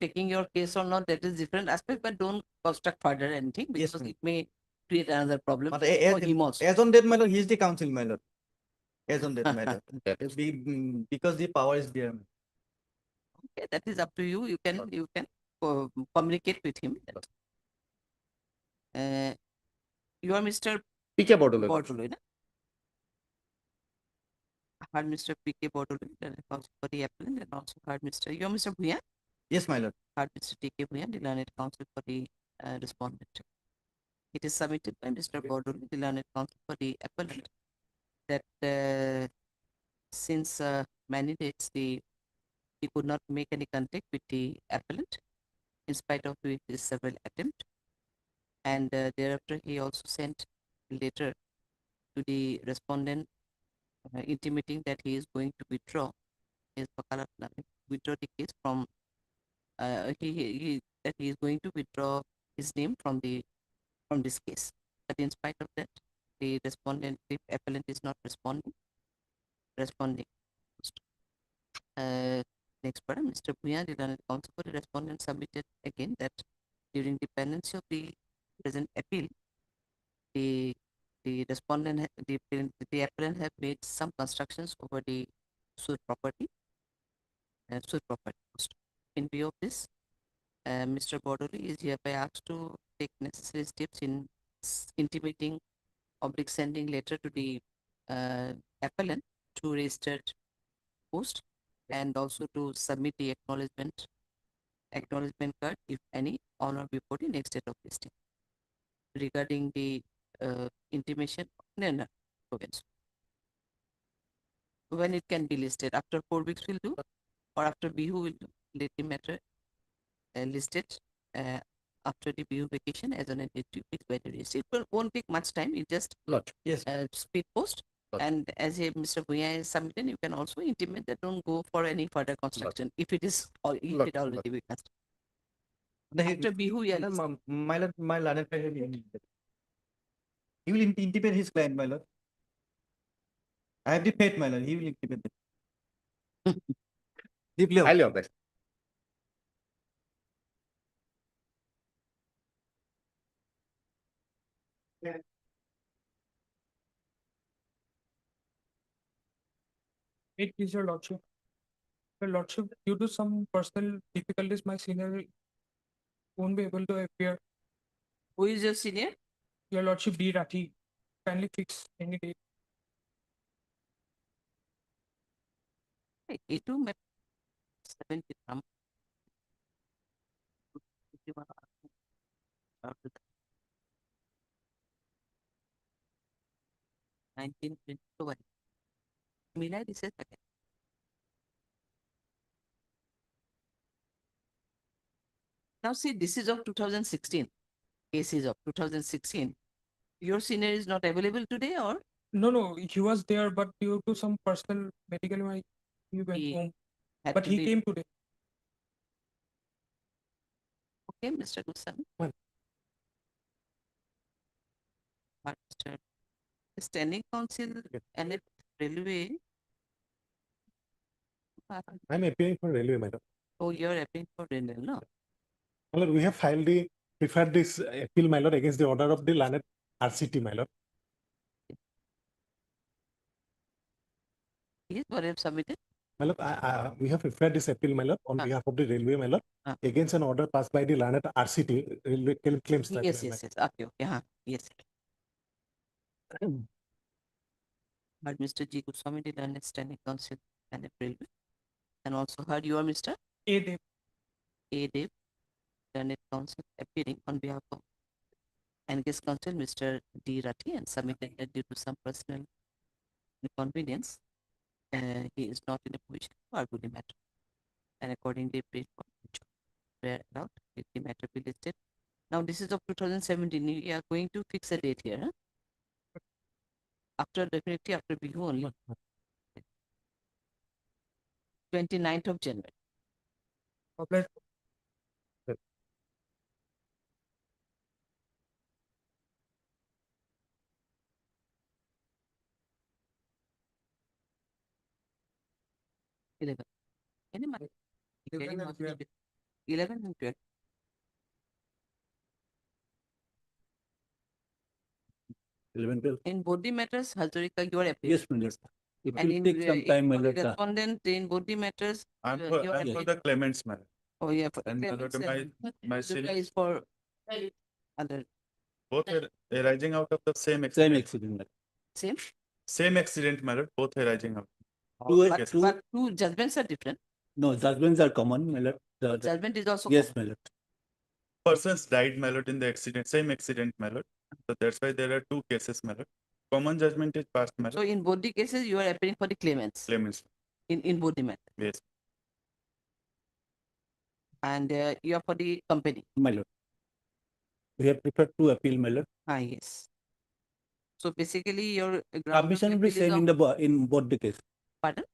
taking your case or not, that is different aspect, but don't construct further anything, because it may create another problem But for him also. as on that, my lord, he is the council, my lord. As on that, my lord. Because the power is there. Okay, that is up to you. You can communicate with him. You are Mr. PK Bordoloi. Bordoloi, na? Heard Mr. PK Bordoloi, counsel for the appellant, and also heard Mr. You are Mr. Bhuyan? Yes, my lord. Heard Mr. TK Bhuyan, the learned counsel for the respondent. It is submitted by Mr. Bordoloi, the learned counsel for the appellant, that since many days he could not make any contact with the appellant, in spite of doing his several attempts, and thereafter he also sent a letter to the respondent intimating that he is going to withdraw his withdraw the case from that he is going to withdraw his name from this case. But in spite of that, the respondent, the appellant is not responding. Next part, Mr. Bhuyan, the learned counsel for the respondent submitted again that during the pendency of the present appeal, the respondent, the appellant have made some constructions over the sued property. In view of this, Mr. Bodoli is hereby asked to take necessary steps in intimating oblique sending letter to the appellant to registered post and also to submit the acknowledgement card, if any, on or before the next date of listing. Regarding the intimation, no, when it can be listed, after 4 weeks will do, or after Bihu will do, let the matter listed after the Bihu vacation as on a date fixed by the registry. It won't take much time, it just Yes. speed post. And as Mr. Bhuyan is submitted, you can also intimate that don't go for any further construction if it is if it already be constructed. After Bihu, yeah, My learned friend will intimate. He will intimate his client, my lord. I have the faith, my lord. He will intimate them. Deeply. Highly obliged. It is your lordship. Your lordship, due to some personal difficulties, my senior won't be able to appear. Who is your senior? Your lordship, D. Rathi. Kindly fix any date. A2 map 70 gram. 1922. Milai this is again. Now see, this is of 2016. Case is of 2016. Your senior is not available today, or No, he was there, but due to some personal medical, he went home. But he came today. Okay, Mr. Gusami. Mr. Standing Council and it railway. I'm appearing for railway, madam. Oh, you're appealing for railway, no? My lord, we have preferred this appeal, my lord, against the order of the learned RCT, my lord. Yes, what you have submitted? My lord, we have referred this appeal, my lord, on behalf of the railway, my lord, against an order passed by the learned RCT, Railway Claims Tribunal. Yes. Okay. Yes. But Mr. G. Goswami did learned Standing Council and railway, and also heard you are Mr. A. Dev. A. Dev, learned council appearing on behalf of and guest counsel Mr. D. Rathi, and submitted that due to some personal inconvenience, he is not in a position to argue the matter. And accordingly, brief were allowed, if the matter be listed. Now this is of 2017. We are going to fix a date here. Huh? Definitely after Bihu only. 29th of January. Okay. Any month? 11 and 12. 11 and 12. In both the matters, Hazarika, you are appealing. Yes, my lord. It And will in take some time, my lord. respondent in both the matters, I'm you for, are I'm for appealing. the claimants, madam. Oh yeah, for And claimants, my Hazarika is for other. both are arising out of the same Same accident. accident. Same? Same accident, madam. Both arising out. But two judgments are different. No, judgments are common, my lord. Judgment is also Yes, common. my lord. Persons died, my lord, in the accident, same accident, my lord. So that's why there are two cases, my lord. Common judgment is passed, my So lord. in both the cases, you are appealing for the claimants. Claimants. In both the matters. Yes. And you are for the company. My lord. We have preferred to appeal, my lord. Yes. So basically, your ground Submission will be appeal is same of- in both the cases. Pardon?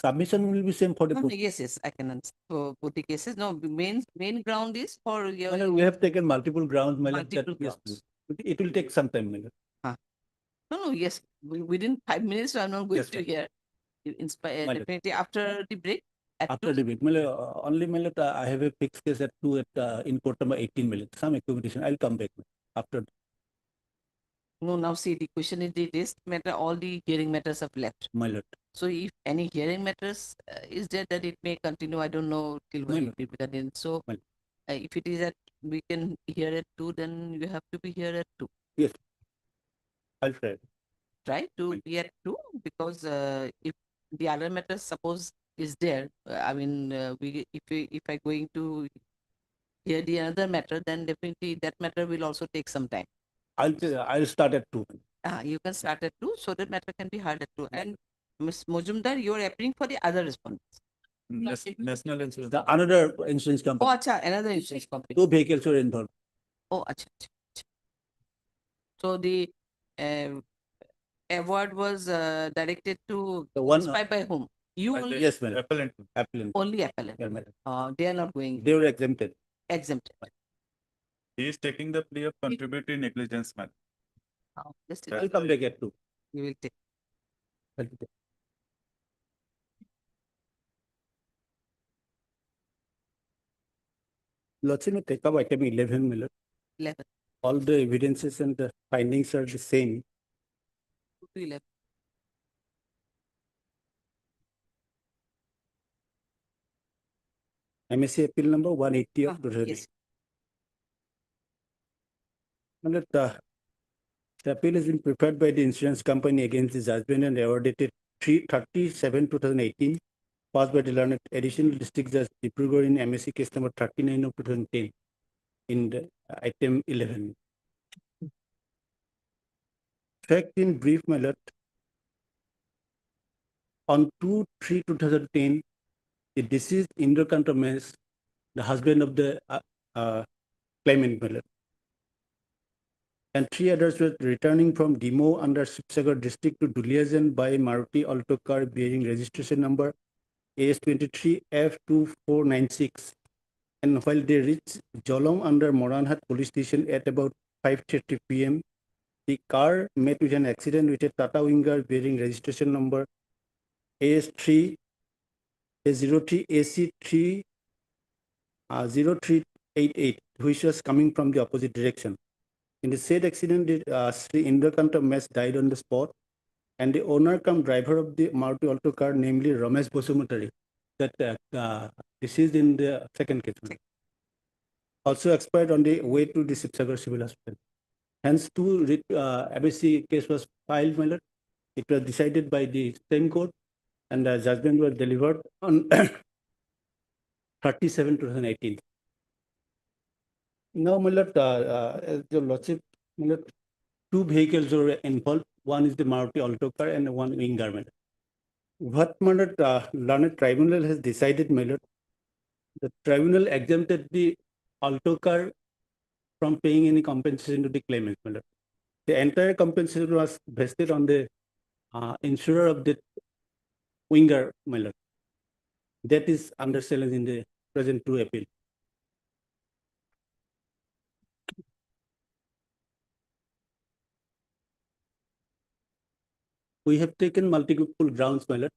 Submission will be same for the No, both. yes, I can understand. For both the cases, no, main ground is for your. My lord, we have taken multiple grounds, my lord. Multiple Yes, grounds. it will take some time, my lord. No, yes, within 5 minutes, I'm not going Yes, to ma'am. hear. Inspire My lord. definitely after the break. At After the week, only I have a fixed case at 2 at in court number 18 million. Some accommodation. I'll come back after. No, now see, the question is the rest matter, all the hearing matters have left. My lord. So if any hearing matters is there, that it may continue. I don't know till when it will be continued. So if it is at, we can hear at 2, then you have to be here at 2. Yes. I'll try. Try to be at 2, because if the other matters suppose is there, I mean, if I going to hear the another matter, then definitely that matter will also take some time. I'll start at 2. You can start at 2, so that matter can be heard at 2. And Ms. Mojumdar, you are appealing for the other respondents. National Insurance. The another insurance Oh, company. acha, another insurance company. 2 vehicles were involved. Oh, acha, acha, acha. So the award was directed to The one- by whom? You By only? the Yes, madam. appellant. Appellant. Only appellant. Yeah, madam. They are not going They were exempted. exempted. He is taking the plea of contributory negligence, madam. Just I'll come back at 2. you will take. Lordship, take up item 11 million. 11. All the evidences and the findings are the same. 2 to 11. MSC appeal number 180 of 2008. Yes. The appeal has been prepared by the insurance company against the judgment and awarded dated 3/30/7/2018, passed by the learned additional district judge Dibrugarh in MSC case number 39 of 2010 in the item 11. Fact in brief, my lord. On 2/3/2010, the deceased Indrakanta Mes, the husband of the claimant, my lord, and 3 others were returning from Demo under Sibsagar district to Duliajan by Maruti Alto car bearing registration number AS23F2496. And while they reached Jolom under Moranhat police station at about 5:30 p.m., the car met with an accident with a Tata Winger bearing registration number AS03AC3 0388, which was coming from the opposite direction. In the said accident, Sri Indrakanta Mes died on the spot, and the owner cum driver of the Maruti Alto car, namely Ramesh Bosumatari, that deceased in the second case, also expired on the way to the Sibsagar Civil Hospital. Hence, 2 MSC case was filed, my lord. It was decided by the same court, and the judgment was delivered on 30/7/2018. Now, my lord, your lordship, my lord, 2 vehicles were involved. One is the Maruti Alto car and one Winger, my lord. What, my lord, learned tribunal has decided, my lord, the tribunal exempted the Alto car from paying any compensation to the claimant, my lord. The entire compensation was vested on the insurer of the Winger, my lord. That is under challenge in the present 2 appeal. We have taken multiple grounds, my lord.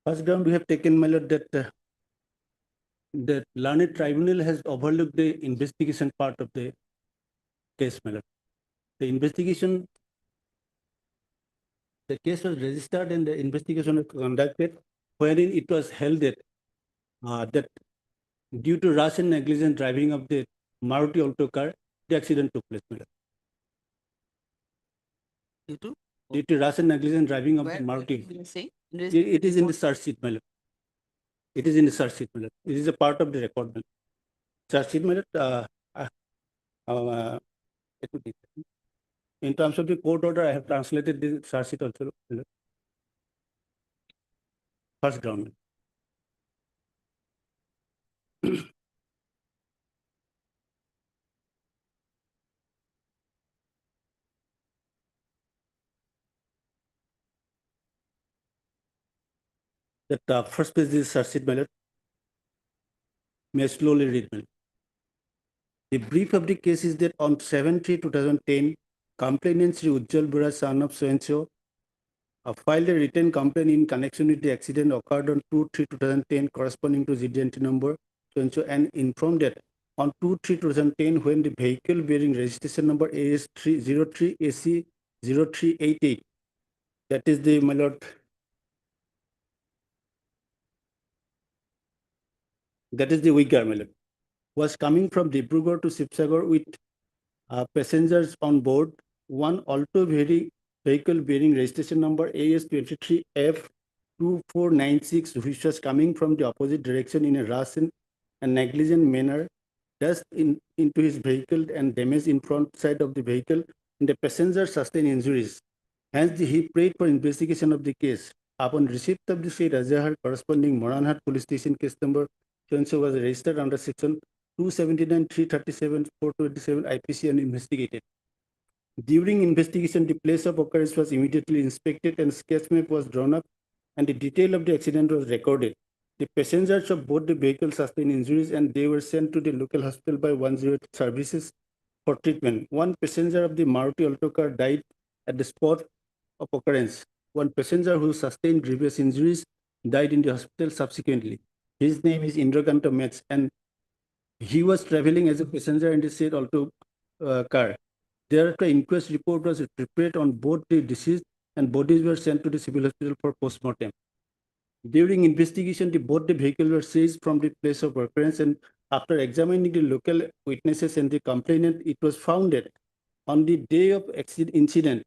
First ground we have taken, my lord, that the learned tribunal has overlooked the investigation part of the case, my lord. The investigation, the case was registered and the investigation was conducted, wherein it was held that that due to rash and negligent driving of the Maruti Alto car, the accident took place, my lord. Due to rash and negligent driving of the Maruti. It is in the search sheet, my lord. It is in the search sheet, my lord. It is a part of the record, my lord. Search sheet, my lord. In terms of the court order, I have translated the search sheet also, my lord. First ground. That first page is search sheet, my lord. May I slowly read, my lord. The brief of the case is that on 7/3/2010, complainant Sri Ujjwal Bora, son of so-and-so, filed a written complaint in connection with the accident occurred on 2/3/2010 corresponding to GDNT number so-and-so and informed that on 2/3/2010 when the vehicle bearing registration number AS303 AC 0388, that is the, my lord, that is the Uyghur, my lord, was coming from Dibrugarh to Sibsagar with passengers on board. One Alto vehicle bearing registration number AS23F2496, which was coming from the opposite direction in a rash and negligent manner, dashed into his vehicle and damaged in front side of the vehicle, and the passenger sustained injuries. Hence, he prayed for investigation of the case. Upon receipt of the said Azahar, corresponding Moranhat police station case number so-and-so was registered under section 279, 337, 427 IPC and investigated. During investigation, the place of occurrence was immediately inspected and sketch map was drawn up and the detail of the accident was recorded. The passengers of both the vehicles sustained injuries and they were sent to the local hospital by 108 services for treatment. One passenger of the Maruti Alto car died at the spot of occurrence. One passenger who sustained grievous injuries died in the hospital subsequently. His name is Indrakanta Metz and he was traveling as a passenger in the said Alto car. Thereafter, inquest report was prepared on both the deceased and bodies were sent to the civil hospital for postmortem. During investigation, both the vehicles were seized from the place of occurrence, and after examining the local witnesses and the complainant, it was found that on the day of incident,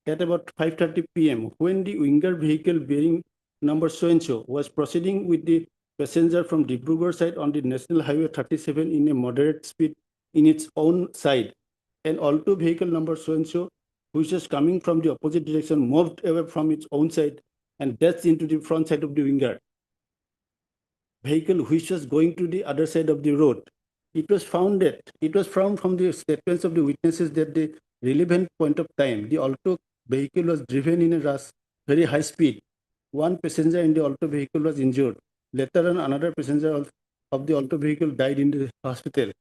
at about 5:30 p.m., when the winger vehicle bearing number so-and-so was proceeding with the passenger from Dibrugarh side on the National Highway 37 in a moderate speed in its own side, an Alto vehicle number so-and-so, which was coming from the opposite direction, moved away from its own side and dashed into the front side of the winger vehicle, which was going to the other side of the road. It was found from the statements of the witnesses that the relevant point of time, the Alto vehicle was driven in a rush, very high speed. One passenger in the Alto vehicle was injured. Later on, another passenger of the Alto vehicle died in the hospital.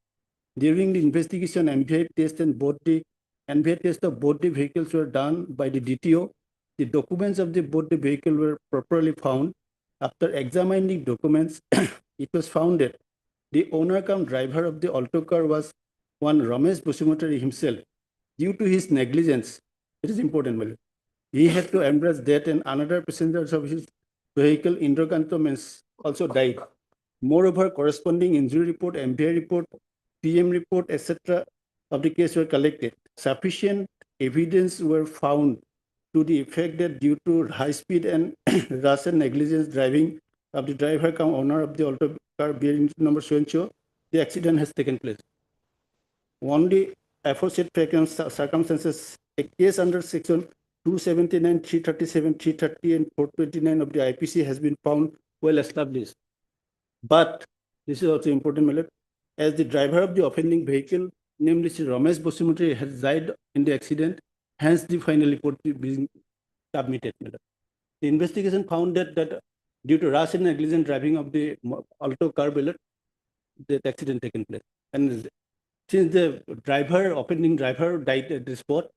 During the investigation, MVI test and MVI test of both the vehicles were done by the DTO. The documents of both the vehicle were properly found. After examining documents, it was found that the owner cum driver of the Alto car was one Ramesh Bosumotari himself. Due to his negligence, it is important, he had to embrace death and another passenger of his vehicle, Indrakanta Metz, also died. Moreover, corresponding injury report, MVI report, PM report, etc. of the case were collected. Sufficient evidence were found to the effect that due to high speed and rash and negligence driving of the driver cum owner of the Alto car bearing number so-and-so, the accident has taken place. Only aforesaid circumstances, a case under section 279, 337, 330, and 429 of the IPC has been found well established. But this is also important, my lord, as the driver of the offending vehicle, namely Sri Ramesh Bosumotari, has died in the accident, hence the final report being submitted. The investigation found that due to rash and negligent driving of the Alto car, the accident taken place. And since the offending driver died at the spot,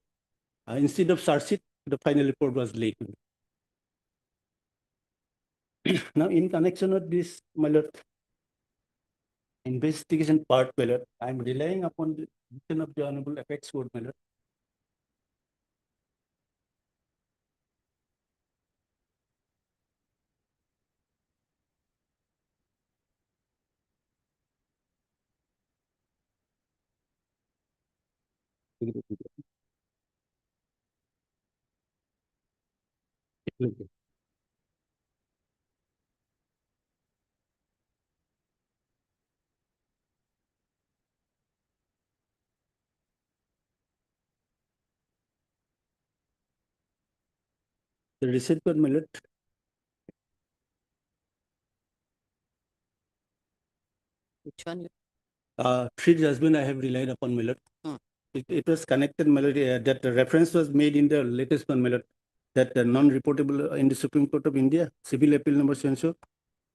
instead of charge sheet, the final report was late. Now, in connection with this, my lord, investigation part, my lord, I am relying upon the decision of the Honorable Apex Court, my lord. The receipt for my lord. Which one? Three judgment I have relied upon, my lord. It was connected, my lord, that the reference was made in the latest one, my lord, that non-reportable in the Supreme Court of India, civil appeal number so-and-so,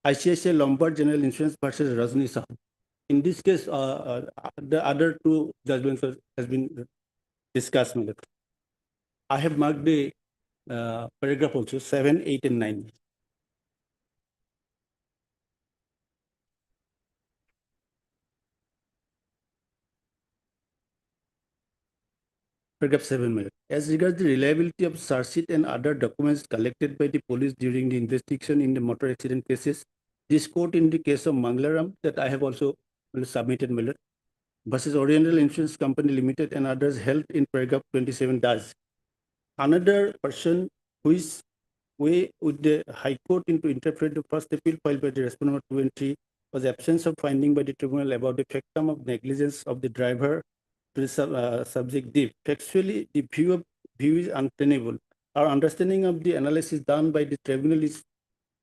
ICICI Lombard General Insurance versus Rajni Sahu. in this case, the other two judgments has been discussed, my lord. I have marked the paragraph also 7, 8, and 9. Paragraph 7, my lord. As regards the reliability of search sheet and other documents collected by the police during the investigation in the motor accident cases, this court in the case of Manglaram that I have also submitted, my lord, versus Oriental Insurance Company Limited and others held in paragraph 27 does. Another person who is way with the High Court into interpret the first appeal filed by the respondent 2 and 3 was absence of finding by the tribunal about the factum of negligence of the driver to the subject deep. Factually, the view is untenable. Our understanding of the analysis done by the tribunal is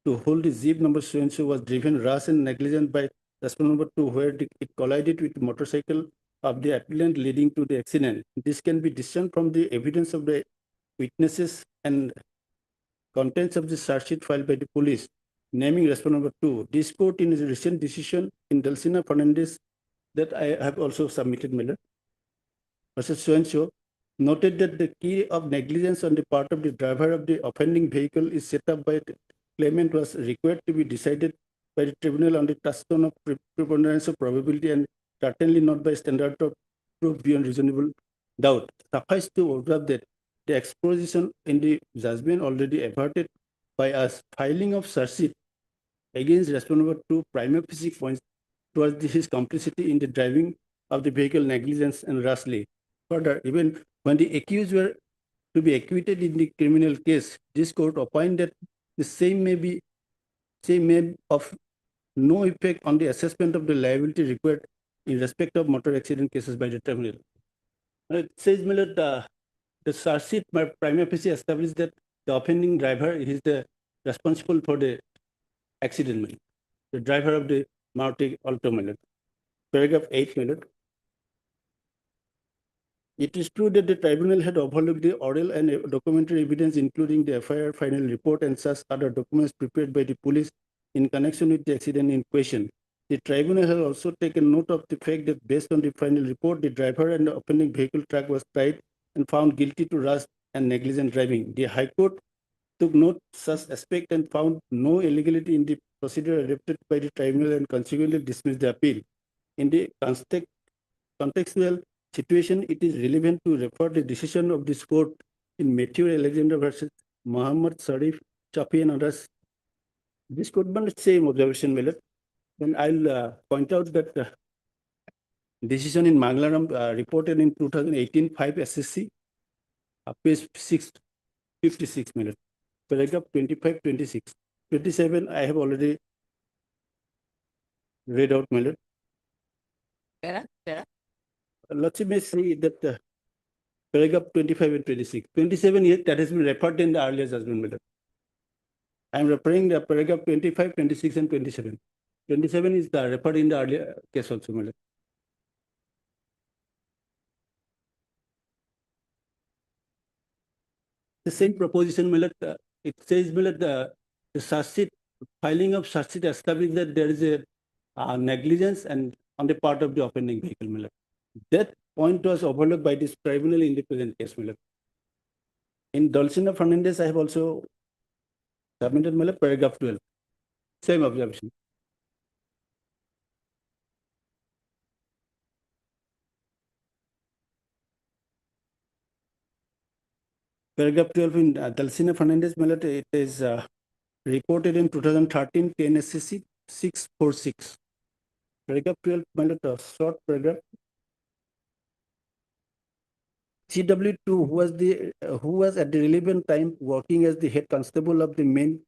to hold the jeep number so-and-so was driven rash and negligent by respondent number 2 where it collided with the motorcycle of the appellant leading to the accident. This can be discerned from the evidence of the witnesses and contents of the search sheet filed by the police, naming respondent number 2. This court in its recent decision in Dulcina Fernandez that I have also submitted, Miller, versus so-and-so, noted that the key of negligence on the part of the driver of the offending vehicle is set up by the claimant was required to be decided by the tribunal on the touchstone of preponderance of probability and certainly not by standard of proof beyond reasonable doubt. Suffice to observe that the exposition in the judgment already averted by us filing of search sheet against respondent number 2 prima facie points towards his complicity in the driving of the vehicle negligence and rashly. Further, even when the accused were to be acquitted in the criminal case, this court opined that the same may of no effect on the assessment of the liability required in respect of motor accident cases by the tribunal. It says, Miller, the search sheet prima facie established that the offending driver is the responsible for the accident, the driver of the Maruti Alto, Miller. Paragraph 8, Miller. It is true that the tribunal had overlooked the oral and documentary evidence, including the FIR final report and such other documents prepared by the police in connection with the accident in question. The tribunal has also taken note of the fact that based on the final report, the driver and the offending vehicle truck was tried and found guilty to rash and negligent driving. The High Court took note of such aspect and found no illegality in the procedure adopted by the tribunal and consequently dismissed the appeal. In the contextual situation, it is relevant to refer the decision of this court in Matthew Alexander versus Muhammad Sharif, Chafi and others. This court made the same observation, Miller. Then I'll point out that decision in Manglaram reported in 2018 5 SSC, page 656, Miller. Paragraph 25, 26. 27, I have already read out, Miller. Let's may say that paragraph 25 and 26. 27 years that has been referred in the earlier judgment, Miller. I am referring the paragraph 25, 26, and 27. 27 is the referred in the earlier case also, Miller. The same proposition, Miller, it says, Miller, the search sheet, filing of search sheet established that there is a negligence and on the part of the offending vehicle, Miller. That point was overlooked by this tribunal in the present case, Miller. In Dulcina Fernandez, I have also submitted, Miller, paragraph 12. Same observation. Paragraph 12 in Dulcina Fernandez, Miller, it is reported in 2013 10 SCC 646. Paragraph 12, Miller, short paragraph. CW2, who was at the relevant time working as the head constable of the main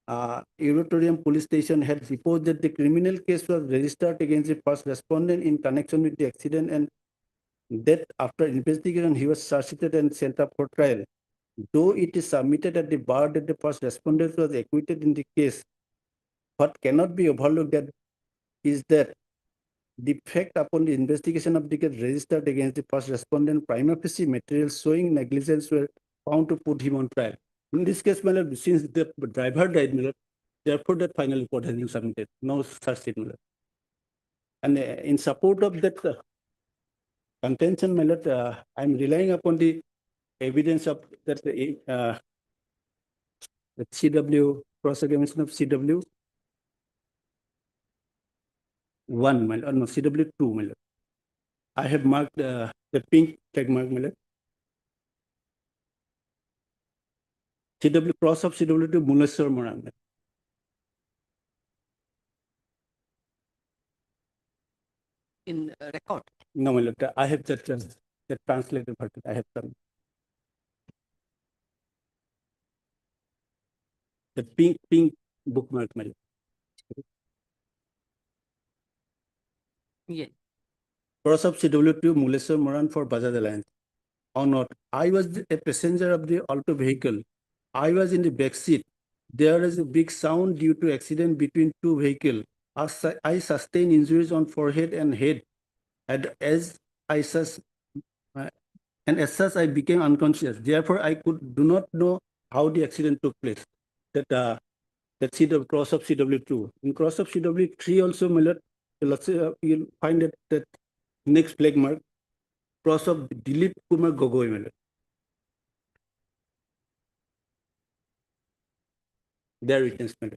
Euratorium police station, had reported that the criminal case was registered against the first respondent in connection with the accident, and that after investigation he was charged and sent up for trial. Though it is submitted at the bar that the first respondent was acquitted in the case, what cannot be overlooked is that the fact upon the investigation of the case registered against the first respondent, prima facie materials showing negligence were found to put him on trial. In this case, Miller, since the driver died, Miller, therefore that final report has been submitted. No such thing, Miller. And in support of that contention, my lord, I'm relying upon the evidence of that the CW, cross-examination of CW 1, my lord, no, CW 2, my lord. I have marked the pink tag mark, my lord. CW cross of CW2 Muleswar Moran. In record. No, my lord, I have that translated version. I have done. The pink bookmark, my lord. Yeah. Cross of CW2 Muleswar Moran for Bajaj Alliance. Or not. I was a passenger of the Alto vehicle. I was in the back seat. There is a big sound due to accident between two vehicles. I sustained injuries on forehead and head. And as such, I became unconscious. Therefore, I do not know how the accident took place. That CW cross of CW2. In cross of CW3 also, you'll find that next flag mark, cross of Dilip Kumar Gogoi, my lord. Their witness, my lord.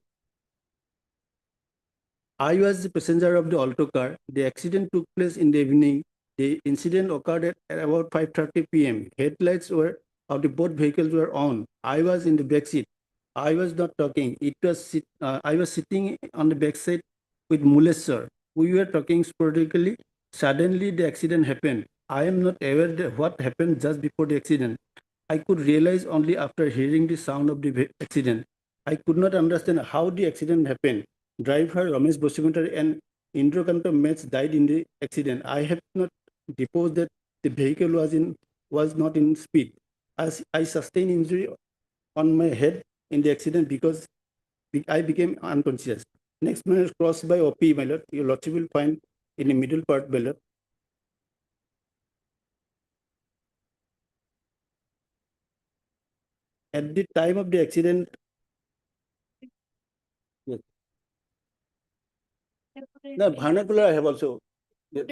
I was the passenger of the Alto car. The accident took place in the evening. The incident occurred at about 5:30 p.m. Headlights of the both vehicles were on. I was in the back seat. I was not talking. I was sitting on the back seat with Muleswar. We were talking sporadically. Suddenly, the accident happened. I am not aware that what happened just before the accident. I could realize only after hearing the sound of the accident. I could not understand how the accident happened. Driver Ramesh Basumantar and Indrakanta Mets died in the accident. I have not deposed that the vehicle was not in speed. As I sustained injury on my head in the accident because I became unconscious. Next man is crossed by OP, my lord. Your lordship will find in the middle part, my lord. At the time of the accident, yes. No, vernacular I have also. No.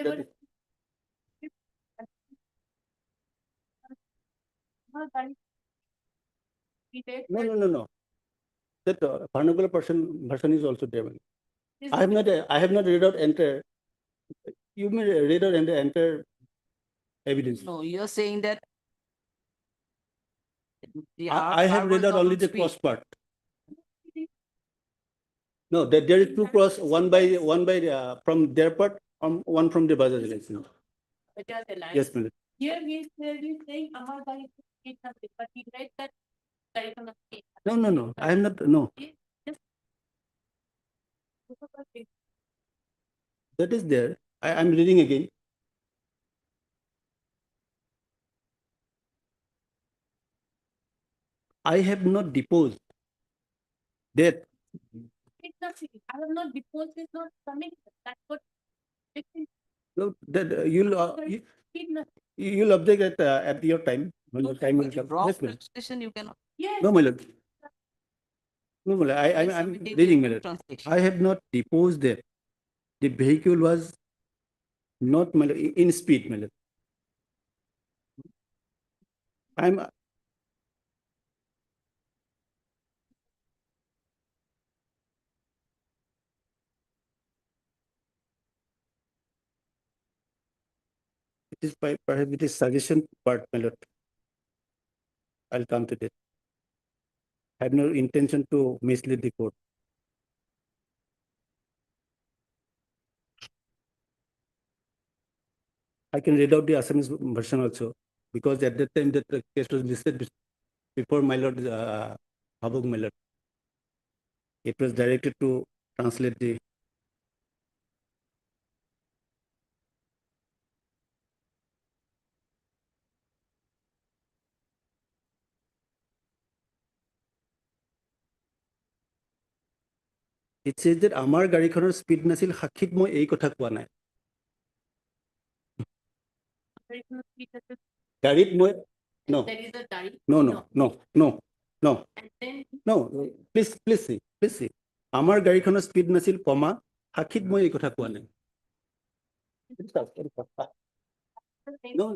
That vernacular version is also there. I have not read out entire. You may read out entire evidence. No, you're saying that I have read out only the cross part. No, that there is two cross, one by from their part, one from the Bajaj Alliance. Yes, madam. Here he is clearly saying Amar Bhai is nothing, but he read that No. I am not. No. That is there. I am reading again. I have not deposed that. It's nothing. I have not deposed, it's not coming. That's what. No, that you'll object at your time when the time will come. Yes, madam. You cannot. Yes. No, my lord. No, my lord. I'm reading, my lord. I have not deposed that. The vehicle was not, my lord, in speed, my lord. It is perhaps it is suggestion part, my lord. I'll come to that. I have no intention to mislead the court. I can read out the Assamese version also, because at that time that the case was listed before my lord Habug, my lord. It was directed to translate the. It says that Amar গাড়ীখনৰ speed নাছিল সাক্ষীত মই এই কথা কোৱা নাই গাড়ীত মই no please see আমাৰ গাড়ীখনৰ speed নাছিল কমা সাক্ষীত মই এই কথা কোৱা নাই No,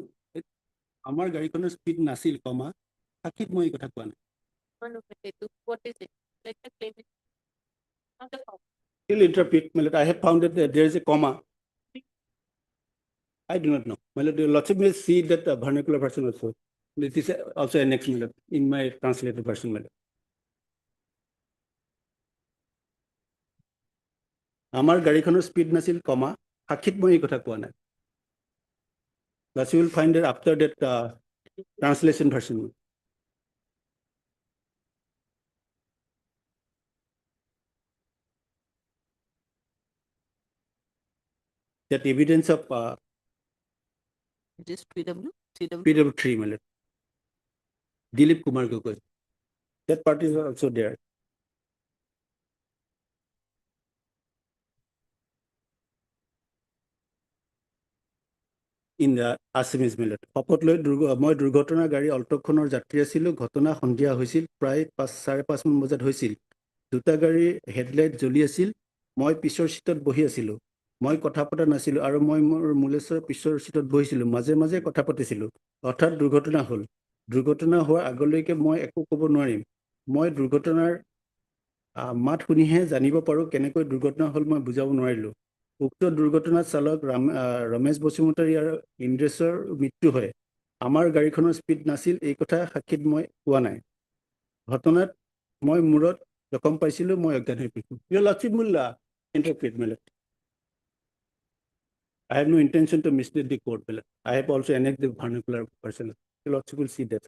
আমাৰ গাড়ীখনৰ স্পীড নাছিল কমা সাক্ষীত মই এই কথা কোৱা নাই What is it? Let the claimant. Not the form. Still interpret, my lord, I have found that there is a comma. I do not know. My lord, the lordship may see that vernacular version also. This is also annexed, my lord, in my translated version, my lord. আমাৰ গাড়ীখনৰ speed নাছিল কমা সাক্ষীত মই এই কথা কোৱা নাই But you will find it after that translation version. That evidence of It is PW, CW. PW3, my lord. Dilip Kumar Gokul. That part is also there. In the Assamese millet. শপত লৈ মই দুৰ্ঘটনা গাড়ী অল্টখনৰ যাত্ৰী আছিলোঁ ঘটনা সন্ধিয়া হৈছিল প্ৰায় 5:30 মান বজাত হৈছিল দুটা গাড়ীৰ হেডলাইট জ্বলি আছিল মই পিছৰ সিটত বহি আছিলোঁ মই কথা পতা নাছিলোঁ আৰু মই মোৰ মূলেশ্বৰ পিছৰ সিটত বহিছিলোঁ মাজে মাজে কথা পাতিছিলোঁ অৰ্থাৎ দুৰ্ঘটনা হ'ল দুৰ্ঘটনা হোৱাৰ আগলৈকে মই একো ক'ব নোৱাৰিম মই দুৰ্ঘটনাৰ মাত শুনিহে জানিব পাৰোঁ কেনেকৈ দুৰ্ঘটনা হ'ল মই বুজাব নোৱাৰিলোঁ উক্ত দুৰ্ঘটনাত চালক ৰমেশ বসুমতাৰী আৰু ইন্দ্ৰেশৰ মৃত্যু হয় আমাৰ গাড়ীখনৰ স্পীড নাছিল এই কথা সাক্ষীত মই কোৱা নাই ঘটনাত মই মূৰত জখম পাইছিলোঁ মই অজ্ঞান হৈ পৰিছোঁ Your Lordship will interpret, my lord. I have no intention to mislead the court, my lord. I have also annexed the vernacular version. Your Lordship will see that.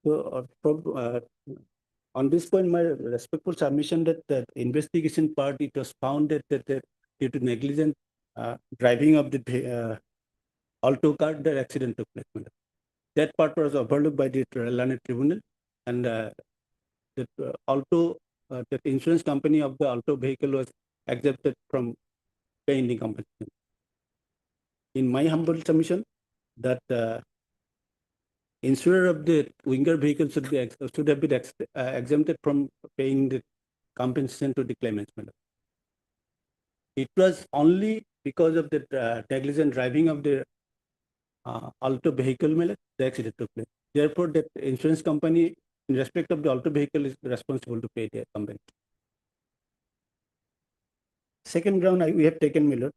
So, on this point, my respectful submission that the investigation part, it was found that due to negligent driving of the Alto car, the accident took place. That part was overlooked by the Learned Tribunal, and the Alto, the insurance company of the Alto vehicle was exempted from paying the compensation. In my humble submission, that insurer of the winger vehicle should have been exempted from paying the compensation to the claimants. It was only because of the negligent driving of the Alto vehicle, the accident took place. Therefore, the insurance company, in respect of the Alto vehicle, is responsible to pay the compensation. Second ground we have taken, my lord.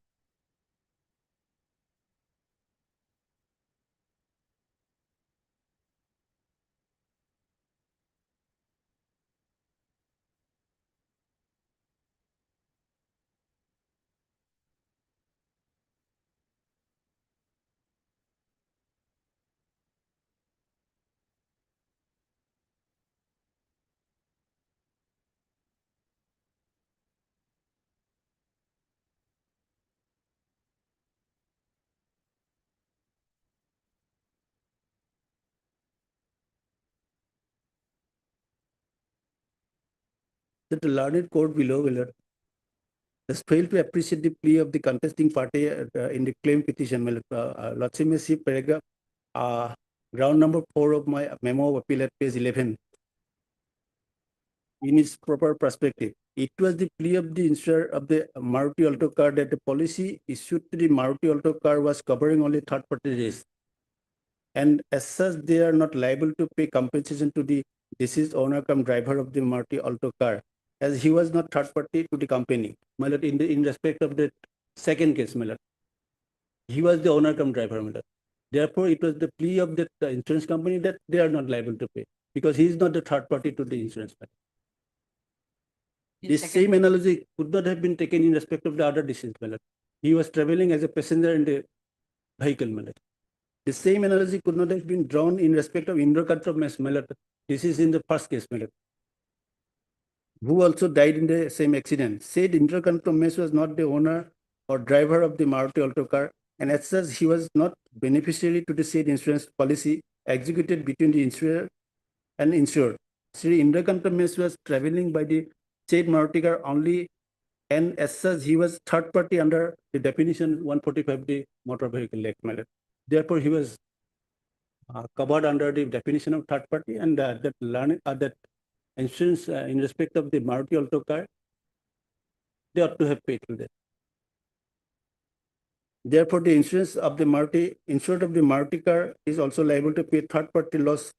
That the learned court below will has failed to appreciate the plea of the contesting party in the claim petition. Lordship may see paragraph ground number 4 of my memo of appeal at page 11. In its proper perspective, it was the plea of the insurer of the Maruti Alto car that the policy issued to the Maruti Alto car was covering only third-party risk. And as such, they are not liable to pay compensation to the deceased owner come driver of the Maruti Alto car, as he was not third party to the company. My lord, in respect of the second case, my lord, he was the owner come driver, my lord. Therefore, it was the plea of the insurance company that they are not liable to pay because he is not the third party to the insurance company. This same analogy could not have been taken in respect of the other deceased, my lord. He was traveling as a passenger in the vehicle, my lord. The same analogy could not have been drawn in respect of Indrakanta Mess, my lord. This is in the first case, my lord, who also died in the same accident. Said Indrakanta Mess was not the owner or driver of the Maruti Alto car, and as such, he was not beneficiary to the said insurance policy executed between the insurer and insured. Sri Indrakanta Mess was traveling by the said Maruti car only, and as such, he was third party under the definition 145 the Motor Vehicle Act, my lord. Therefore, he was covered under the definition of third party, and that insurance in respect of the Maruti Alto car they ought to have paid to them. Therefore, the insurance of the insured of the Maruti car is also liable to pay third-party loss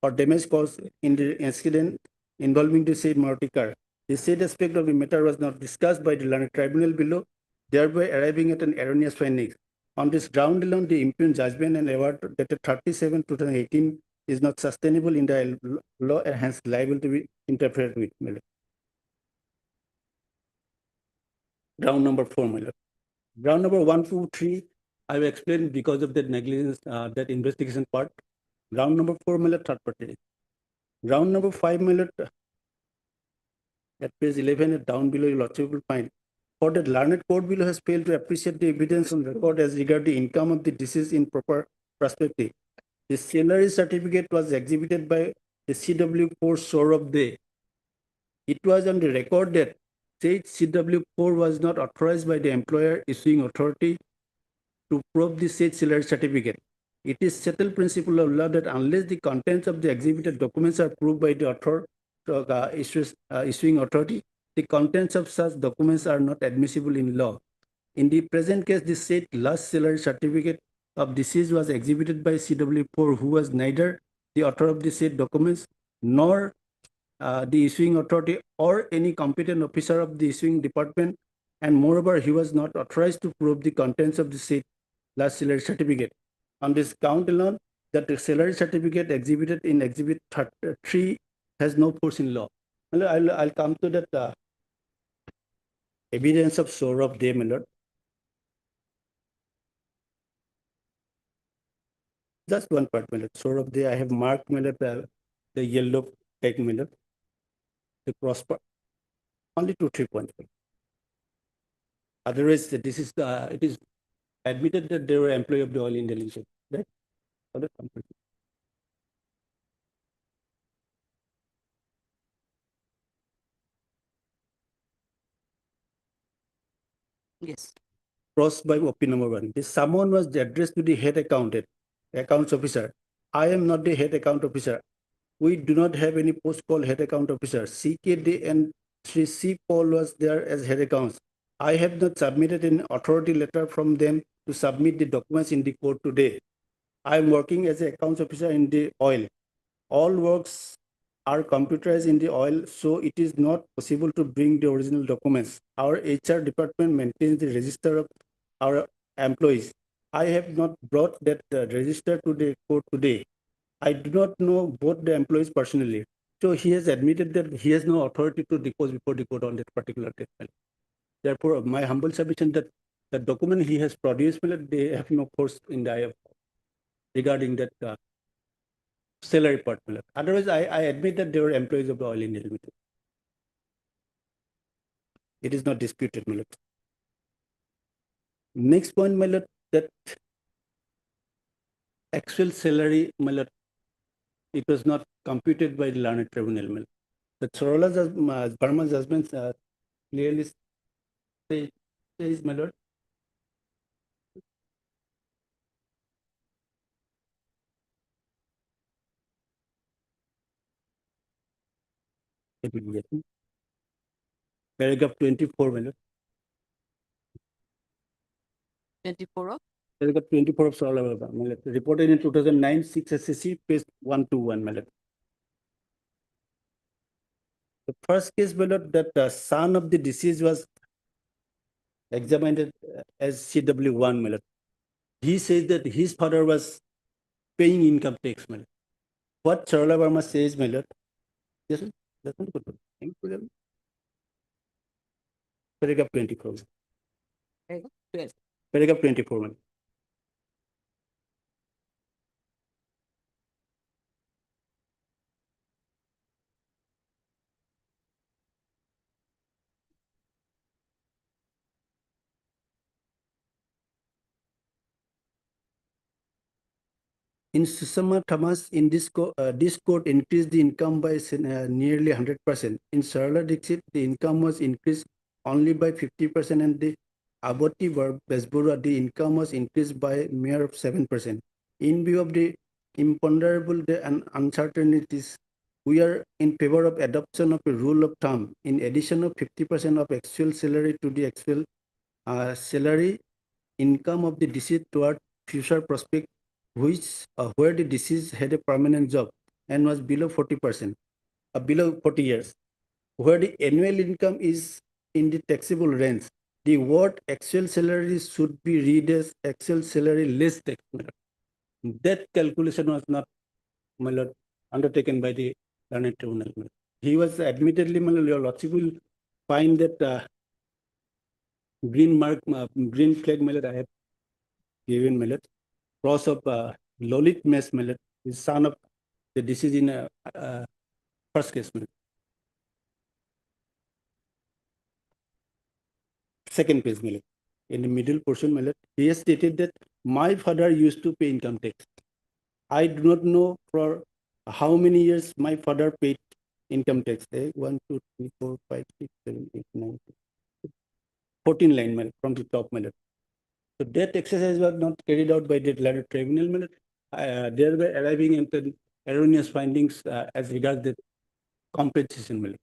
or damage caused in the incident involving the said Maruti car. The said aspect of the matter was not discussed by the learned tribunal below, thereby arriving at an erroneous finding. On this ground alone, the impugned judgment and award dated 37/2018 is not sustainable in the law and hence liable to be interfered with. Ground number 4, my lord. Ground number 1, 2, 3, I will explain because of that negligence, that investigation part. Ground number 4, my lord, third party. Ground number 5, my lord, at page 11, down below, your lordship will find. For that learned court below has failed to appreciate the evidence on record as regard the income of the deceased in proper perspective. The salary certificate was exhibited by the CW4 Saurabh Dey. It was on the record that said CW4 was not authorized by the employer issuing authority to prove the said salary certificate. It is settled principle of law that unless the contents of the exhibited documents are proved by the author issuing authority, the contents of such documents are not admissible in law. In the present case, the said last salary certificate of deceased was exhibited by CW4, who was neither the author of the said documents nor the issuing authority or any competent officer of the issuing department, and moreover, he was not authorized to prove the contents of the said last salary certificate. On this count alone, that the salary certificate exhibited in Exhibit 3 has no force in law. I'll come to that evidence of Saurabh Dey, my lord. Just one part, my lord. Saurabh Dey, I have marked, my lord, the yellow tag, my lord, the cross part. Only 2-3 points. Otherwise, this is it is admitted that they were employee of the Oil India Limited, right? Other company. Yes. Crossed by OP number 1. This summon was addressed to the head accounts officer. I am not the head account officer. We do not have any post called head account officer. CKD and Sri C. Paul was there as head accounts. I have not submitted an authority letter from them to submit the documents in the court today. I am working as an accounts officer in the oil. All works are computerized in the oil, so it is not possible to bring the original documents. Our HR department maintains the register of our employees. I have not brought that register to the court today. I do not know both the employees personally. So he has admitted that he has no authority to depose before the court on that particular case. Therefore, my humble submission that the document he has produced, they have no force in the eye of regarding that salary part. Otherwise, I admit that they were employees of the Oil India Limited. It is not disputed, my lord. Next point, my lord, that actual salary, my lord, it was not computed by the learned tribunal. My lord. The Sorola's Burma judgment clearly says, my lord, paragraph 24, my lord. 24 of? Paragraph 24 of Sorola, my lord. Reported in 2009, 6 SCC, page 121, my lord. The first case, my lord, that the son of the deceased was examined as CW1, my lord. He says that his father was paying income tax, my lord. What Sorola Verma says, my lord, yes, that's not good. Paragraph 24. Paragraph 24, my lord. In Susama Thomas, in this court increased the income by nearly 100%. In Sarala Dixit, the income was increased only by 50%, and the Aboti Besbura, the income was increased by mere of 7%. In view of the imponderable and uncertainties, we are in favor of adoption of a rule of thumb in addition of 50% of actual salary to the actual salary income of the deceased toward future prospect, which where the deceased had a permanent job and was below 40%, below 40 years, where the annual income is in the taxable range. The word actual salary should be read as actual salary less tax. That calculation was not, my lord, undertaken by the learned tribunal. He was admittedly, my lord, your lordship will find that green mark, green flag, my lord, I have given, my lord, cross of Lolit Mes, my lord, is son of the deceased in first case, my lord. Second page, my lord. In the middle portion, my lord, he has stated that my father used to pay income tax. I do not know for how many years my father paid income tax. 1, 2, 3, 4, 5, 6, 7, 8, 9, 10, 14 line, my lord, from the top, my lord. So that exercise was not carried out by the learned tribunal, my lord. Thereby arriving at the erroneous findings as regards the compensation, my lord.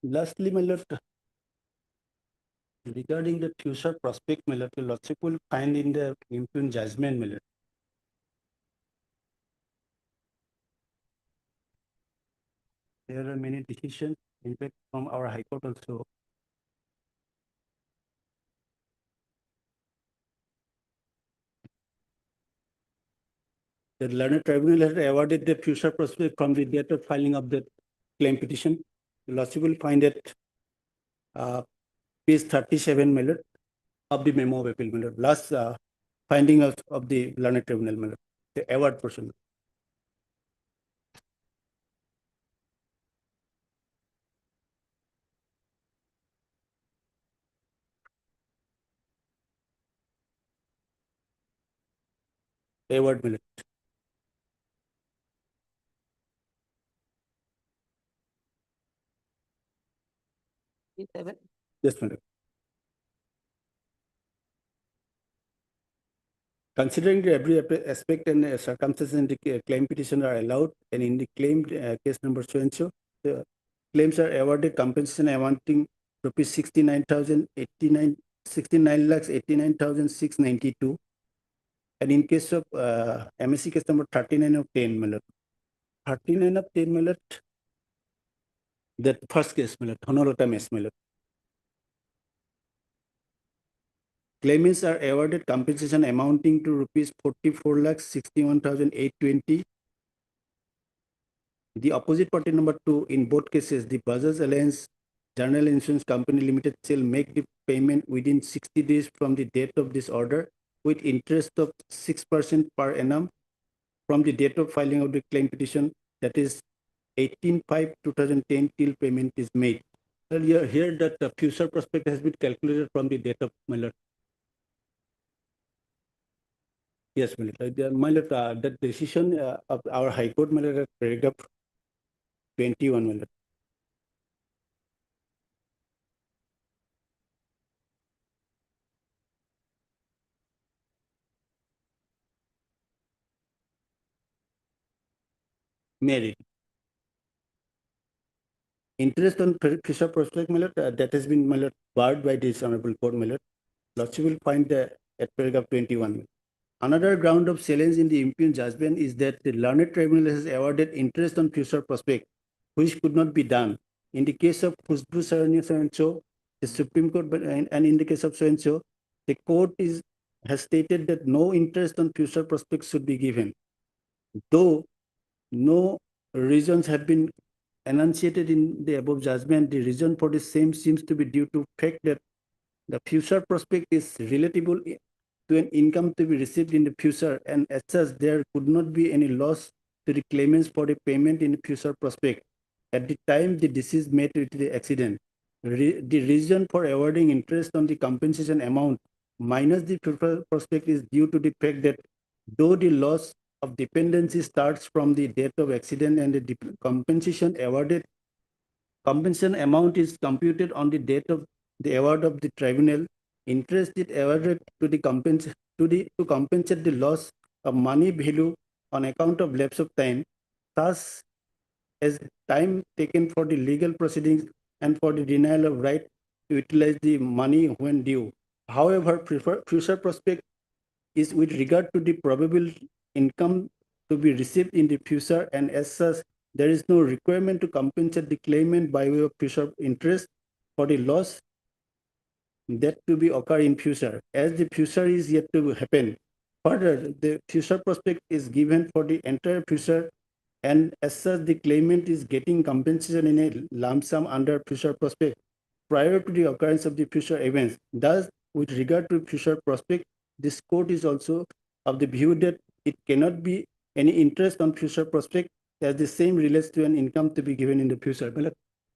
Lastly, my lord, regarding the future prospect, my lord, the lordship will find in the impugned judgment, my lord. There are many decisions, in fact, from our High Court also. The learned tribunal has awarded the future prospect from the date of filing of the claim petition. The lordship will find it page 37, my lord, of the memo of appeal, my lord. Last finding of the learned tribunal, my lord, the award portion. Award, my lord. Yes, my lord. Considering the every aspect and circumstances in the claim petition are allowed, and in the claimed case number so and so, the claims are awarded compensation amounting rupees 69,89,692, and in case of MSC case number 39 of 10, my lord, 39 of 10, my lord, that first case, my lord, Honorata Mess, my lord. Claimants are awarded compensation amounting to rupees 44,61,820. The opposite party number 2, in both cases, the Bajaj Alliance General Insurance Company Limited shall make the payment within 60 days from the date of this order, with interest of 6% per annum from the date of filing of the claim petition, that is 18/5/2010 till payment is made. Earlier here that the future prospect has been calculated from the date of, my lord. Yes, my lord. My lord, that decision of our High Court, my lord, paragraph 21, my lord. Married. Interest on future prospect, my lord, that has been, my lord, barred by this honorable court, my lord. Lordship will find at paragraph 21. Another ground of challenge in the impugned judgment is that the learned tribunal has awarded interest on future prospect, which could not be done. In the case of Khushbu Sarani so and so, the Supreme Court, and in the case of so and so, the court has stated that no interest on future prospects should be given. Though no reasons have been enunciated in the above judgment, the reason for the same seems to be due to fact that the future prospect is relatable to an income to be received in the future, and as such, there could not be any loss to the claimants for the payment in the future prospect at the time the deceased met with the accident. The reason for awarding interest on the compensation amount minus the future prospect is due to the fact that though the loss of dependency starts from the date of accident and the compensation awarded compensation amount is computed on the date of the award of the tribunal. Interest is awarded to the to compensate the loss of money value on account of lapse of time, thus as time taken for the legal proceedings and for the denial of right to utilize the money when due. However, future prospect is with regard to the probable income to be received in the future, and as such, there is no requirement to compensate the claimant by way of future interest for the loss that to be occur in future, as the future is yet to happen. Further, the future prospect is given for the entire future, and as such, the claimant is getting compensation in a lump sum under future prospect prior to the occurrence of the future events. Thus, with regard to future prospect, this court is also of the view that it cannot be any interest on future prospect, as the same relates to an income to be given in the future.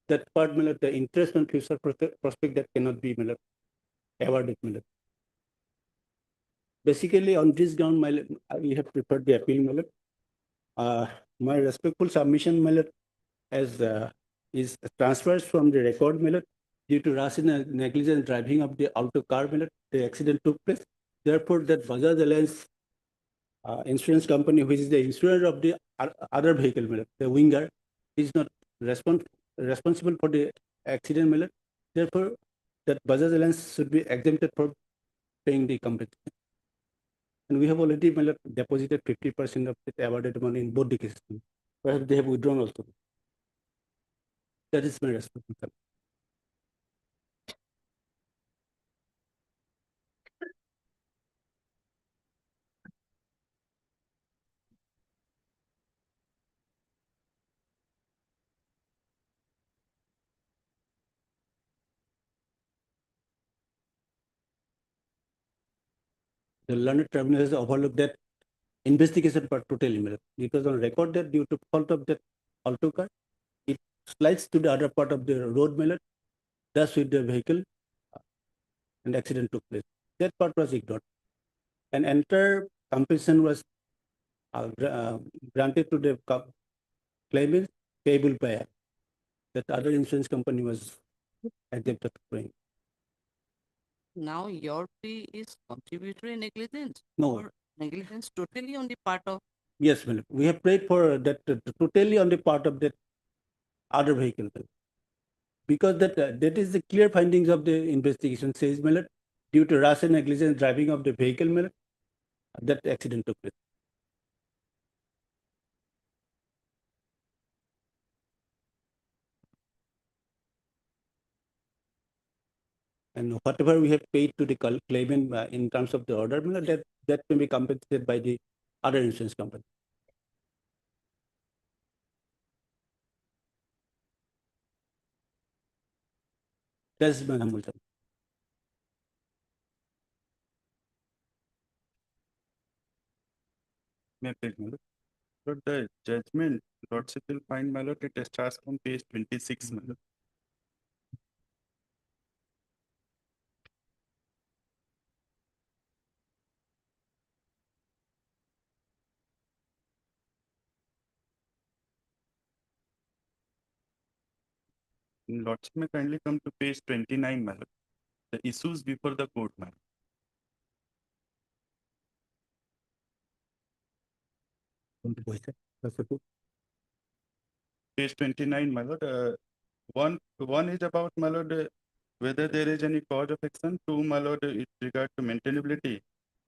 That part, the interest on future prospect that cannot be awarded. Basically, on this ground, we have prepared the appeal. My respectful submission, as is transfers from the record, due to rash and negligent driving of the auto car, the accident took place. Therefore, that Bajaj Alliance insurance company, which is the insurer of the other vehicle, the winger, is not responsible for the accident. Therefore, that Bajaj Alliance should be exempted from paying the compensation. And we have already deposited 50% of the awarded money in both the cases. Perhaps they have withdrawn also. That is my response. The learned tribunal has overlooked that investigation part totally. It was on record that due to fault of that auto car, it slides to the other part of the road, thus with the vehicle, and accident took place. That part was ignored. An entire compensation was granted to the claimant payable by that other insurance company was exempted from paying. Now your plea is contributory negligence? No. Or negligence totally on the part of? Yes, we have prayed for that totally on the part of that other vehicle. Because that is the clear findings of the investigation says, due to rash and negligent driving of the vehicle, that accident took place. And whatever we have paid to the claimant in terms of the order, that may be compensated by the other insurance company. That's my humble term. May I please, my lord? But the judgment, Lordship will find, my lord, it starts from page 26, my lord. Lordship may kindly come to page 29, my lord. The issues before the court, my lord. Page 29, my lord. One is about, my lord, whether there is any cause of action. Two, my lord, with regard to maintainability.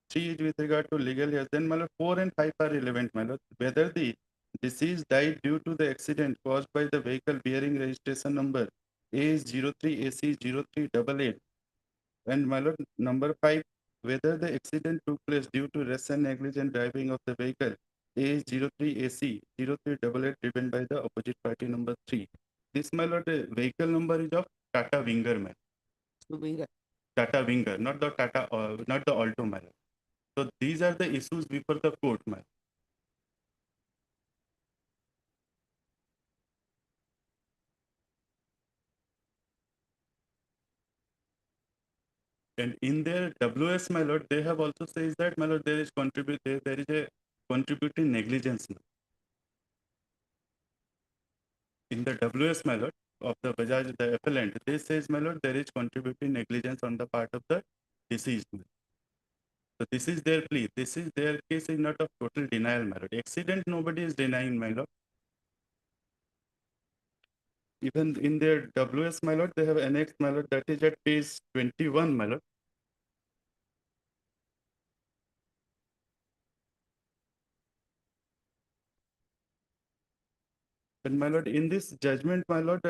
Three is with regard to legal health. Then, my lord, 4 and 5 are relevant, my lord. Whether the deceased died due to the accident caused by the vehicle bearing registration number AS03AC0388. And, my lord, number 5, whether the accident took place due to rash and negligent driving of the vehicle AS03AC0388 driven by the opposite party number 3. This, my lord, vehicle number is of Tata Winger, man. Winger. Tata Winger, not the Tata, not the Alto, man. So these are the issues before the court, man. And in their WS, my lord, they have also says that, my lord, there is a contributing negligence. In the WS, my lord, of the Bajaj, the appellant, they says, my lord, there is contributing negligence on the part of the deceased. So this is their plea. This is their case is not of total denial, my lord. Accident, nobody is denying, my lord. Even in their WS, my lord, they have annexed, my lord, that is at page 21, my lord. And my lord, in this judgment, my lord,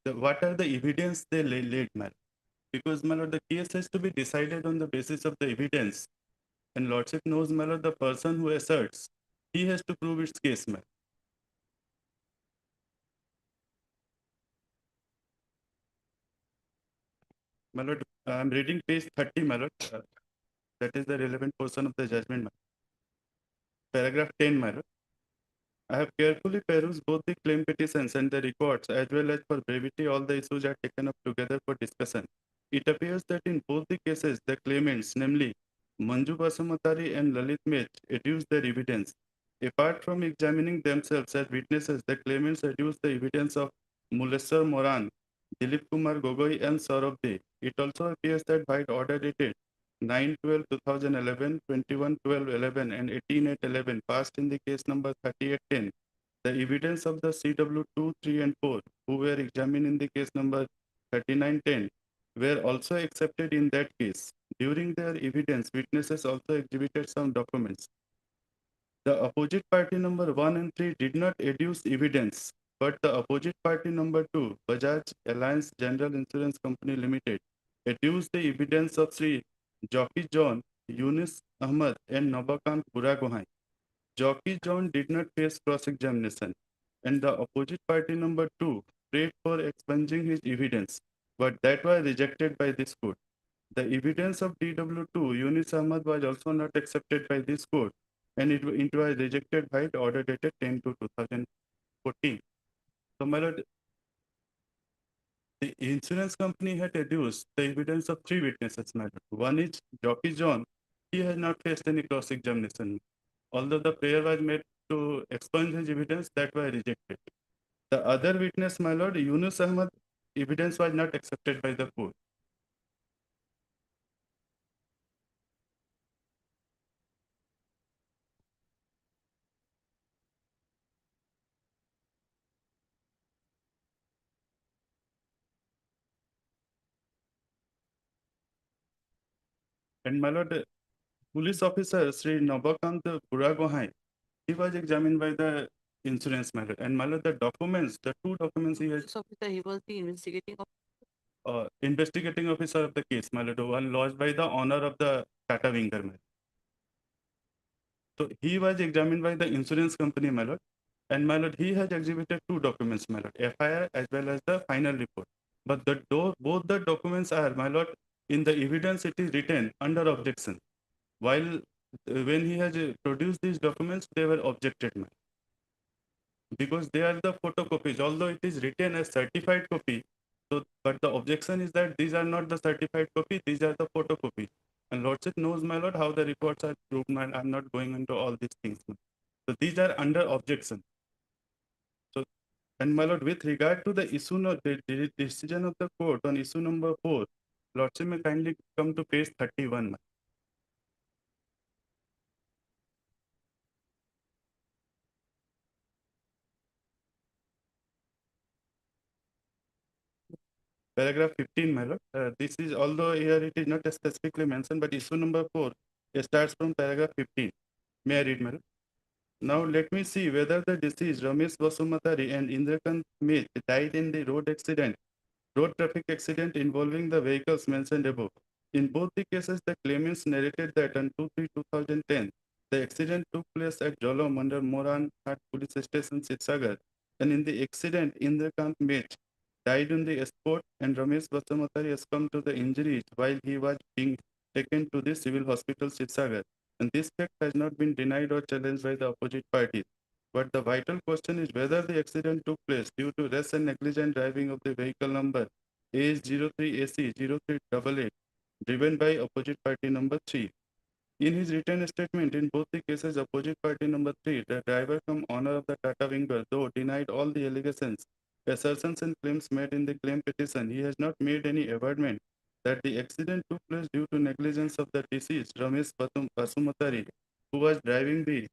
what are the evidence they laid, my lord? Because, my lord, the case has to be decided on the basis of the evidence. And lordship knows, my lord, the person who asserts, he has to prove its case, my lord. My lord, I'm reading page 30, my lord. That is the relevant portion of the judgment, my lord. Paragraph 10, my lord. I have carefully perused both the claim petitions and the records, as well as for brevity, all the issues are taken up together for discussion. It appears that in both the cases, the claimants, namely Manju Basumatari and Lalit Mech, adduced their evidence. Apart from examining themselves as witnesses, the claimants adduced the evidence of Muleswar Moran, Dilip Kumar Gogoi, and Saurabh De. It also appears that by order dated 9/12/2011, 21/12/11, and 18/8/11 passed in the case number 3810, the evidence of the CW2, 3, and 4, who were examined in the case number 3910, were also accepted in that case. During their evidence, witnesses also exhibited some documents. The opposite party number 1 and 3 did not adduce evidence, but the opposite party number 2, Bajaj Alliance General Insurance Company Limited, adduced the evidence of Sri Jockey John, Yunus Ahmad, and Nabakant Buragohai. Jockey John did not face cross-examination, and the opposite party number 2 prayed for expunging his evidence, but that was rejected by this court. The evidence of DW2, Yunus Ahmad, was also not accepted by this court, and it was rejected by the order dated 10/2/2014. So, my lord, the insurance company had adduced the evidence of 3 witnesses, my lord. One is Jockey John. He has not faced any cross-examination. Although the prayer was made to expunge his evidence, that was rejected. The other witness, my lord, Yunus Ahmad, evidence was not accepted by the court. And my lord, police officer Sri Nabakant Buragohai, he was examined by the insurance matter. And my lord, the documents, the 2 documents he has, Officer, he was the investigating officer of the case, my lord, one lodged by the honor of the Tata Winger, my lord. So he was examined by the insurance company, my lord. And my lord, he has exhibited 2 documents, my lord, FIR as well as the final report. But both the documents are, my lord, in the evidence it is written under objection. While when he has produced these documents, they were objected, my lord. Because they are the photocopies, although it is written as certified copy. So, but the objection is that these are not the certified copy, these are the photocopy. And lordship knows, my lord, how the reports are proved, and I'm not going into all these things. So these are under objection. So, and my lord, with regard to the issue, the decision of the court on issue number 4, lordship may kindly come to page 31. Paragraph 15, my lord. This is, although here it is not specifically mentioned, but issue number 4 starts from paragraph 15. May I read, my lord? Now let me see whether the deceased Ramesh Basumatari and Indrakant Mech died in the road traffic accident involving the vehicles mentioned above. In both the cases, the claimants narrated that on 2/3/2010, the accident took place at Jolom under Moran Ghat Police Station, Sibsagar, and in the accident, Indrakant Mech died on the spot, and Ramesh Basumatari succumbed to the injuries while he was being taken to the civil hospital, Sibsagar. And this fact has not been denied or challenged by the opposite parties. But the vital question is whether the accident took place due to rash and negligent driving of the vehicle number AS03AC0388, driven by opposite party number 3. In his written statement, in both the cases, opposite party number 3, the driver come owner of the Tata Winger, though denied all the allegations assertions and claims made in the claim petition, he has not made any averment that the accident took place due to negligence of the deceased Ramesh Basumatari, who was driving the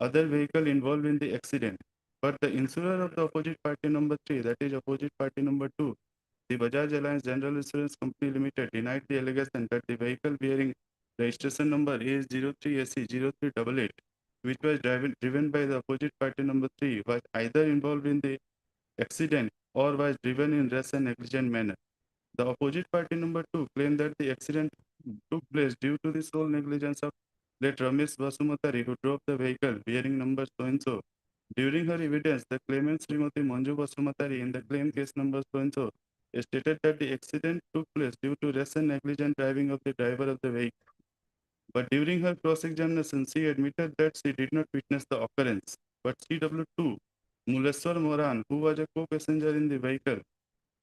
other vehicle involved in the accident. But the insurer of the opposite party number 3, that is opposite party number 2, the Bajaj Alliance General Insurance Company Limited, denied the allegation that the vehicle bearing registration number AS03AC0388, which was driven by the opposite party number 3, was either involved in the accident or was driven in rash and negligent manner. The opposite party number 2 claimed that the accident took place due to the sole negligence of late Ramesh Basumatari, who drove the vehicle bearing number so-and-so. During her evidence, the claimant Srimati Manju Basumatari in the claim case number so-and-so stated that the accident took place due to rash and negligent driving of the driver of the vehicle. But during her cross-examination, she admitted that she did not witness the occurrence. But CW2, Muleswar Moran, who was a co-passenger in the vehicle,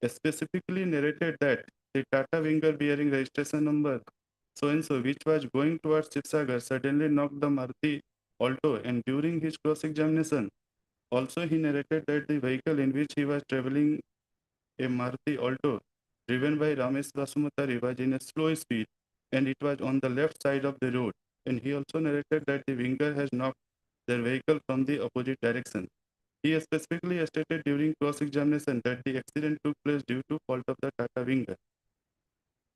specifically narrated that the Tata Winger bearing registration number so-and-so, which was going towards Chipsagar, suddenly knocked the Maruti Alto, and during his cross-examination, also he narrated that the vehicle in which he was traveling, a Maruti Alto, driven by Ramesh Basumatari, was in a slow speed and it was on the left side of the road. And he also narrated that the Winger has knocked their vehicle from the opposite direction. He specifically stated during cross-examination that the accident took place due to fault of the Tata Winger.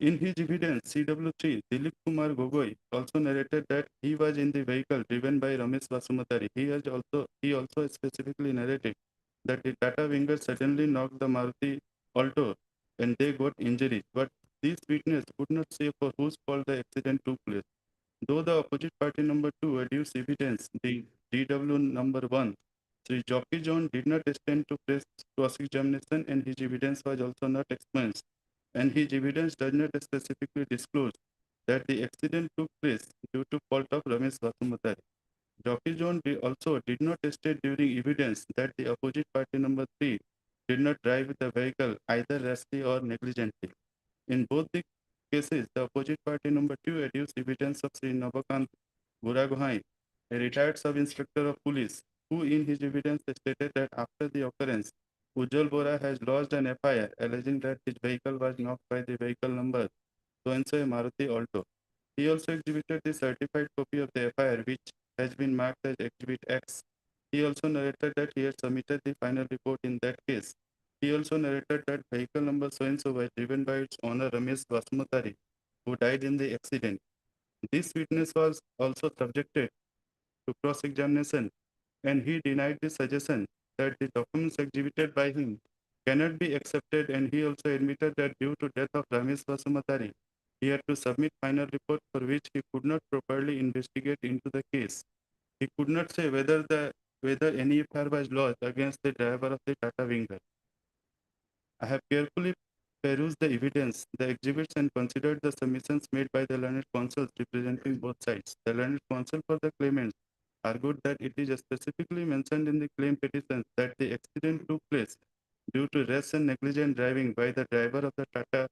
In his evidence, CW3, Dilip Kumar Gogoi also narrated that he was in the vehicle driven by Ramesh Basumatari. He also specifically narrated that the Tata Winger suddenly knocked the Maruti Alto and they got injuries. But this witness could not say for whose fault the accident took place. Though the opposite party number 2 adduced evidence, the DW number 1, Sri Jockey John did not stand to press cross-examination and his evidence was also not expunged. And his evidence does not specifically disclose that the accident took place due to fault of Ramesh Basumatari. Jockey John also did not state during evidence that the opposite party number 3 did not drive the vehicle either rashly or negligently. In both the cases, the opposite party number 2 adduced evidence of Sri Navakant Buragohai, a retired sub-inspector of police, who in his evidence stated that after the occurrence, Ujjwal Bora has lodged an FIR alleging that his vehicle was knocked by the vehicle number so-and-so Maruti Alto. He also exhibited the certified copy of the FIR, which has been marked as Exhibit X. He also narrated that he had submitted the final report in that case. He also narrated that vehicle number so-and-so was driven by its owner Ramesh Basumatari, who died in the accident. This witness was also subjected to cross-examination, and he denied the suggestion that the documents exhibited by him cannot be accepted, and he also admitted that due to death of Ramesh Basumatari, he had to submit final report for which he could not properly investigate into the case. He could not say whether any FIR was lodged against the driver of the Tata Winger. I have carefully perused the evidence, the exhibits, and considered the submissions made by the learned counsels representing both sides. The learned counsel for the claimants argued that it is specifically mentioned in the claim petition that the accident took place due to rash and negligent driving by the driver of the Tata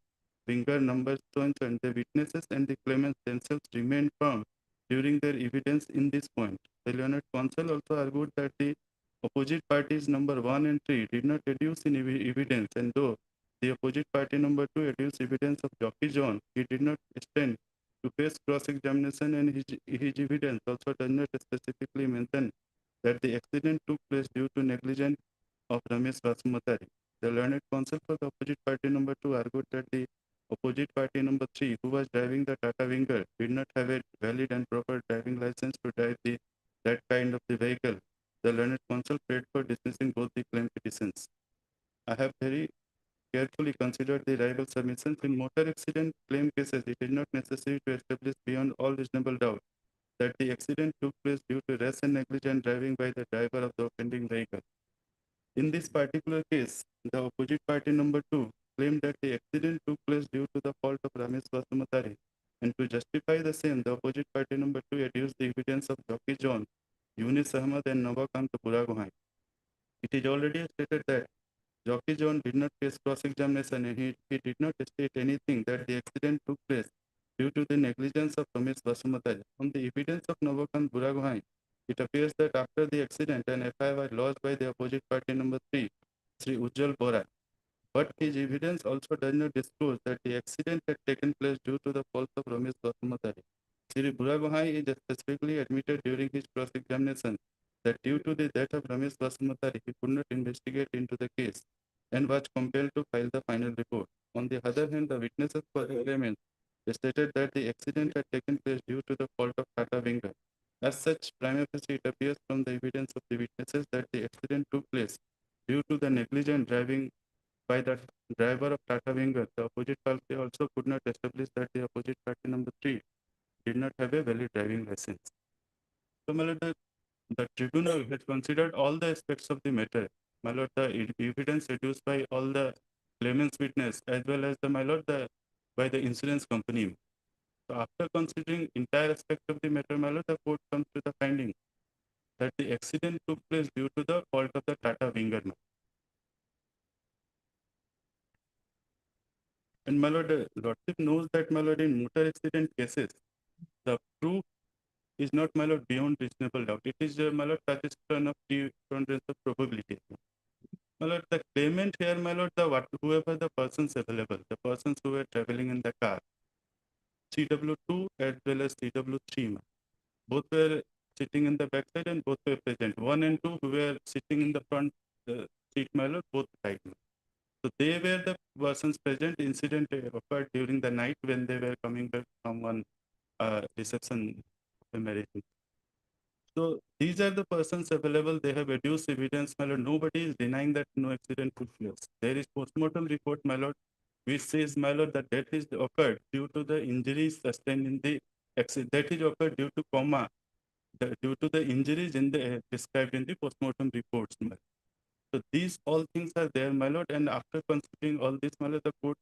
Winger number so-and-so, and the witnesses and the claimants themselves remained firm during their evidence in this point. The learned counsel also argued that the opposite parties number 1 and 3 did not adduce in evidence, and though the opposite party number 2 adduced evidence of Jockey John, he did not stand to face cross-examination, and his evidence also does not specifically mention that the accident took place due to negligence of Ramesh Basumatari. The learned counsel for the opposite party number 2 argued that the opposite party number 3, who was driving the Tata Winger, did not have a valid and proper driving license to drive that kind of the vehicle. The learned counsel prayed for dismissing both the claim petitions. I have very carefully considered the rival submissions. In motor accident claim cases, it is not necessary to establish beyond all reasonable doubt that the accident took place due to rash and negligent driving by the driver of the offending vehicle. In this particular case, the opposite party number 2 claimed that the accident took place due to the fault of Ramesh Basumatari, and to justify the same, the opposite party number 2 adduced the evidence of Jockey John, Yunus Ahmad, and Navakant Buragohai. It is already stated that Jockey John did not face cross-examination, and he did not state anything that the accident took place due to the negligence of Ramesh Basumatari. From the evidence of Navakant Buragohai, it appears that after the accident, an FIR was lodged by the opposite party number 3, Sri Ujjwal Bora. But his evidence also does not disclose that the accident had taken place due to the fault of Ramesh Basumatari. Sri Buragohai is specifically admitted during his cross-examination that due to the death of Ramesh Basumatari, he could not investigate into the case and was compelled to file the final report. On the other hand, the witnesses for the element stated that the accident had taken place due to the fault of Tata Winger. As such, prima facie it appears from the evidence of the witnesses that the accident took place due to the negligent driving by the driver of Tata Winger. The opposite party also could not establish that the opposite party number 3 did not have a valid driving license. So, my lord, the tribunal had considered all the aspects of the matter. My lord, the evidence reduced by all the claimant's witness as well as my lord, by the insurance company. So after considering entire aspect of the matter, my lord, the court comes to the finding that the accident took place due to the fault of the Tata Winger. And my lord, lordship knows that my lord, in motor accident cases, the proof is not my lord beyond reasonable doubt. It is my lord touchstone of preponderance of probability. My lord, the claimant here, my lord, whoever the persons available, the persons who were traveling in the car, CW2 as well as CW3, both were sitting in the backside and both were present. 1 and 2 who were sitting in the front seat, my lord, both right. So they were the persons present. Incident occurred during the night when they were coming back from one reception of a marriage. So these are the persons available. They have adduced evidence, my lord. Nobody is denying that no accident took place. There is postmortem report, my lord, which says, my lord, that death is occurred due to the injuries sustained in the accident. That is occurred due to coma, due to the injuries in the described in the postmortem reports. My lord. So these all things are there, my lord. And after considering all this, my lord, the court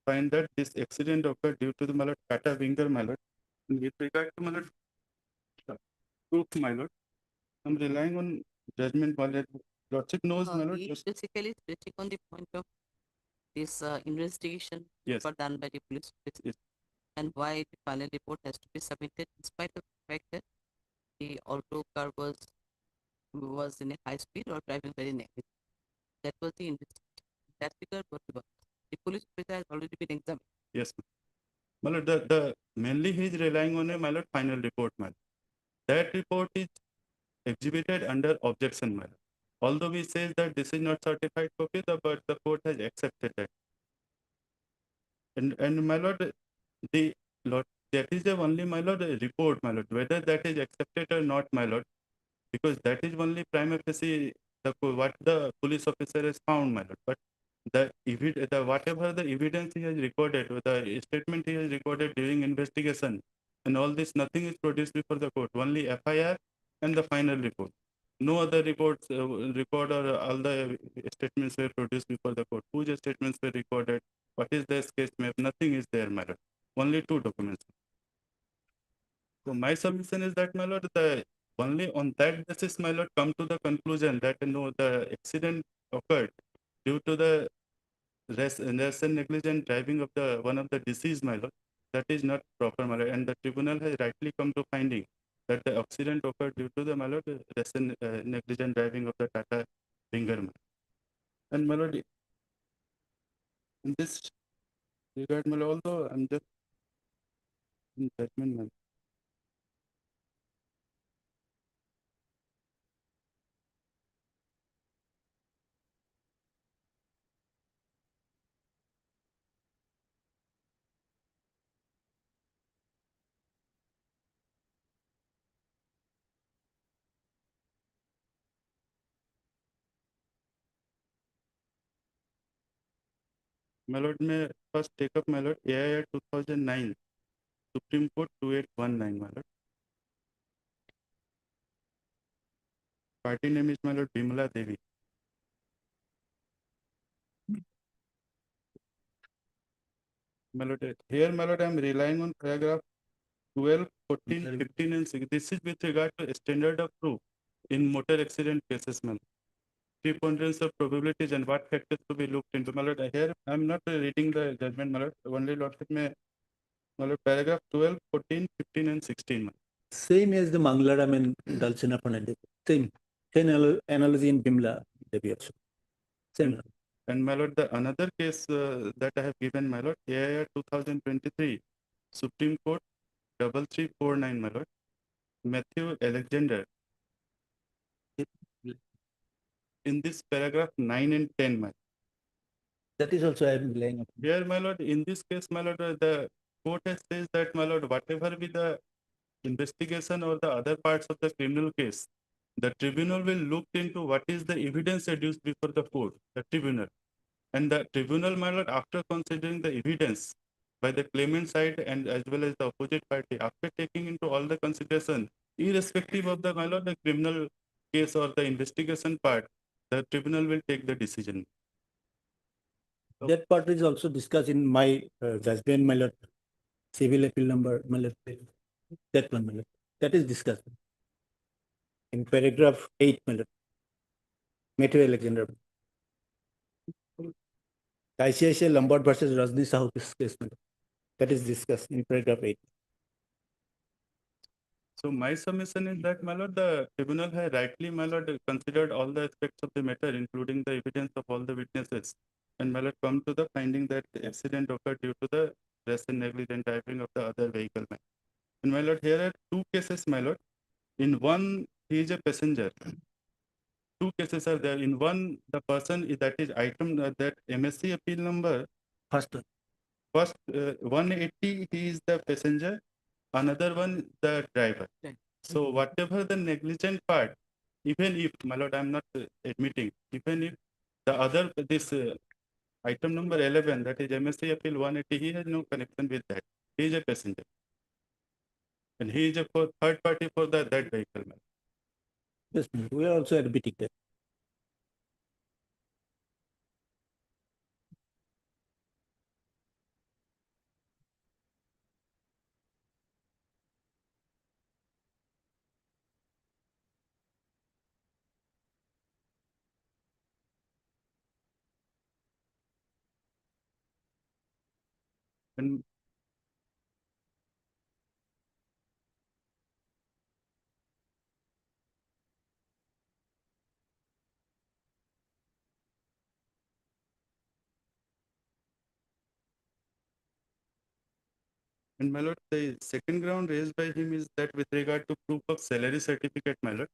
find that this accident occurred due to the my lord, Tata Winger, my lord. And with regard to my lord, proof, my lord, I'm relying on judgment, my lord. Lordship knows, my lord. We basically speaking on the point of this investigation Yes. were done by the police officer, Yes. and why the final report has to be submitted in spite of the fact that the auto car was in a high speed or driving very negligent. That was the investigation. That figure what was. The police officer has already been examined. Yes, my lord. The mainly he is relying on a my lord final report, my lord. That report is exhibited under objection, my lord. Although we say that this is not certified copy, but the court has accepted that. And my lord, the lord, that is the only my lord report, my lord. Whether that is accepted or not, my lord, because that is only prima facie what the police officer has found, my lord. But the whatever the evidence he has recorded, or the statement he has recorded during investigation, and all this, nothing is produced before the court. Only FIR and the final report. No other reports record or all the statements were produced before the court. Whose statements were recorded? What is the sketch map? Nothing is there, my lord. Only 2 documents. So my submission is that, my lord, the only on that basis, my lord, come to the conclusion that no, the accident occurred due to the rash and negligent driving of the one of the deceased, my lord. That is not proper, my lord, and the tribunal has rightly come to finding that the accident occurred due to the, my lord, rash and negligent driving of the Tata Winger. And my lord, in this regard, my lord, although I'm just in judgment, my lord. My lord, may first take up, my lord, AIR 2009, Supreme Court 2819, my lord. Party name is, my lord, Bimala Devi. My lord, here, my lord, I am relying on paragraph 12, 14, 15, and 16. This is with regard to standard of proof in motor accident cases, my lord. Preponderance of probabilities and what factors to be looked into. My lord, here I am not reading the judgment, my lord. Only lordship may, my lord, paragraph 12, 14, 15, and 16. My lord. Same as the Manglaram and Dalsina Fernandez. Same analogy in Bimla Devi also. Same. And my lord, the another case that I have given, my lord, AIR 2023, Supreme Court 3349, my lord, Matthew Alexander. In this paragraph 9 and 10, my lord. That is also I am relying upon. Here, my lord, in this case, my lord, the court has says that, my lord, whatever be the investigation or the other parts of the criminal case, the tribunal will look into what is the evidence adduced before the court, the tribunal. And the tribunal, my lord, after considering the evidence by the claimant side and as well as the opposite party, after taking into all the consideration, irrespective of the, my lord, the criminal case or the investigation part, the tribunal will take the decision. That part is also discussed in my judgment, my lord. Civil appeal number, my lord. That one, my lord. That is discussed in paragraph 8, my lord. Matthew Alexander. ICICI Lombard versus Rajni Sahu case, my lord. That is discussed in paragraph 8. So my submission is that, my lord, the tribunal has rightly, my lord, considered all the aspects of the matter, including the evidence of all the witnesses, and my lord, come to the finding that the accident occurred due to the rash and negligent driving of the other vehicle. And my lord, here are two cases, my lord. In one, he is a passenger. Two cases are there. In one, the person that is item that MSC appeal number. First 180, he is the passenger. Another one, the driver. Right. So whatever the negligent part, even if, my lord, I'm not admitting, even if the other, this item number 11, that is MSC appeal 180, he has no connection with that. He is a passenger. And he is a third party for that vehicle. Yes, we are also admitting that. And And my lord, the second ground raised by him is that with regard to proof of salary certificate, my lord.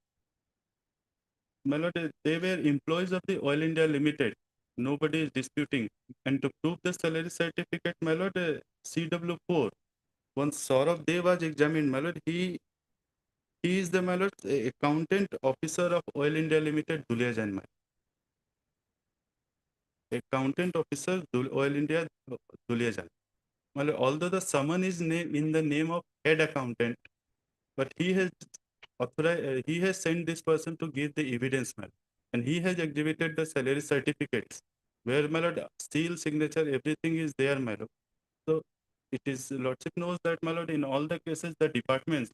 My lord, they were employees of the Oil India Limited. Nobody is disputing. And to prove the salary certificate, my lord, CW4, once Saurabh Dev was examined, my lord, he is the, my lord, accountant officer of Oil India Limited, Duliajan, my accountant officer, Oil India, Duliajan. Well, although the summon is in the name of head accountant, but he has authorized, he has sent this person to give the evidence, my lord, and he has exhibited the salary certificates, where, my lord, seal, signature, everything is there, my lord. So it is, lordship knows that, my lord, in all the cases, the departments,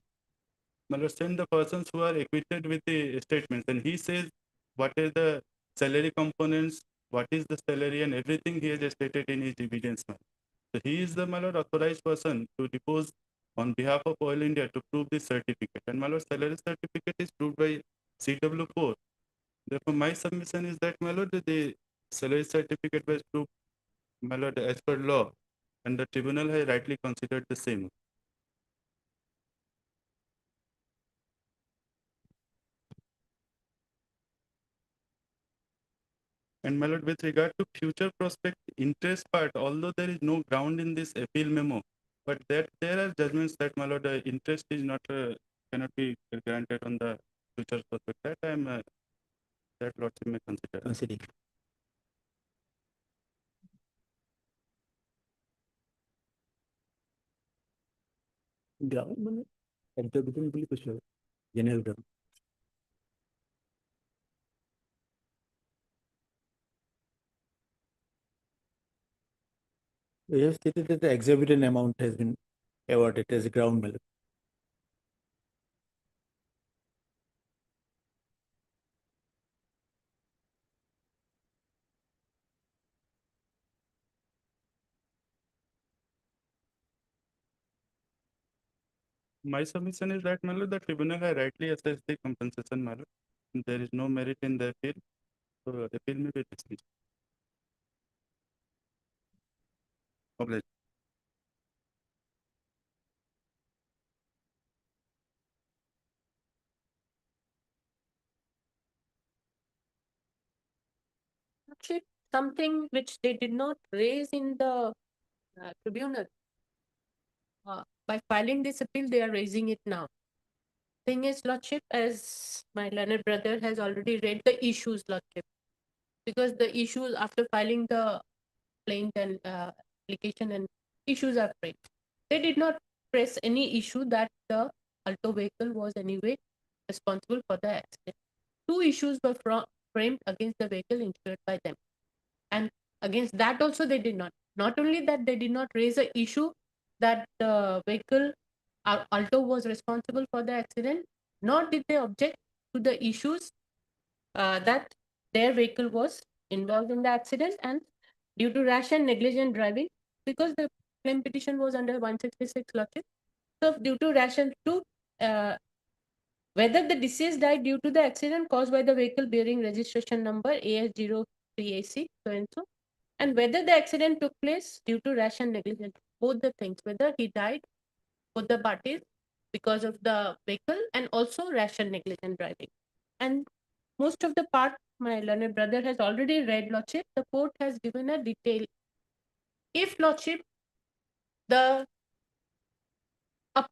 my lord, send the persons who are acquitted with the statements, and he says what are the salary components, what is the salary, and everything he has stated in his evidence, my lord. So he is the, my lord, authorized person to depose on behalf of Oil India to prove this certificate. And, my lord, salary certificate is proved by CW4. Therefore, my submission is that, my lord, the salary certificate was proved, my lord, as per law, and the tribunal has rightly considered the same. And, my lord, with regard to future prospect interest part, although there is no ground in this appeal memo, but that there are judgments that, my lord, interest is not cannot be granted on the future prospect. That I am that lordship may consider. Considering. Ground মানে exorbitant বুলি কৈছো আৰু general ground. We have stated that the exorbitant amount has been awarded as a ground mallet. My submission is that, my lord, the tribunal has rightly assessed the compensation, my lord. There is no merit in the appeal, so appeal may be dismissed. Obliged. Lordship, something which they did not raise in the tribunal. By filing this appeal, they are raising it now. Thing is, Lordship, as my learned brother has already read the issues, Lordship, because the issues after filing the plaint and application and issues are framed. They did not press any issue that the Alto vehicle was anyway responsible for the accident. Two issues were framed against the vehicle insured by them. And against that also they did not. Not only that, they did not raise an issue that the vehicle Alto was responsible for the accident, nor did they object to the issues that their vehicle was involved in the accident and due to rash and negligent driving, because the claim petition was under 166 Lordship. So due to rash and whether the deceased died due to the accident caused by the vehicle bearing registration number AS03AC so and so, and whether the accident took place due to rash and negligent, both the things, whether he died, both the parties, because of the vehicle and also rash and negligent driving. And most of the part my learned brother has already read, Lordship. The court has given a detail. If Lordship, a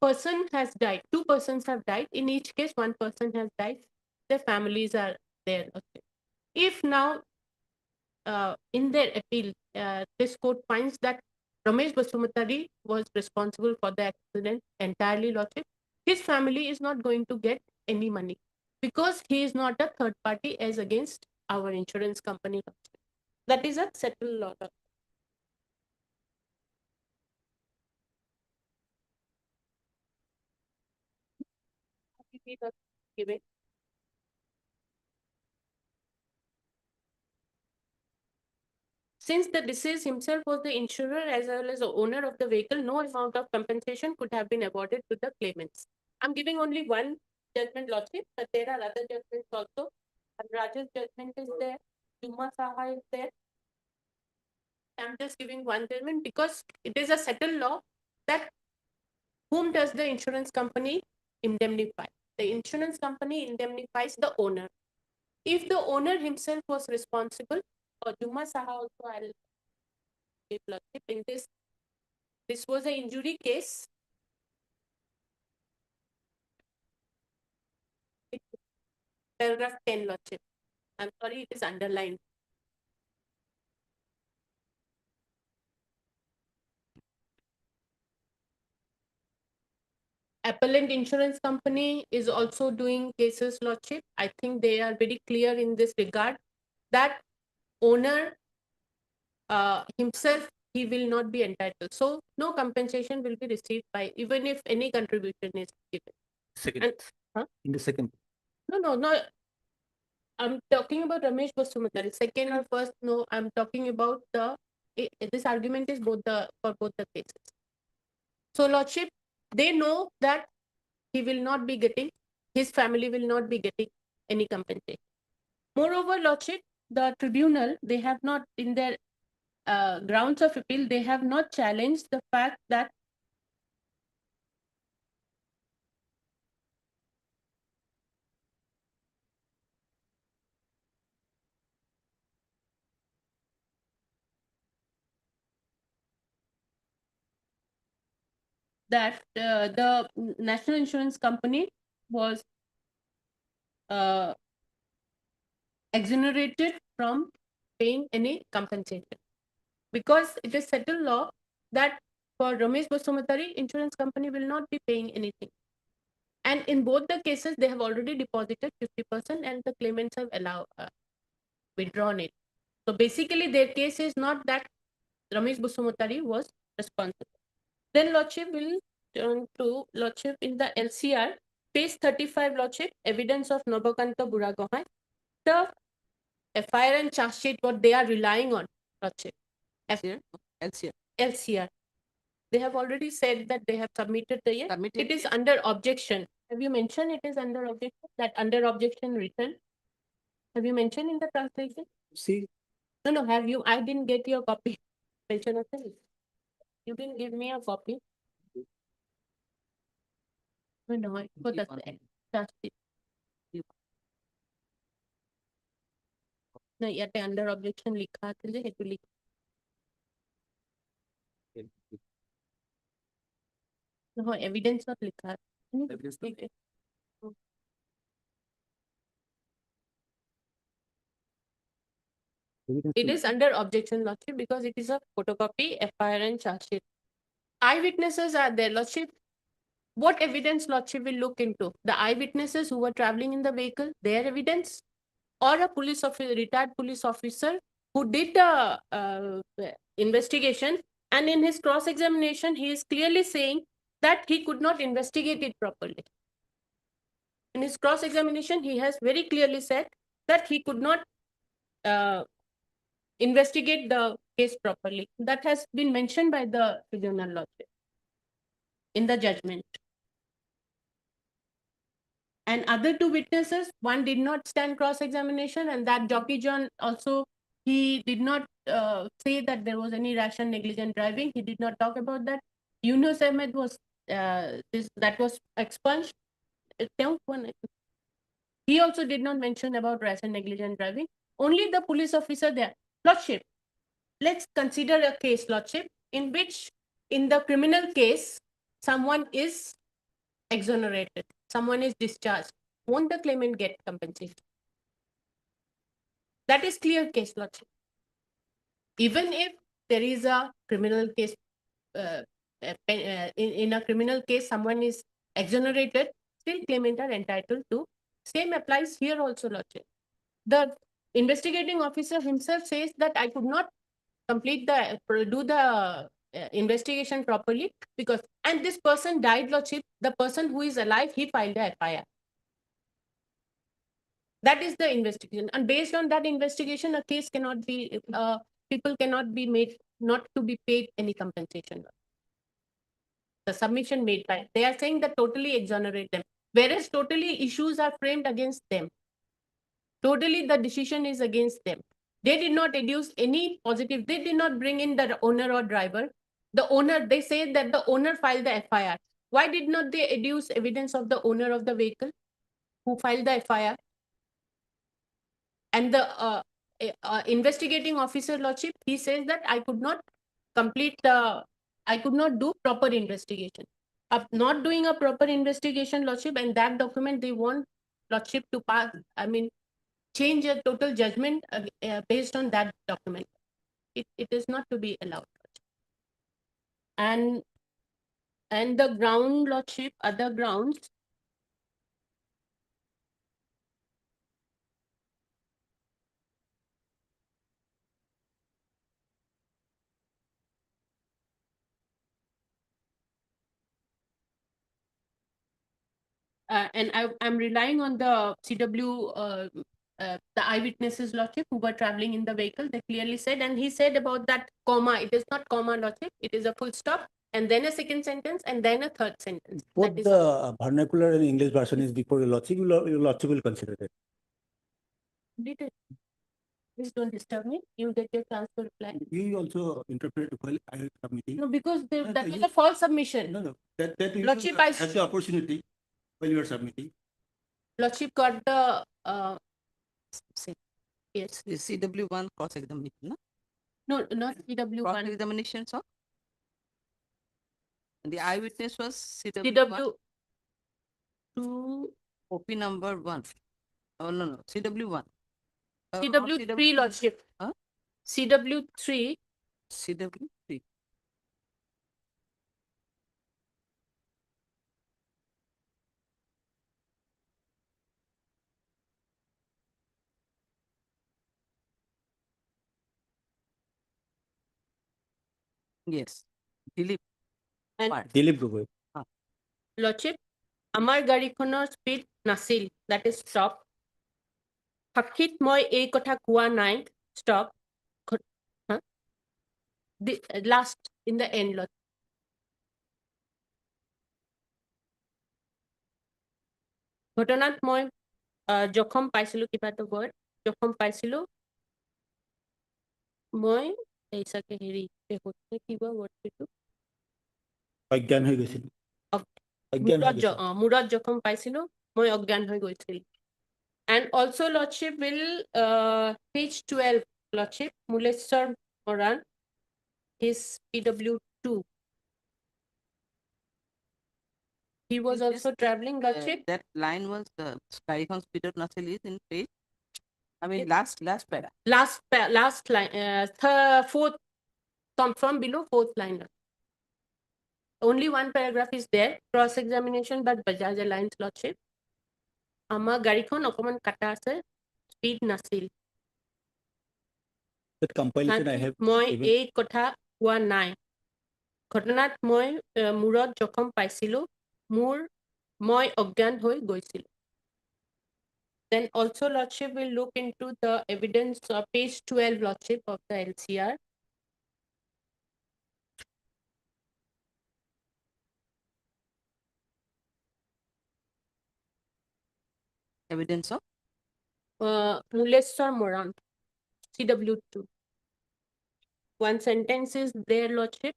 person has died, two persons have died, in each case one person has died, their families are there. Okay. If now in their appeal, this court finds that Ramesh Basumatari was responsible for the accident entirely, Lordship, his family is not going to get any money because he is not a third party as against our insurance company, Lordship. That is a settled law. Given. Since the deceased himself was the insurer as well as the owner of the vehicle, no amount of compensation could have been awarded to the claimants. I'm giving only one judgment, Lordship, but there are other judgments also. Raj's judgment is there, Juma Saha is there. I'm just giving one judgment because it is a settled law that whom does the insurance company indemnify? The insurance company indemnifies the owner. If the owner himself was responsible, or Juma Saha also I'll give Lordship in this was an injury case. Paragraph 10, Lordship. I'm sorry, it is underlined. Appellant Insurance Company is also doing cases, Lordship. I think they are very clear in this regard that owner himself, he will not be entitled. So no compensation will be received by, even if any contribution is given. Second. And, In the second. No. I'm talking about Ramesh Basumatari. Second or first, no, I'm talking about this argument is for both the cases. So Lordship, they know that he will not be getting, his family will not be getting any compensation. Moreover, Lordship, the tribunal, they have not, in their grounds of appeal, they have not challenged the fact that the National Insurance Company was exonerated from paying any compensation, because it is settled law that for Ramesh Basumatari, insurance company will not be paying anything. And in both the cases, they have already deposited 50% and the claimants have withdrawn it. So basically, their case is not that Ramesh Basumatari was responsible. Then Lordship will turn to Lordship in the LCR, page 35, Lordship, evidence of Nobakanta Buragohai. The FIR and charge sheet, what they are relying on, Lordship. LCR. They have already said that they have submitted the it is under objection. Have you mentioned it is under objection? That under objection written? Have you mentioned in the translation? See. No, have you? I didn't get your copy. Mention of it. You didn't give me a copy. No, ক'ত আছে? Trustee. No, ইয়াতে under objection লিখা আছে যে সেইটো লিখ নহয় এভিডেন্সত লিখা আছে। It is under objection, Lordship, because it is a photocopy, FIR and charge sheet. Eyewitnesses are there, Lordship. What evidence Lordship will look into? The eyewitnesses who were traveling in the vehicle, their evidence, or a police officer, retired police officer who did the investigation, and in his cross-examination, he is clearly saying that he could not investigate it properly. In his cross-examination, he has very clearly said that he could not investigate the case properly. That has been mentioned by the tribunal, Lordship, in the judgment. And other two witnesses, one did not stand cross-examination, and that Jockey John also, he did not say that there was any rash and negligent driving. He did not talk about that. Yunus Ahmed was, that was expunged. He also did not mention about rash and negligent driving. Only the police officer there. Lordship, let's consider a case, Lordship, in which in the criminal case, someone is exonerated, someone is discharged. Won't the claimant get compensation? That is clear case, Lordship. Even if there is a criminal case, in a criminal case, someone is exonerated, still claimant are entitled to. Same applies here also, Lordship. The investigating officer himself says that I could not complete do the investigation properly because, and this person died, Lordship. The person who is alive, he filed a FIR. That is the investigation, and based on that investigation, a case cannot be, people cannot be made not to be paid any compensation. The submission made by, they are saying that totally exonerate them, whereas totally issues are framed against them. Totally the decision is against them. They did not deduce any positive. They did not bring in the owner or driver. The owner, they say that the owner filed the FIR. Why did not they deduce evidence of the owner of the vehicle who filed the FIR? And the investigating officer, Lordship, he says that I could not complete the, I could not do proper investigation. Of not doing a proper investigation, Lordship, and that document they want Lordship to pass, I mean, change a total judgment based on that document. It is not to be allowed. And the ground, Lordship, other grounds, and I'm relying on the CW, the eyewitnesses, Lordship, who were traveling in the vehicle. They clearly said, and he said about that comma, it is not comma, Lordship, it is a full stop, and then a second sentence, and then a third sentence. Both the vernacular and English version is before your Lordship, your Lordship will consider it. Did it? Please don't disturb me. You'll get your chance to reply. You also interpret while I am submitting. No, because that was a false submission. No, that you Lordship, has the opportunity while you are submitting. Lordship got the yes. CW1 cross examination, no? No, not CW1. Cross examination, so the eyewitness was CW2. OP number 1. Oh no, CW1. CW3, Lordship. Huh? CW3. CW3. Yes. Dilip. And Dilip Gogoi. Lordship, আমাৰ গাড়ীখনৰ speed নাছিল, that is stop. সাক্ষীত মই এই কথা কোৱা নাই, stop. The last in the end, Lord. ঘটনাত মই জখম পাইছিলো, কিবা এটা word জখম পাইছিলো, মই এই চাগে হেৰি কিবা word অজ্ঞান হৈ গৈছিল অজ্ঞান হৈ গৈছিল মূৰত জখম পাইছিলো মই অজ্ঞান হৈ গৈছিল and also lordship will page 12 lordship Muleshwar Moran his PW2 he was also traveling lordship That line was Skycon speeded Nasil is in page. I mean, last para. last line fourth from below fourth line only one paragraph is there cross examination but Bajaj Alliance lordship আমাৰ গাড়ীখন অকমান কাটা আছে speed নাছিল that compilation I have মই even এই কথা কোৱা নাই ঘটনাত মই মূৰত জখম পাইছিলো মই অজ্ঞান হৈ গৈছিলো then also lordship will look into the evidence of page 12 lordship of the LCR Evidence of Muleshwar Moran CW2 one sentence is there lordship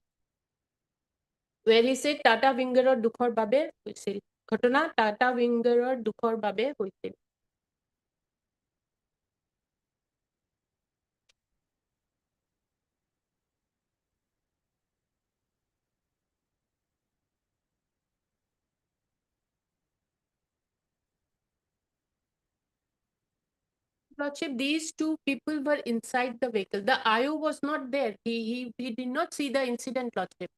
where he said Tata Wingerer দুখৰ বাবে হৈছিল ঘটনা টাটা উইঙ্গাৰৰ দুখৰ বাবে হৈছিল Lordship, these two people were inside the vehicle. The IO was not there. He did not see the incident, Lordship.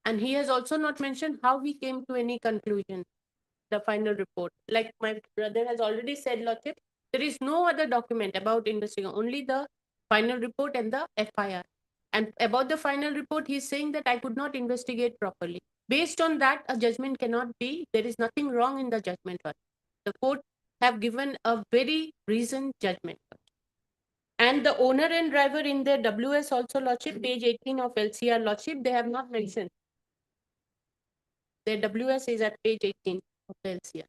And he has also not mentioned how he came to any conclusion, the final report. Like my brother has already said, Lordship, there is no other document about investigation, only the final report and the FIR. And about the final report, he's saying that I could not investigate properly. Based on that, a judgment cannot be, there is nothing wrong in the judgment. The court have given a very reasoned judgment. And the owner and driver in their WS also lordship, page 18 of LCR lordship, they have not mentioned. Their WS is at page 18 of the LCR.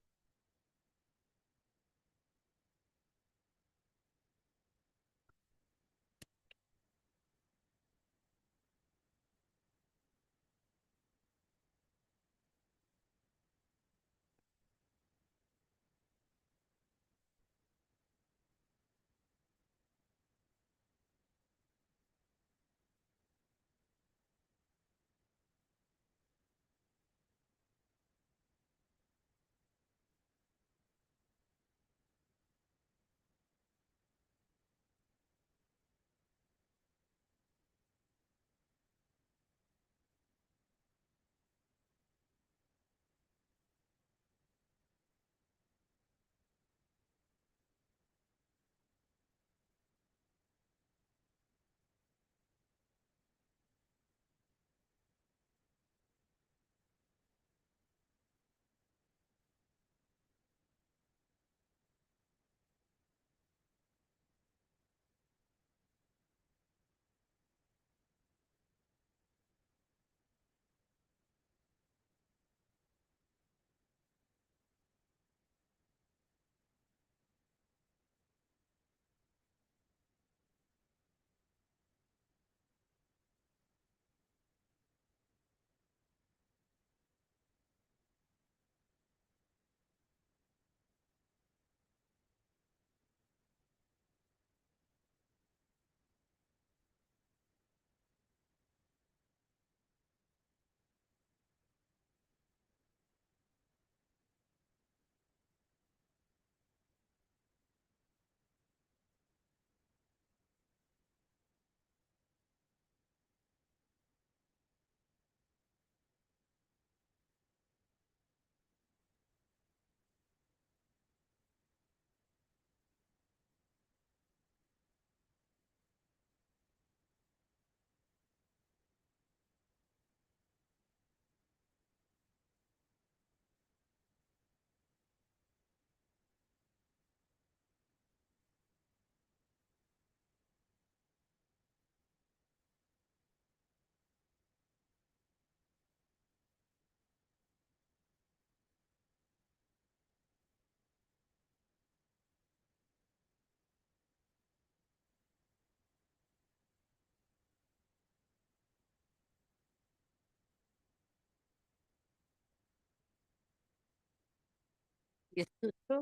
Yes. So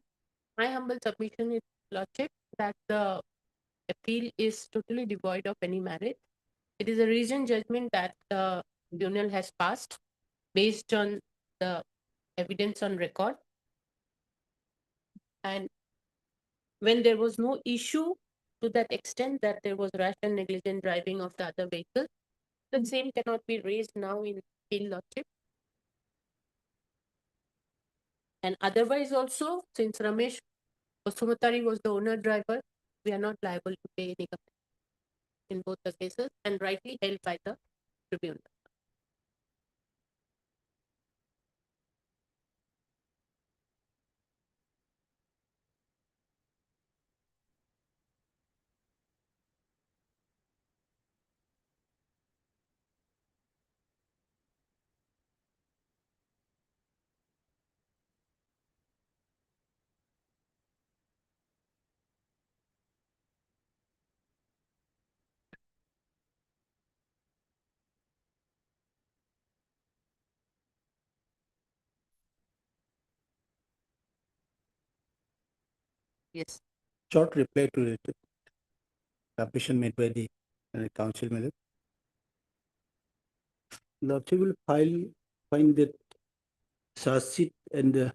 my humble submission is, Lordship, that the appeal is totally devoid of any merit. It is a reasoned judgment that the tribunal has passed based on the evidence on record. And when there was no issue to that extent that there was rash and negligent driving of the other vehicle, the same cannot be raised now in appeal, Lordship. And otherwise also, since Ramesh Vasumatari was the owner driver, we are not liable to pay any compensation in both the cases and rightly held by the tribunal. Yes. Short reply to the submission made by the council member. Lordship will find that charge sheet and the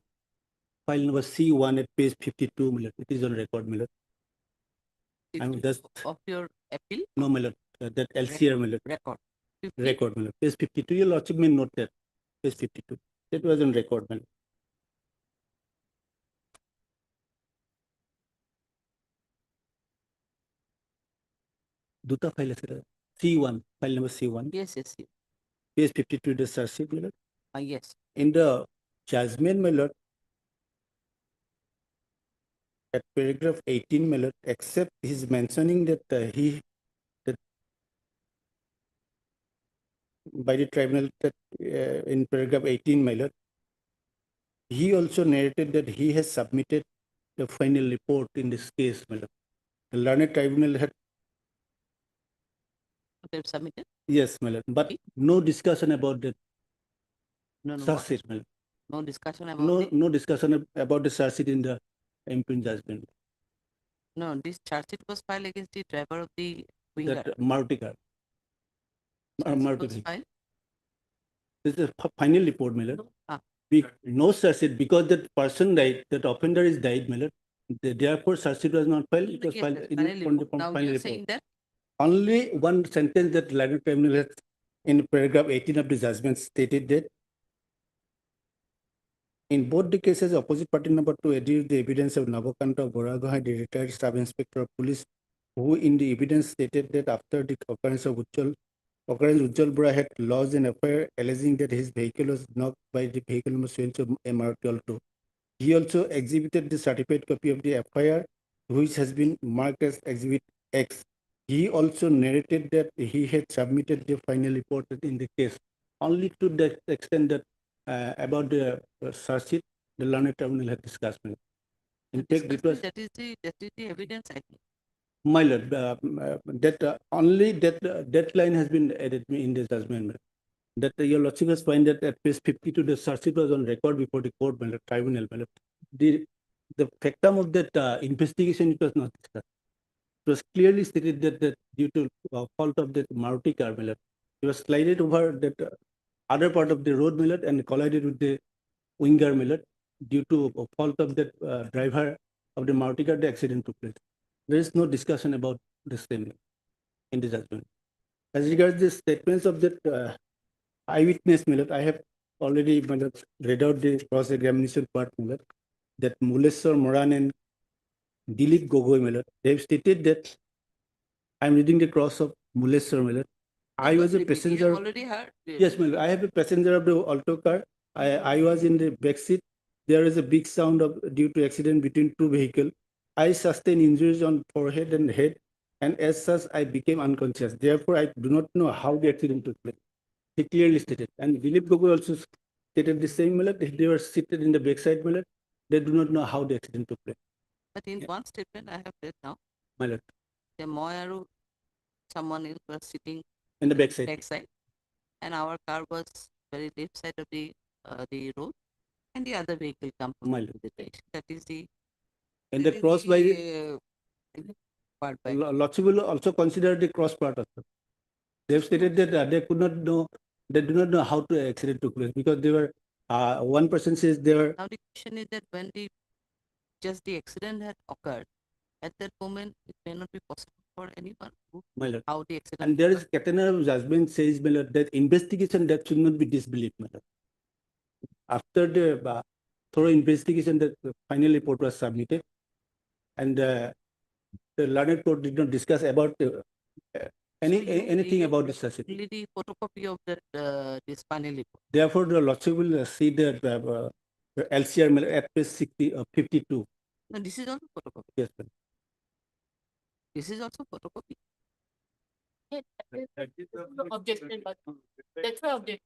file number C1 at page 52, Miller. It is on record, Miller. I'm just Of your appeal? no, Miller. That LCR, Miller. Record. 50? Record, Miller. Page 52. Your Lordship may note that. Page 52. That was on record, Miller. Duta file is C1, file number C1. Yes, yes, yes. Page 52, the charge sheet, Miller. Yes. In the judgment, Miller, at paragraph 18, Miller, except he's mentioning that that by the tribunal that in paragraph 18, Miller, he also narrated that he has submitted the final report in this case, Miller. The learned tribunal had They've submitted? yes, Miller, but no discussion about that. No, no. Charge sheet, Miller. No discussion about No discussion about the charge sheet in the impugned judgment. No, this charge sheet was filed against the driver of the winger. That Maruti car. Maruti Was vehicle. filed? This is the final report, Miller. Ah. No charge sheet because that person died, that offender is died, Miller. Therefore, charge sheet was not filed. It was Yes, filed yes, in final from report. Now final you're report. saying that? Only one sentence that learned tribunal has in paragraph 18 of the judgment stated that in both the cases, opposite party number 2 adduced the evidence of Nabokanta Boragohai, the retired sub-inspector of police, who in the evidence stated that after the occurrence Ujjwal Bora had lodged an FIR alleging that his vehicle was knocked by the vehicle number MRT Alto. He also exhibited the certified copy of the FIR, which has been marked as Exhibit X. He also narrated that he had submitted the final report in the case, only to the extent that about the charge sheet, the learned tribunal had discussed. In fact, it was That is the evidence, I think. my lord, that only that line has been added in the judgment. That your lordship has find that at page 52, the charge sheet was on record before the court, tribunal. The factum of that investigation, it was not discussed. It was clearly stated that due to fault of that Maruti car, it was slided over that other part of the road, and collided with the winger, due to a fault of that driver of the Maruti car, the accident took place. There is no discussion about the same in the judgment. As regards the statements of that eyewitness, I have already read out the cross-examination part, that Muleshwar Moran and Dilip Gogoi, they have stated that I'm reading the cross of Muleshwar. I was a passenger. Already heard? Yes, I have a passenger of the Alto car. I was in the back seat. There is a big sound of due to accident between two vehicles. I sustained injuries on forehead and head, and as such, I became unconscious. Therefore, I do not know how the accident took place. He clearly stated. And Dilip Gogoi also stated the same. They were seated in the backside. They do not know how the accident took place. But in one statement I have read now, My lord. the Moyaru, someone else was sitting in the backside, and our car was very left side of the road. And the other vehicle comes My with it, right? That is the. And that the is cross by the part by. Lordship will also consider the cross part also. They've stated that they could not know, they do not know how to accident took place because they were, one person says they were, Now the question is that when the accident had occurred, at that moment it may not be possible for anyone to my lord. how the accident. And there is catenary judgment says, my lord, that investigation that should not be disbelieved, my lord. After the thorough investigation, the final report was submitted, and the learned court did not discuss about anything about this asset. Only the photocopy of that this final report. Therefore, the lordship will see the LCR my lord, at page 52. No, this is also photocopy. Yes, ma'am. This is also photocopy. Objection, but that's why object.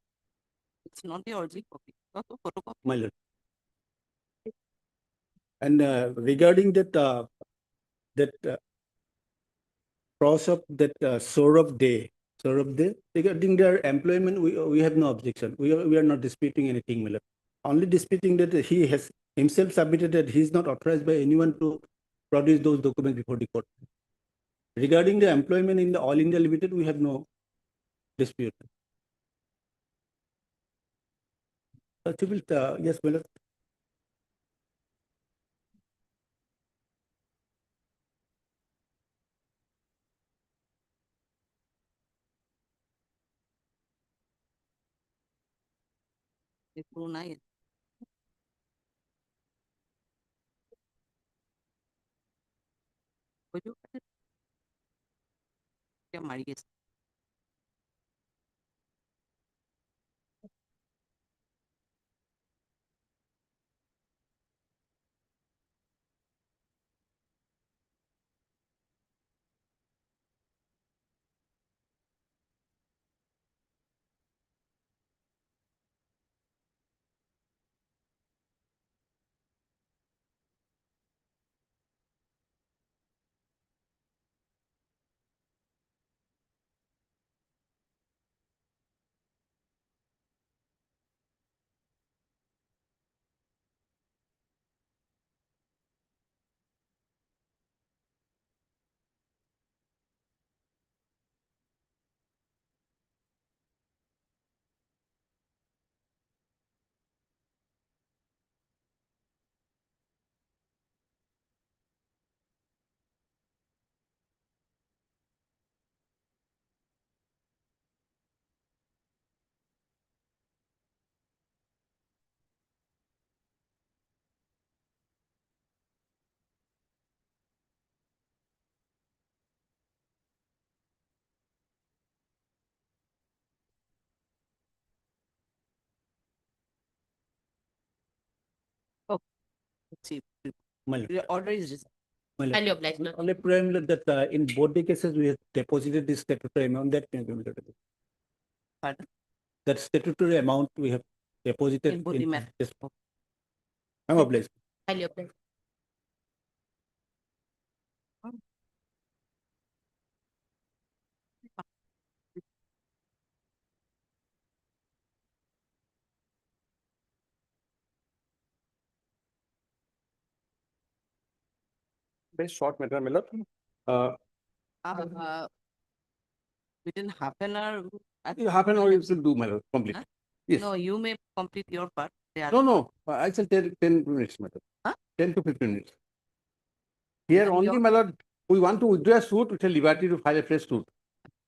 It's not the original copy. It's also photocopy. My lord. And regarding that cross of that Saurabh Day, regarding their employment, we have no objection. We are not disputing anything, my lord. Only disputing that he has himself submitted that he is not authorized by anyone to produce those documents before the court. Regarding the employment in the All India Limited, we have no dispute. Yes, my lord. April 9. क्या मारी गई? Oh, let's see. My lord. Your order is reserved. My lord. Highly obliged, ma'am. Only prime that in both the cases we have deposited this statutory amount that Pardon? that statutory amount we have deposited In both the matter. Yes. I'm obliged. Highly obliged. Very short matter, my lord. Within half an hour. Half an hour you will do, my lord, complete. Huh? Yes. No, you may complete your part. No, I shall take 10 minutes, madam. Huh? 10 to 15 minutes. Here And only, your- my lord, we want to withdraw a suit, which is liberty to file a fresh suit.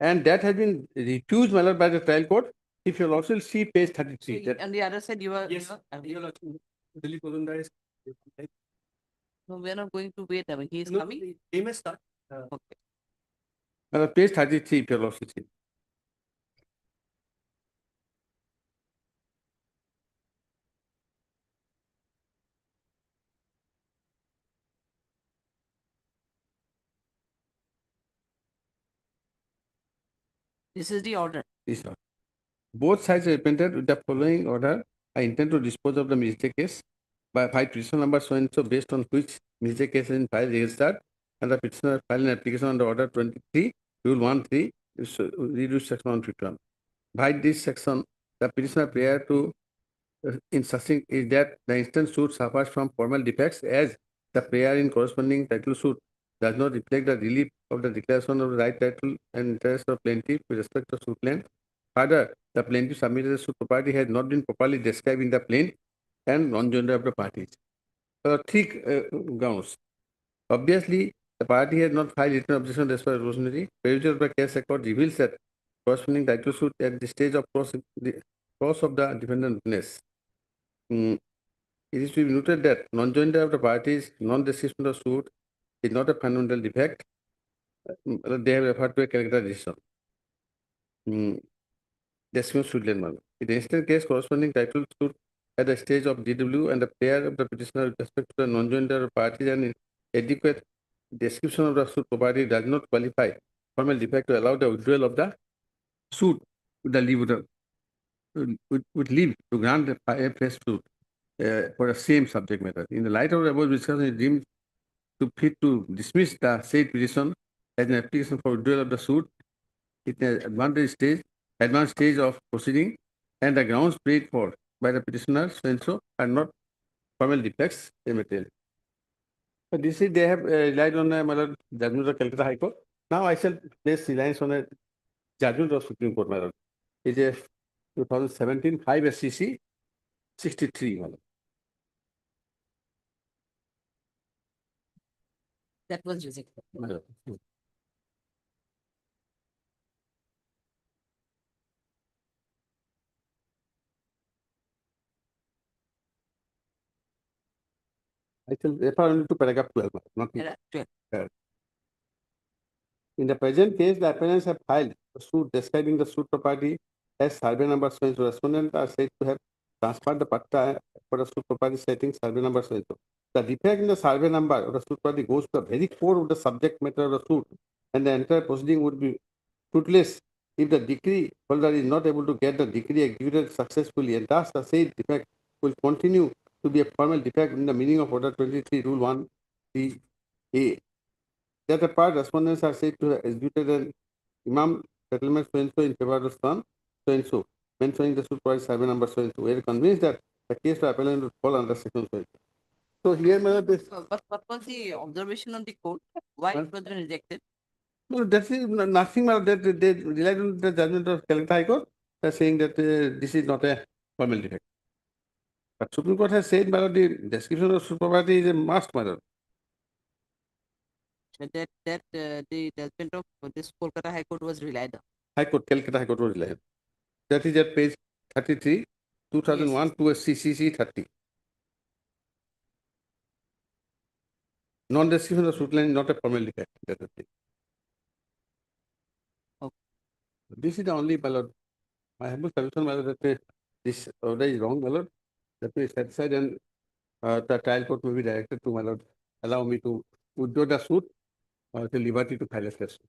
And that has been refused, my lord, by the trial court. If you also see page 33. That, On the other side, you are. Yes, Delhi Kolanda is. No, we are not going to wait. I mean, he is No, coming. he may start. Okay. my lord, page 33, if you also see. This is the order. Yes, sir. Both sides are repented with the following order. I intend to dispose of the mistake case by petition number so and so based on which mistake case is filed registered and the petitioner filed an application under order 23, rule 13, reduce section 151. By this section, the petitioner prior to in such is that the instant suit suffers from formal defects as the prayer in corresponding title suit does not reflect the relief of the declaration of the right title and interest of plaintiff with respect to suit length. Further, the plaintiff submitted the suit property has not been properly described in the plaint and non-joinder of the parties. Three grounds. Obviously, the party has not filed written objection as per resolutionary. Perusal of the case record reveals that corresponding title suit at the stage of cross of the defendant witness. It is to be noted that non-joinder of the parties, non-description of suit is not a fundamental defect. They have referred to a character decision. Description suit length. In the instant case, corresponding title suit at the stage of DW and the prayer of the petitioner with respect to the non-joinder of parties and adequate description of the suit property does not qualify formal defect to allow the withdrawal of the suit with the leave with leave to grant a fresh suit for the same subject matter. In the light of the above discussion, it is deemed to fit to dismiss the said petition as an application for withdrawal of the suit in an advanced stage of proceeding, and the grounds paid for by the petitioner so are not formal defects in material. But this is they have relied on a judgment of Calcutta High Court. Now I shall place reliance on a judgment of Supreme Court. It is a 2017 5 SCC 63. That was rejected. I shall refer only to paragraph 12, not Paragraph 12. In the present case, the appellants have filed a suit describing the suit property as survey number so. Respondents are said to have transferred the patta for the suit property citing survey number so. The defect in the survey number of the suit property goes to the very core of the subject matter of the suit, and the entire proceeding would be fruitless if the decree holder is not able to get the decree executed successfully, and thus the said defect will continue to be a formal defect in the meaning of Order 23, Rule 1(3)(a). That apart, respondents are said to have executed an imam settlement so in favor of the son so, mentioning the suit property survey number so. We are convinced that the case for appellant would fall under section so. So here, this. But what was the observation on the court? Why it was rejected? No, that is nothing but that they relied on the judgment of Calcutta High Court. They are saying that this is not a formal defect. But Supreme Court has said that the description of suit property is a must matter. That the judgment of this Kolkata High Court was relied on. High Court, Calcutta High Court was relied. That is at page 33, 2001 to a CCC 30. Non-description of suit line is not a formal defect. That's the thing. Okay. This is the only ballot. I have a solution ballot that this order is wrong ballot. That may set aside and the trial court may be directed to my lord, allow me to withdraw the suit or the liberty to file a fresh suit.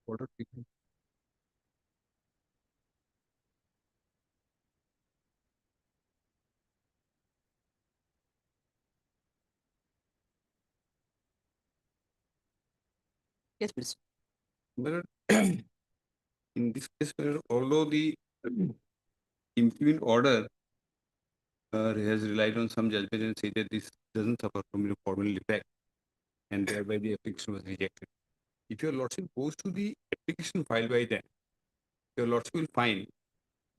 Order. Yes, please. But in this case, although the impugn order has relied on some judgment and said that this doesn't suffer from formal defect, and thereby the application was rejected. If your lordship goes to the application filed by them, your lordship will find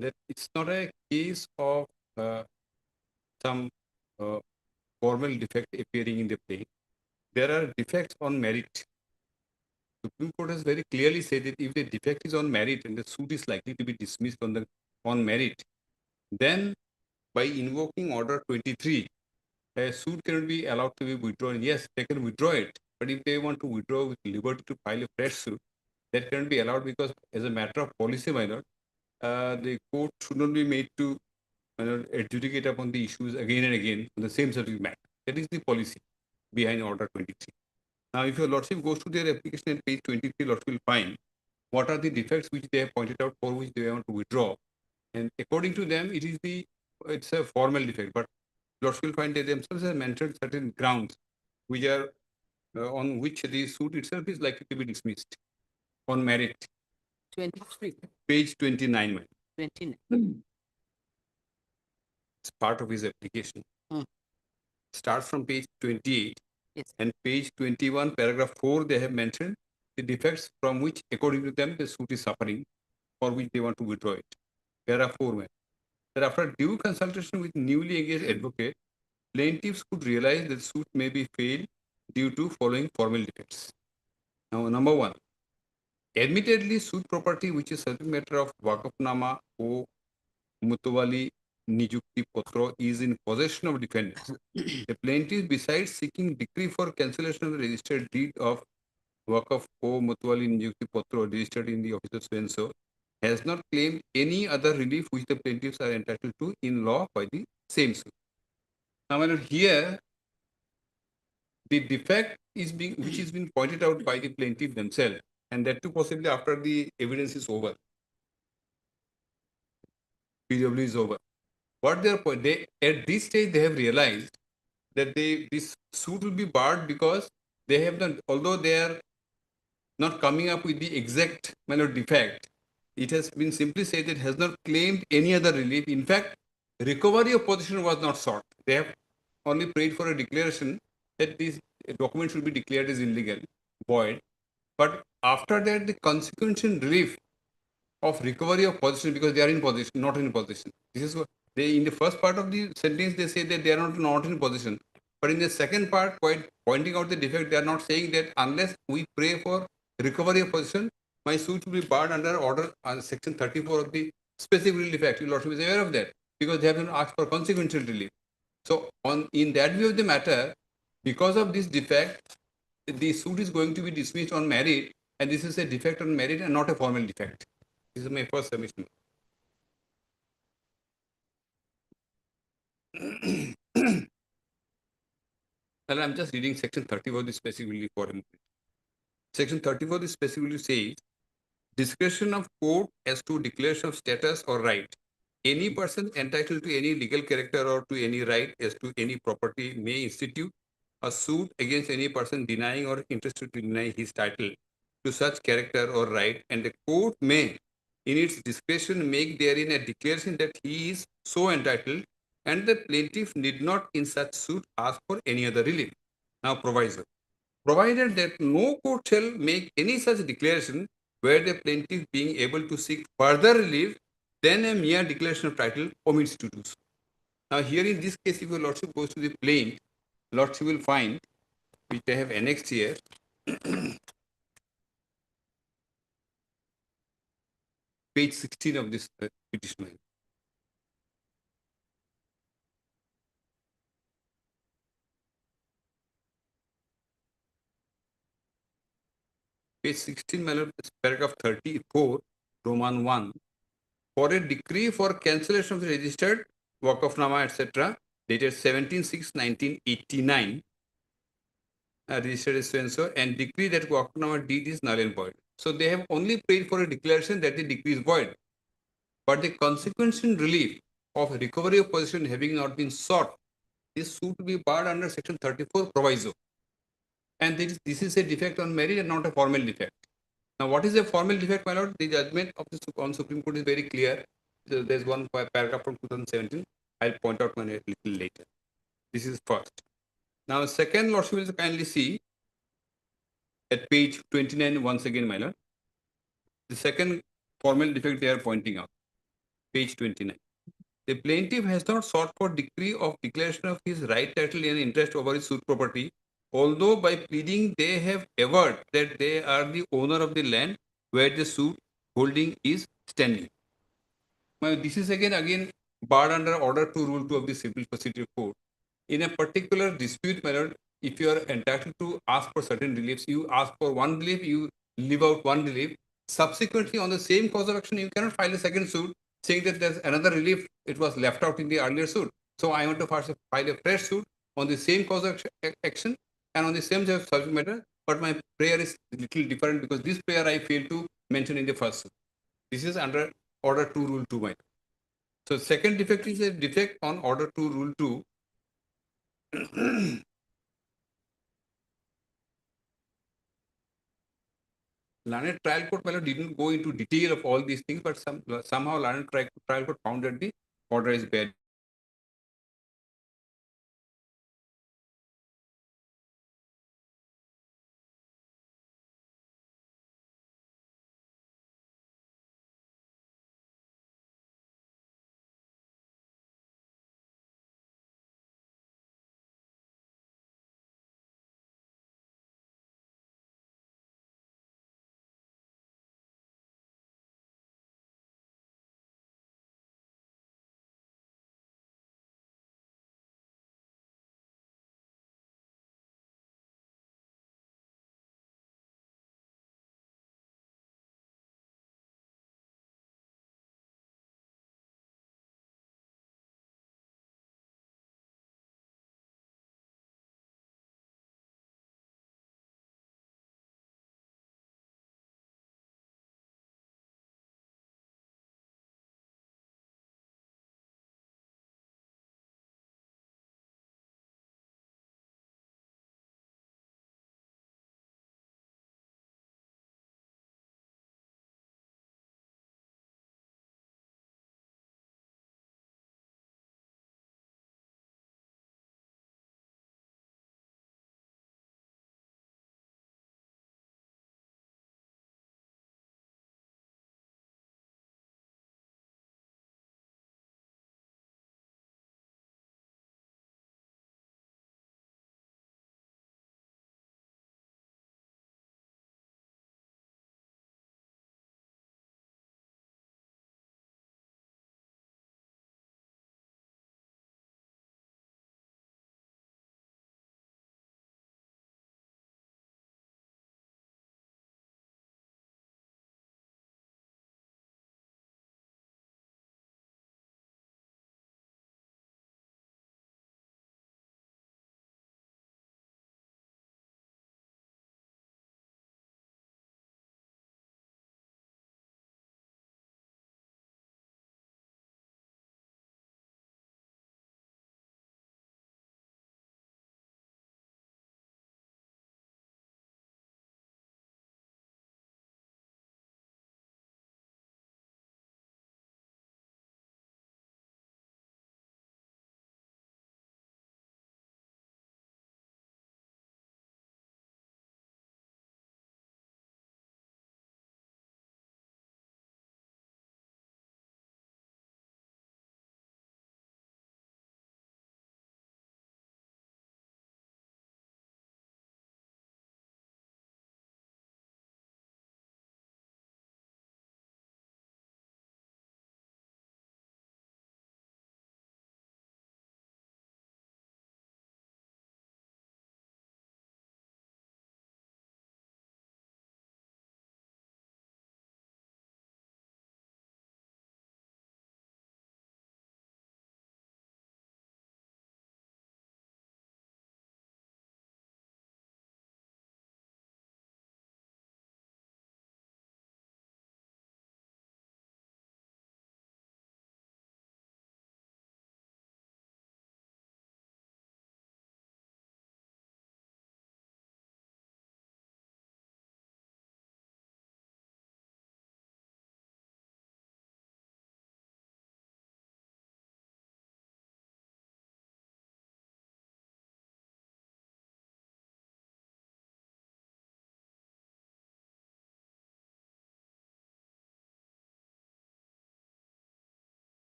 that it's not a case of some formal defect appearing in the plaint. There are defects on merit. Supreme Court has very clearly said that if the defect is on merit and the suit is likely to be dismissed on merit, then by invoking Order 23 a suit cannot be allowed to be withdrawn. Yes, they can withdraw it, but if they want to withdraw with liberty to file a fresh suit, that cannot be allowed because as a matter of policy, my lord, the court should not be made to adjudicate upon the issues again and again on the same subject matter. That is the policy behind Order 23. Now, if your lordship goes to their application at page 23, lordship will find what are the defects which they have pointed out for which they want to withdraw. And according to them, it's a formal defect, but lordship will find that themselves have mentioned certain grounds which are on which the suit itself is likely to be dismissed on merit. 23. Page 29, ma'am. 29. It's part of his application. Starts from page 28. Yes. And page 21, paragraph 4, they have mentioned the defects from which, according to them, the suit is suffering, for which they want to withdraw it. Paragraph 4, ma'am. That after due consultation with newly engaged advocate, plaintiffs could realize that suit may be failed due to following formal defects. Now, number 1, admittedly, suit property which is subject matter of Wakafnama or Mutawali Nijukti Potro is in possession of defendants. The plaintiff, besides seeking decree for cancellation of the registered deed of Wakaf O Mutawali Nijukti Potro registered in the office of so-and-so, has not claimed any other relief which the plaintiffs are entitled to in law by the same suit. Now, my lord, here the defect is which is being pointed out by the plaintiff themselves, and that too possibly after the evidence is over. PW is over. What their point? They at this stage they have realized that this suit will be barred because they have done, although they are not coming up with the exact defect, it has been simply said that it has not claimed any other relief. In fact, recovery of possession was not sought. They have only prayed for a declaration that this document should be declared as illegal, void. But after that, the consequential relief of recovery of possession, because they are in possession, not in possession. This is what they, in the first part of the sentence, they say that they are not in possession. But in the second part, quite pointing out the defect, they are not saying that unless we pray for recovery of possession, my suit will be barred under order section 34 of the specific relief act. You lordship is aware of that because they have not asked for consequential relief. So, in that view of the matter, because of this defect, the suit is going to be dismissed on merit, and this is a defect on merit and not a formal defect. This is my first submission. Well, I'm just reading section 34 of the specifically for a moment. Section 34 of the specifically says, discretion of court as to declaration of status or right. Any person entitled to any legal character or to any right as to any property may institute a suit against any person denying or interested to deny his title to such character or right, and the court may, in its discretion, make therein a declaration that he is so entitled, and the plaintiff need not in such suit ask for any other relief. Now, proviso. Provided that no court shall make any such declaration where the plaintiff being able to seek further relief then a mere declaration of title omits to do so. Now, here in this case, if your lordship goes to the plaint, lordship will find, which I have annexed here, page 16 of this petition. Page 16, my lord, paragraph 34, Roman 1. For a decree for cancellation of the registered Wakafnama, etc., dated 17/6/1989, registered as so-and-so, and decree that Wakafnama deed is null and void. So they have only prayed for a declaration that the decree is void. But the consequential relief of recovery of possession having not been sought, this suit to be barred under section 34 proviso. And this is a defect on merit and not a formal defect. Now, what is a formal defect, my lord? The judgment of the Supreme Court is very clear. There's one paragraph from 2017. I'll point out one a little later. This is first. Now, second, lordship will kindly see at page 29 once again, my lord. The second formal defect they are pointing out. Page 29. The plaintiff has not sought for decree of declaration of his right, title, and interest over his suit property, although by pleading they have averred that they are the owner of the land where the suit holding is standing. Now, this is again barred under order 2 rule 2 of the Civil Procedure Code. in a particular dispute, my lord, if you are entitled to ask for certain reliefs, you ask for one relief, you leave out one relief. Subsequently, on the same cause of action, you cannot file a second suit saying that there's another relief, it was left out in the earlier suit. So I want to first file a fresh suit on the same cause of action and on the same subject matter, but my prayer is little different because this prayer I failed to mention in the first suit. This is under Order 2, Rule 2, my lord. So second defect is a defect on Order 2, Rule 2. Learned trial court, my lord, didn't go into detail of all these things, but somehow learned trial court found that the order is bad.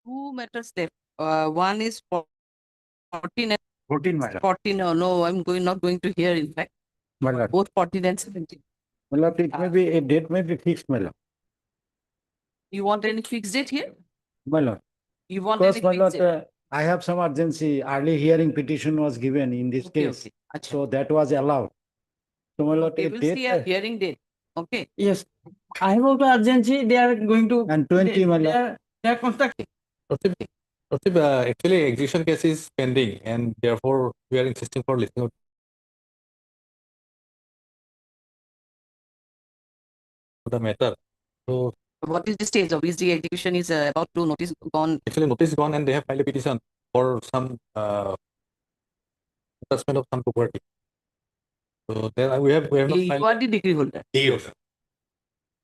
Two matters left. One is 14 and 14, my lord. 14. No, I'm not going to hear, in fact. My lord. Both 14 and 17. My lord, it may be, a date may be fixed, my lord. You want any fixed date here? My lord. You want Because, any my fixed lord, date? I have some urgency. Early hearing petition was given in this Okay, case. okay. Achha. So that was allowed. So, my lord, They a will date. see a hearing date. Okay. Yes, I have also urgency. They are going to. And 20, my lord. They are constructing. Actually, execution case is pending, and therefore we are insisting for listening out the matter. So What is the stage of is the execution is about to notice gone? actually, notice gone, and they have filed a petition for some assessment of some property. So there we have not You filed. are the degree holder. Yes.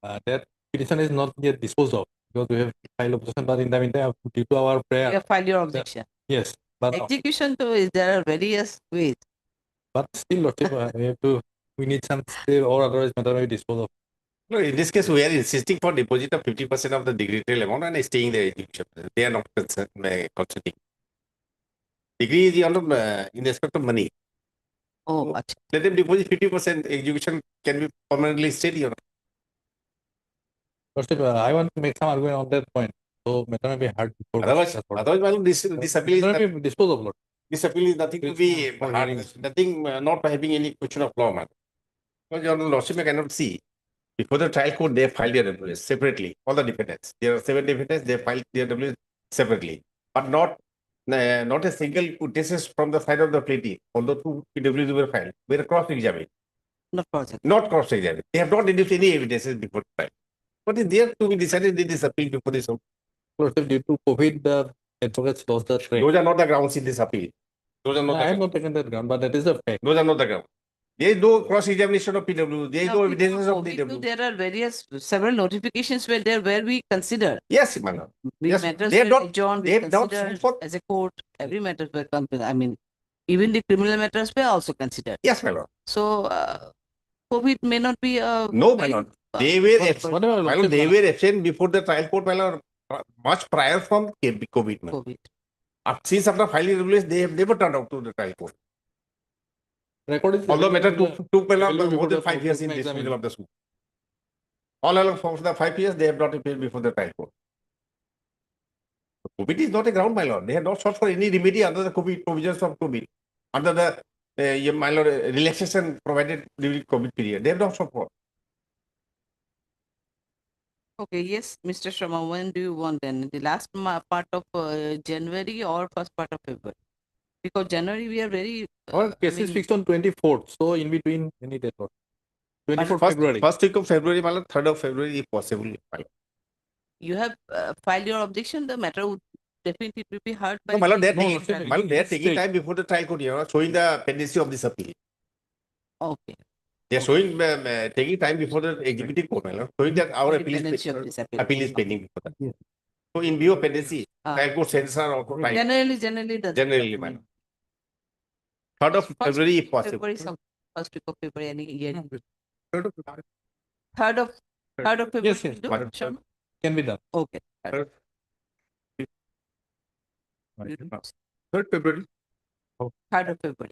That petition is not yet disposed of because we have filed a petition, but in the meantime, due to our prayer. You have filed your objection. Yes, but Execution, though, is there are various ways. but still, Lordship, we need some stay or otherwise matter may be disposed of. No, in this case, we are insisting for deposit of 50% of the degree trail amount and staying the execution. They are not consenting. Degree is in respect of money. Oh, let them deposit 50%. Execution can be permanently stayed. Lordship, I want to make some argument on that point. So matter may be hard. Otherwise, this appeal is matter may be disposed of, Lord. This appeal is nothing to be hard, nothing, not having any question of law, man. Because your lordship cannot see. Before the trial court, they filed their WS separately. All the defendants, there are 7 defendants. They filed their WS separately, but not a single witnesses from the side of the plaintiff. Although 2 PWs were filed, were cross-examined. Not cross-examined. Not cross-examined. They have not deduced any evidences before the trial. What is there to be decided in this appeal before this? Lordship, due to COVID, the advocates lost the train. Those are not the grounds in this appeal. Those are not. I have not taken that ground, but that is the fact. Those are not the ground. There is no cross-examination of PW. There is no evidences of PW. There are several notifications were there where we consider. Yes, madam. Yes, Matters they have were not. adjourned, They we have not. considered as a court. Every matter were considered. I mean, even the criminal matters were also considered. Yes, my lord. So, COVID may not be a. No, my lord. They were absent. My lord, they were absent before the trial court, my lord, much prior from COVID. COVID. Since after filing release, they have never turned out to the trial court. Although matter took more than 5 years in this middle of the suit. All along for the 5 years, they have not appeared before the trial court. COVID is not a ground, my lord. They have not sought for any remedy under the COVID provisions of COVID. Under the, my lord, relaxation provided during COVID period. They have not sought for. Okay, yes, Mr. Sharma, when do you want then? The last part of January or first part of February? Because January we are very. Our case is fixed on 24th, so in between any date. 24th February. First week of February, my lord, 3rd of February, if possible. My lord. You have filed your objection, the matter would definitely be heard by. No, my lord, they are the taking, my lord, they are taking time before the trial court, showing the pendency of this appeal. Okay. They are showing, taking time before the executive court, my lord, showing that our appeal is pending before that. Yes. So in view of pendency, trial court sends are also time. Generally does. Generally, my lord. 3rd of February, if possible. February, first week of February, any year. 3rd of February. 3rd of February. Yes, yes. do, Sharma? Can be done. Okay. 3rd February. 3rd of February.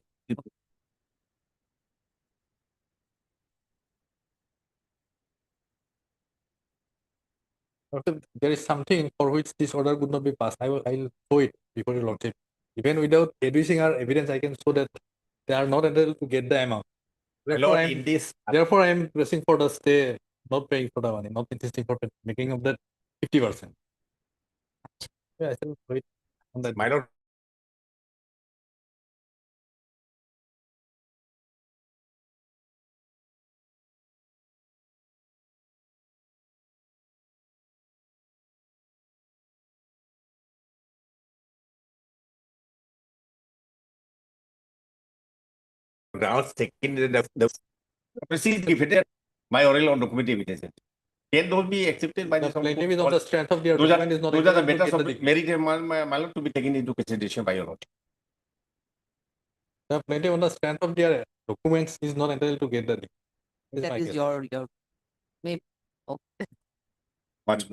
There is something for which this order could not be passed. I'll show it before your lordship. Even without producing our evidence, I can show that they are not entitled to get the amount. Therefore, I am pressing for the stay, not paying for the money, not insisting for making of that 50%. Yeah, I shall wait on that. My lord. Grounds taken the proceed defeated by oral or document evidence. Can those be accepted by the plaintiff is on the strength of their those document is not are the entitled to matters get of merit, my lord, to be taken into consideration by your lord. The plaintiff on the strength of their documents is not entitled to get the. That is your maybe. Okay. Much